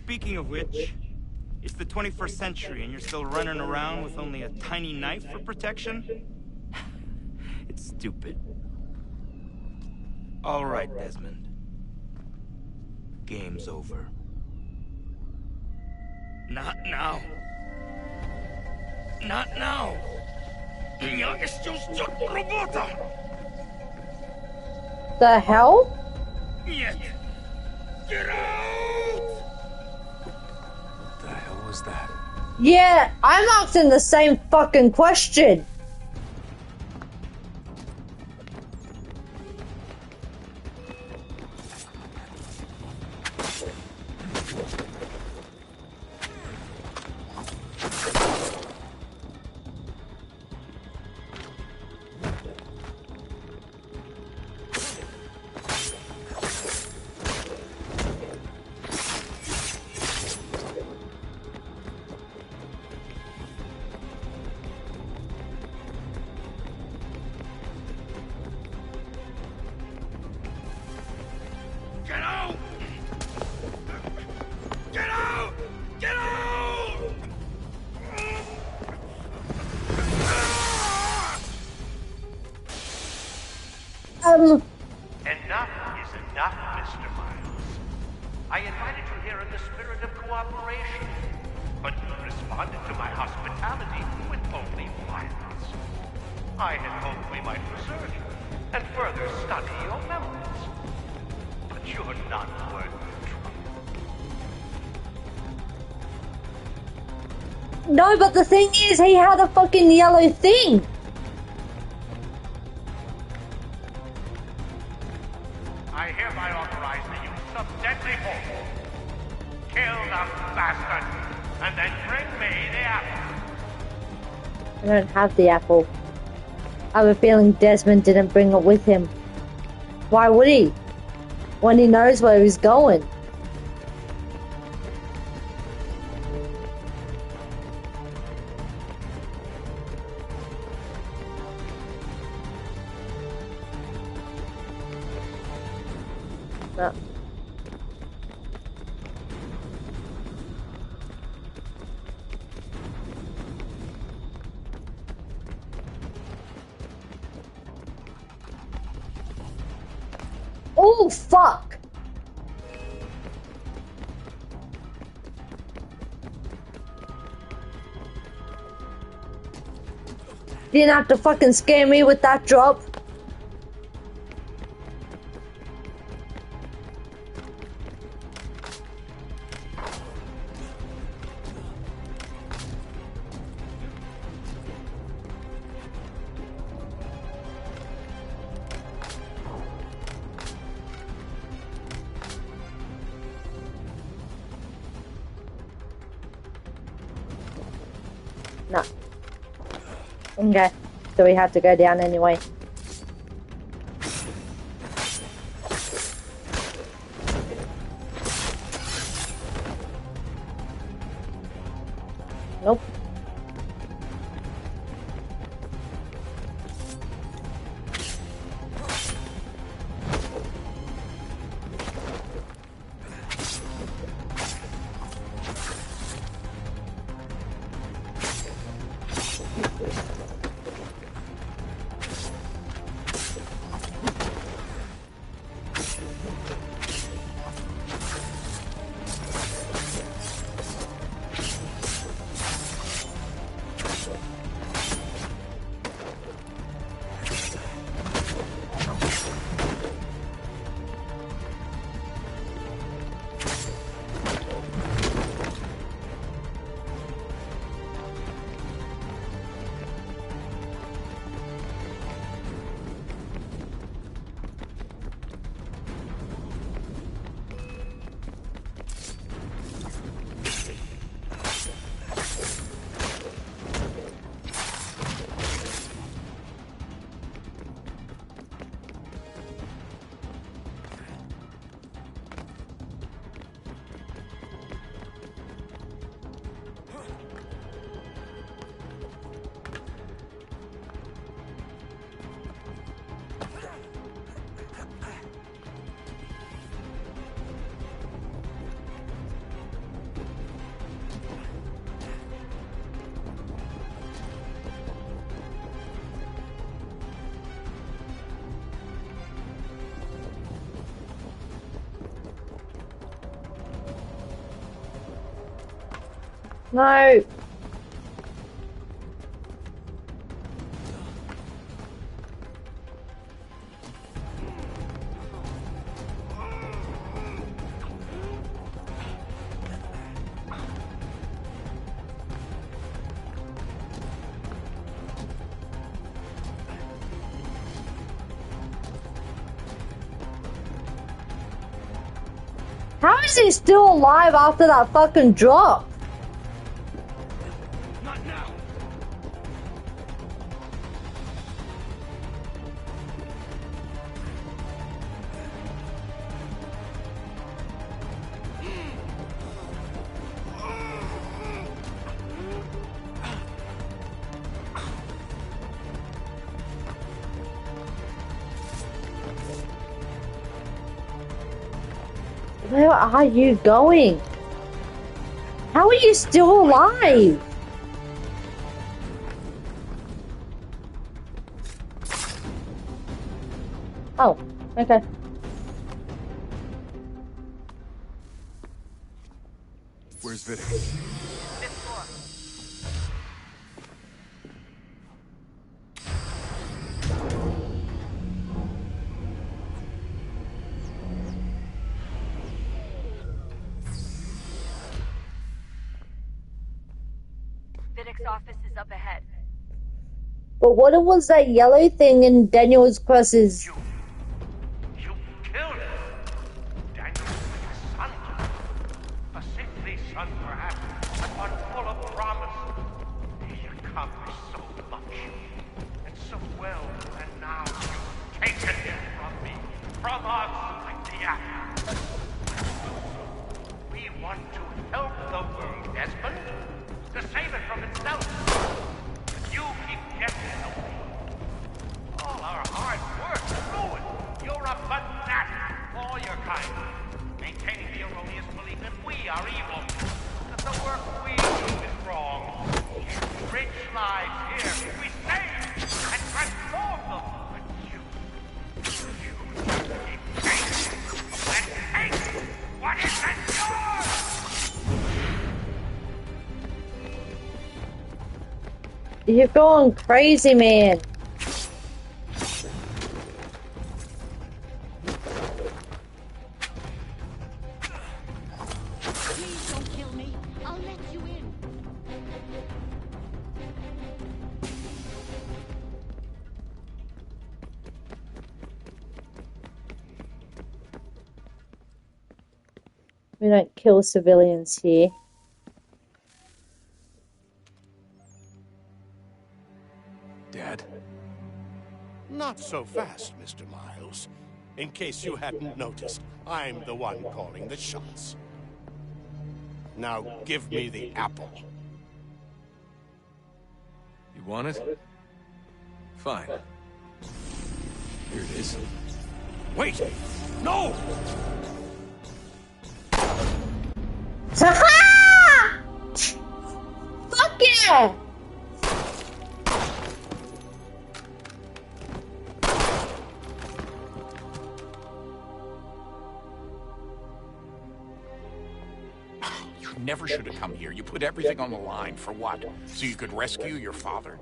Speaking of which, it's the 21st century and you're still running around with only a tiny knife for protection? It's stupid. All right, Desmond. Game's over. Not now. Not now. The hell? Get out! What the hell was that? Yeah, I'm asking the same fucking question. Enough is enough, Mr. Miles. I invited you here in the spirit of cooperation, but you responded to my hospitality with only violence. I had hoped we might preserve you and further study your memories, but you're not worth the trouble. No, but the thing is, he had a fucking yellow thing. I hereby authorize the use of deadly force. Kill the bastard, and then bring me the apple. I don't have the apple. I have a feeling Desmond didn't bring it with him. Why would he? When he knows where he's going. No. Oh, fuck! Didn't have to fucking scare me with that drop. No. Okay, so we have to go down anyway. Nope. No. How is he still alive after that fucking drop? Where are you going? How are you still alive? Oh, okay. Where's Vidic? Fifth floor. Vidic's office is up ahead. But what was that yellow thing in Daniel's Cross's? You killed him. Daniel's son. A sickly son, perhaps, but one full of promise. He accomplished so much and so well, and now you've taken him from me, from us, like the apple. We want to help the world, Desmond, to save it from itself. You keep getting away. All our hard work ruined. You're a fanatic, all your kind. Maintaining the erroneous belief that we are evil. That the work we do is wrong. Rich lives here. We save and transform them. But you keep changing and take what isn't yours! You're going crazy, man. Please don't kill me. I'll let you in. We don't kill civilians here. Dad? Not so fast, Mr. Miles. In case you hadn't noticed, I'm the one calling the shots. Now give me the apple. You want it? Fine. Here it is. Wait! No! Fuck yeah! You never should have come here. You put everything on the line. For what? So you could rescue your father?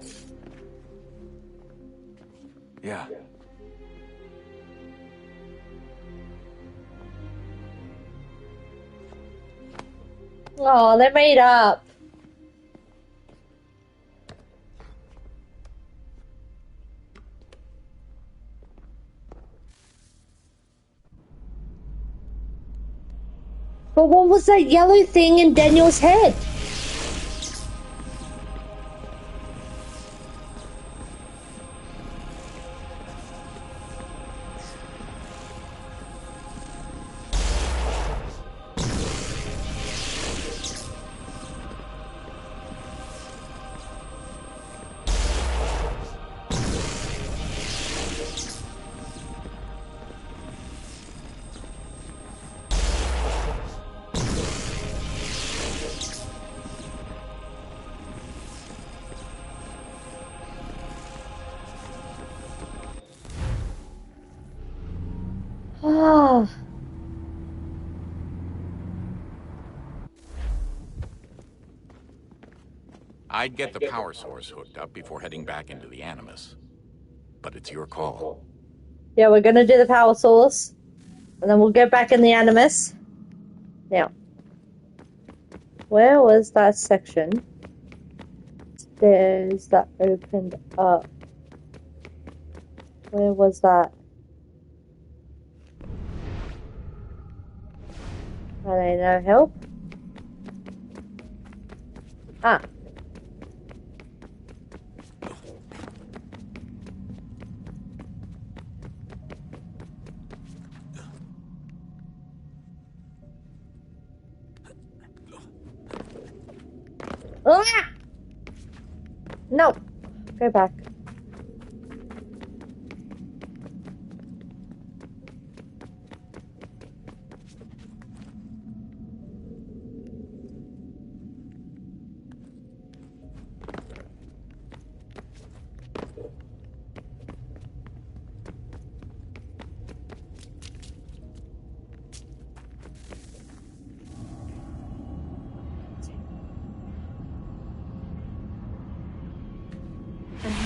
Yeah. Oh, they made up. But what was that yellow thing in Daniel's head? Ah. I'd get the power source hooked up before heading back into the Animus. But it's your call. Yeah, we're gonna do the power source, and then we'll get back in the Animus. Now, where was that section? Stairs that opened up. Where was that? Are they no help? Ah. Ah! No. Go back.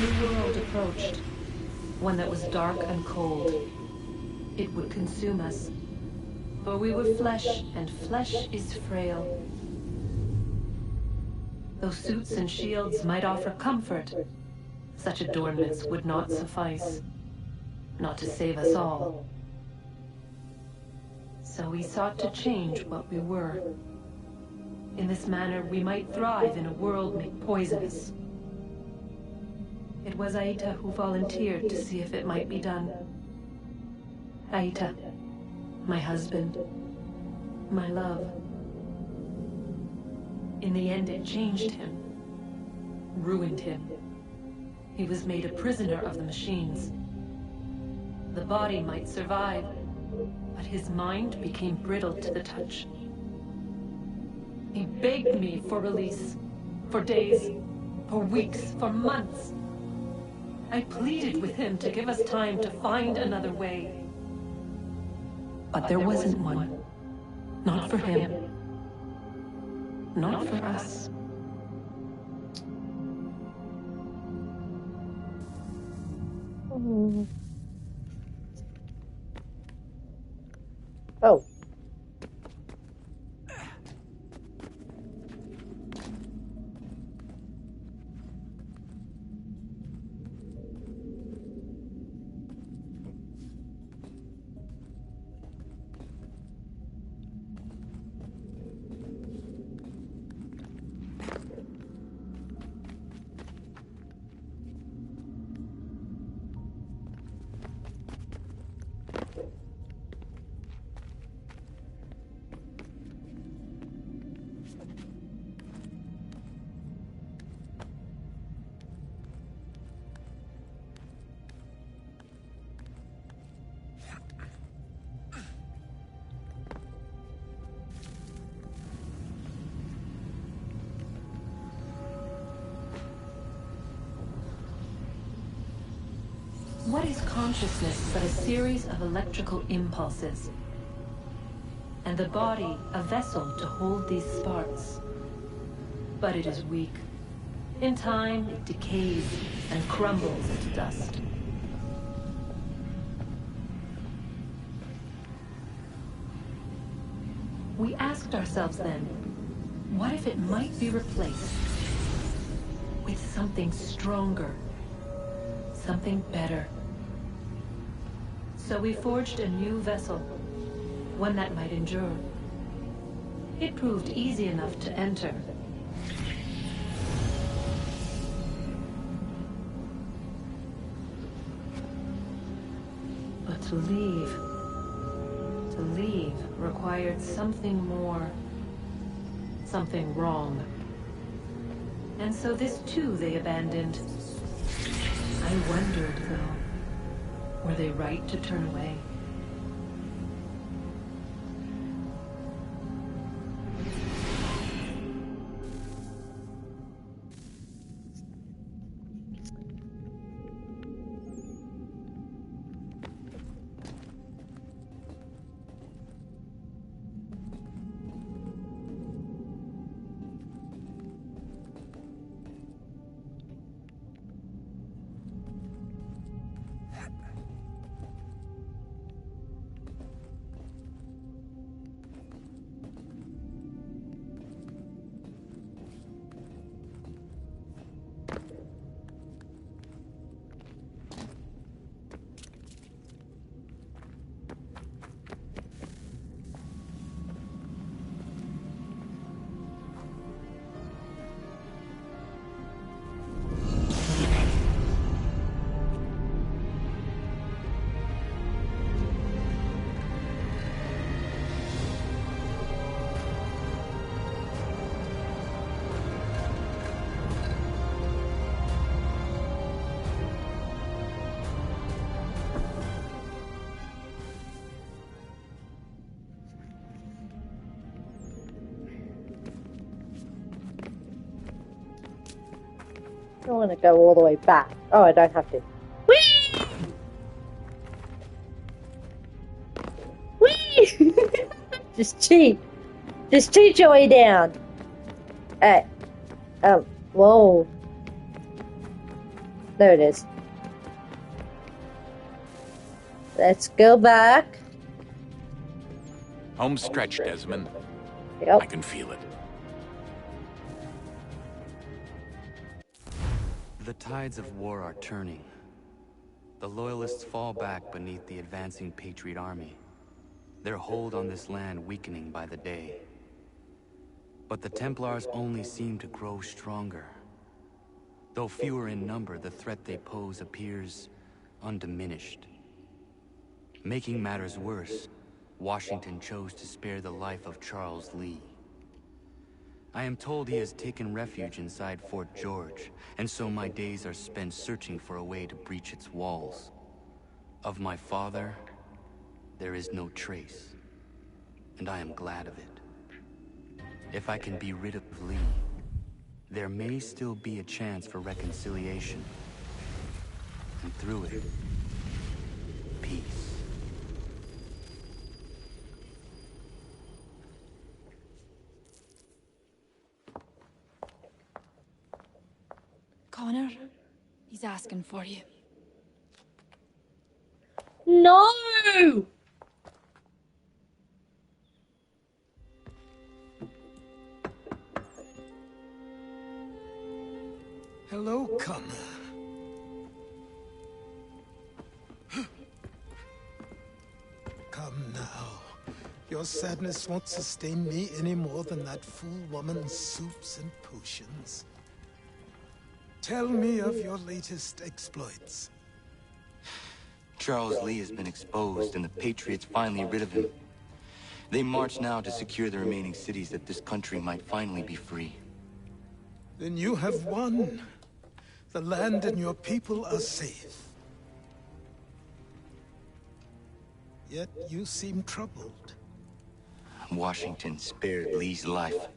new world approached. One that was dark and cold. It would consume us. For we were flesh, and flesh is frail. Though suits and shields might offer comfort, such adornments would not suffice. Not to save us all. So we sought to change what we were. In this manner, we might thrive in a world made poisonous. It was Aita who volunteered to see if it might be done. Aita, my husband, my love. In the end, it changed him, ruined him. He was made a prisoner of the machines. The body might survive, but his mind became brittle to the touch. He begged me for release, for days, for weeks, for months. I pleaded with him to give us time to find another way. But there wasn't one. Not for him. Not for us. Oh. What is consciousness but a series of electrical impulses? And the body a vessel to hold these sparks. But it is weak. In time, it decays and crumbles into dust. We asked ourselves then, what if it might be replaced with something stronger, something better? So we forged a new vessel, one that might endure. It proved easy enough to enter. But to leave required something more, something wrong. And so this too they abandoned. I wondered, though, were they right to turn away? I don't want to go all the way back. Oh, I don't have to. Whee! Whee! Just cheat your way down. Whoa. There it is. Let's go back. Home stretch, Desmond. Yep. I can feel it. The tides of war are turning. The Loyalists fall back beneath the advancing Patriot army, their hold on this land weakening by the day. But the Templars only seem to grow stronger. Though fewer in number, the threat they pose appears undiminished. Making matters worse, Washington chose to spare the life of Charles Lee. I am told he has taken refuge inside Fort George, and so my days are spent searching for a way to breach its walls. Of my father, there is no trace, and I am glad of it. If I can be rid of Lee, there may still be a chance for reconciliation. And through it, peace. Connor, he's asking for you. No! Hello, Connor. Come now. Your sadness won't sustain me any more than that fool woman's soups and potions. Tell me of your latest exploits. Charles Lee has been exposed, and the Patriots finally rid of him. They march now to secure the remaining cities that this country might finally be free. Then you have won. The land and your people are safe. Yet you seem troubled. Washington spared Lee's life.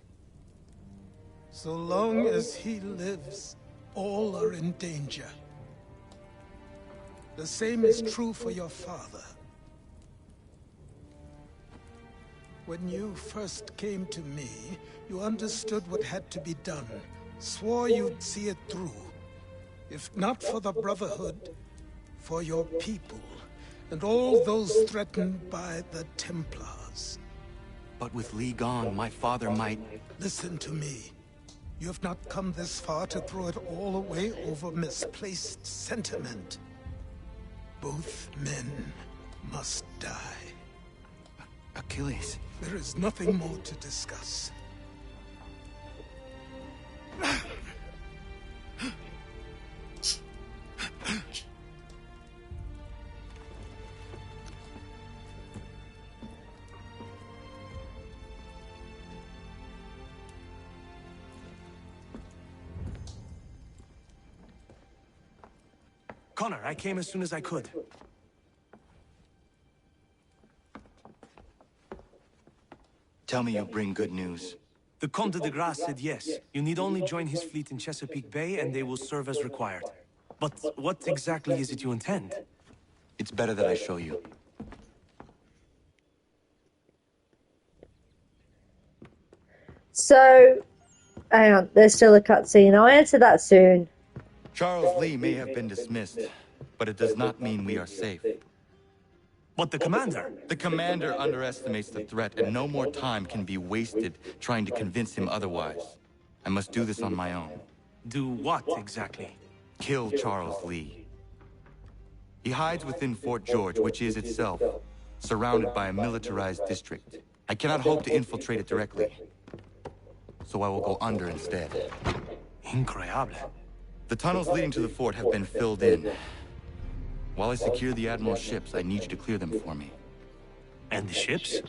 So long as he lives, all are in danger. The same is true for your father. When you first came to me, you understood what had to be done, swore you'd see it through. If not for the Brotherhood, for your people, and all those threatened by the Templars. But with Lee gone, my father might... Listen to me. You have not come this far to throw it all away over misplaced sentiment. Both men must die. Achilles. There is nothing more to discuss. Connor, I came as soon as I could. Tell me you'll bring good news. The Comte de Grasse said yes. You need only join his fleet in Chesapeake Bay and they will serve as required. But what exactly is it you intend? It's better that I show you. So, hang on, there's still a cutscene. I'll answer that soon. Charles Lee may have been dismissed, but it does not mean we are safe. But the commander? The commander underestimates the threat, and no more time can be wasted trying to convince him otherwise. I must do this on my own. Do what, exactly? Kill Charles Lee. He hides within Fort George, which is itself surrounded by a militarized district. I cannot hope to infiltrate it directly, so I will go under instead. Incroyable. The tunnels leading to the fort have been filled in. While I secure the Admiral's ships, I need you to clear them for me. And the ships?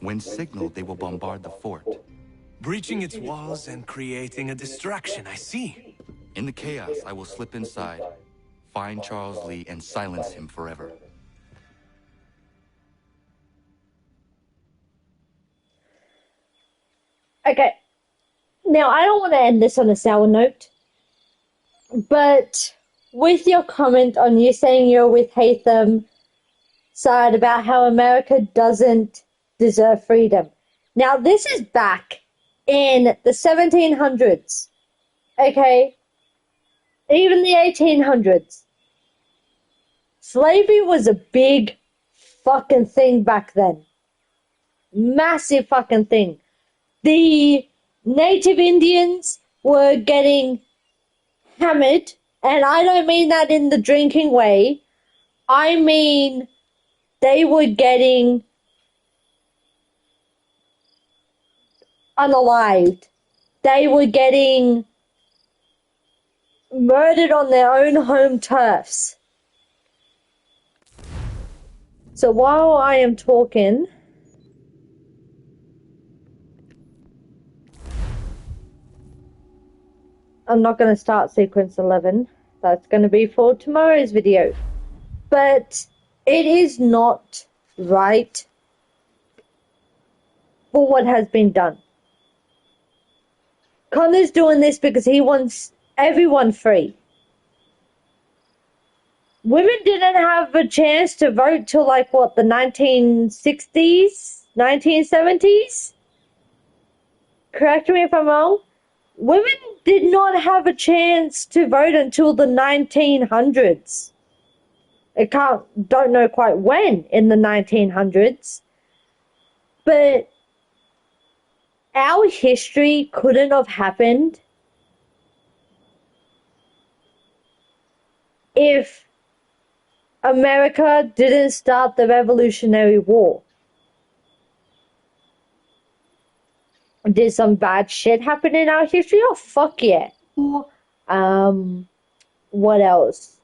When signaled, they will bombard the fort. Breaching its walls and creating a distraction, I see. In the chaos, I will slip inside, find Charles Lee, and silence him forever. Okay. Now, I don't want to end this on a sour note, but with your comment on you saying you're with Haytham side about how America doesn't deserve freedom. Now, this is back in the 1700s, okay? even the 1800s. Slavery was a big fucking thing back then. Massive fucking thing. The native Indians were getting hammered, and I don't mean that in the drinking way. I mean they were getting unalived. They were getting murdered on their own home turfs. So while I am talking, I'm not going to start sequence 11. That's going to be for tomorrow's video. But it is not right for what has been done. Connor's doing this because he wants everyone free. Women didn't have a chance to vote till like what, the 1960s, 1970s? Correct me if I'm wrong. Women did not have a chance to vote until the 1900s. Don't know quite when in the 1900s. But our history couldn't have happened if America didn't start the Revolutionary War. Did some bad shit happen in our history? Oh, fuck yeah. What else?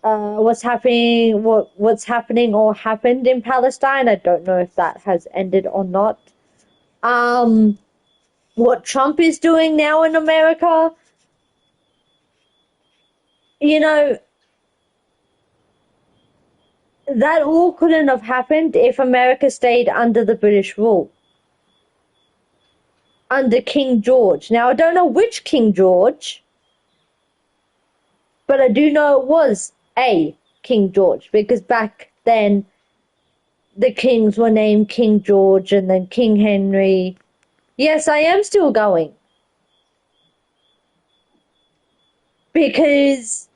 What's happening or happened in Palestine? I don't know if that has ended or not. What Trump is doing now in America, you know, that all couldn't have happened if America stayed under the British rule. Under King George. Now, I don't know which King George, but I do know it was a King George, because back then the kings were named King George and then King Henry. Yes, I am still going. Because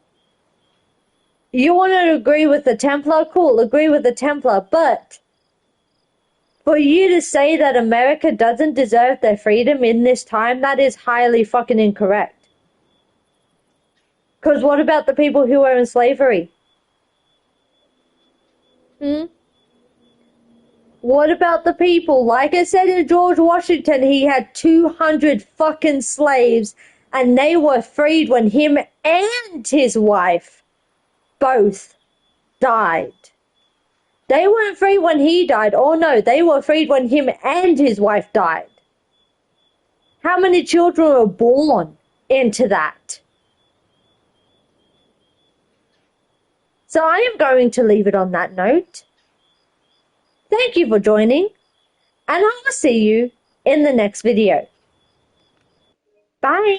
you want to agree with the Templar? Cool, agree with the Templar, but for you to say that America doesn't deserve their freedom in this time, that is highly fucking incorrect. Because what about the people who were in slavery? What about the people? Like I said in George Washington, he had 200 fucking slaves, and they were freed when him and his wife both died. They weren't free when he died. Oh no, they were freed when him and his wife died. How many children were born into that? So I am going to leave it on that note. Thank you for joining, and I will see you in the next video. Bye.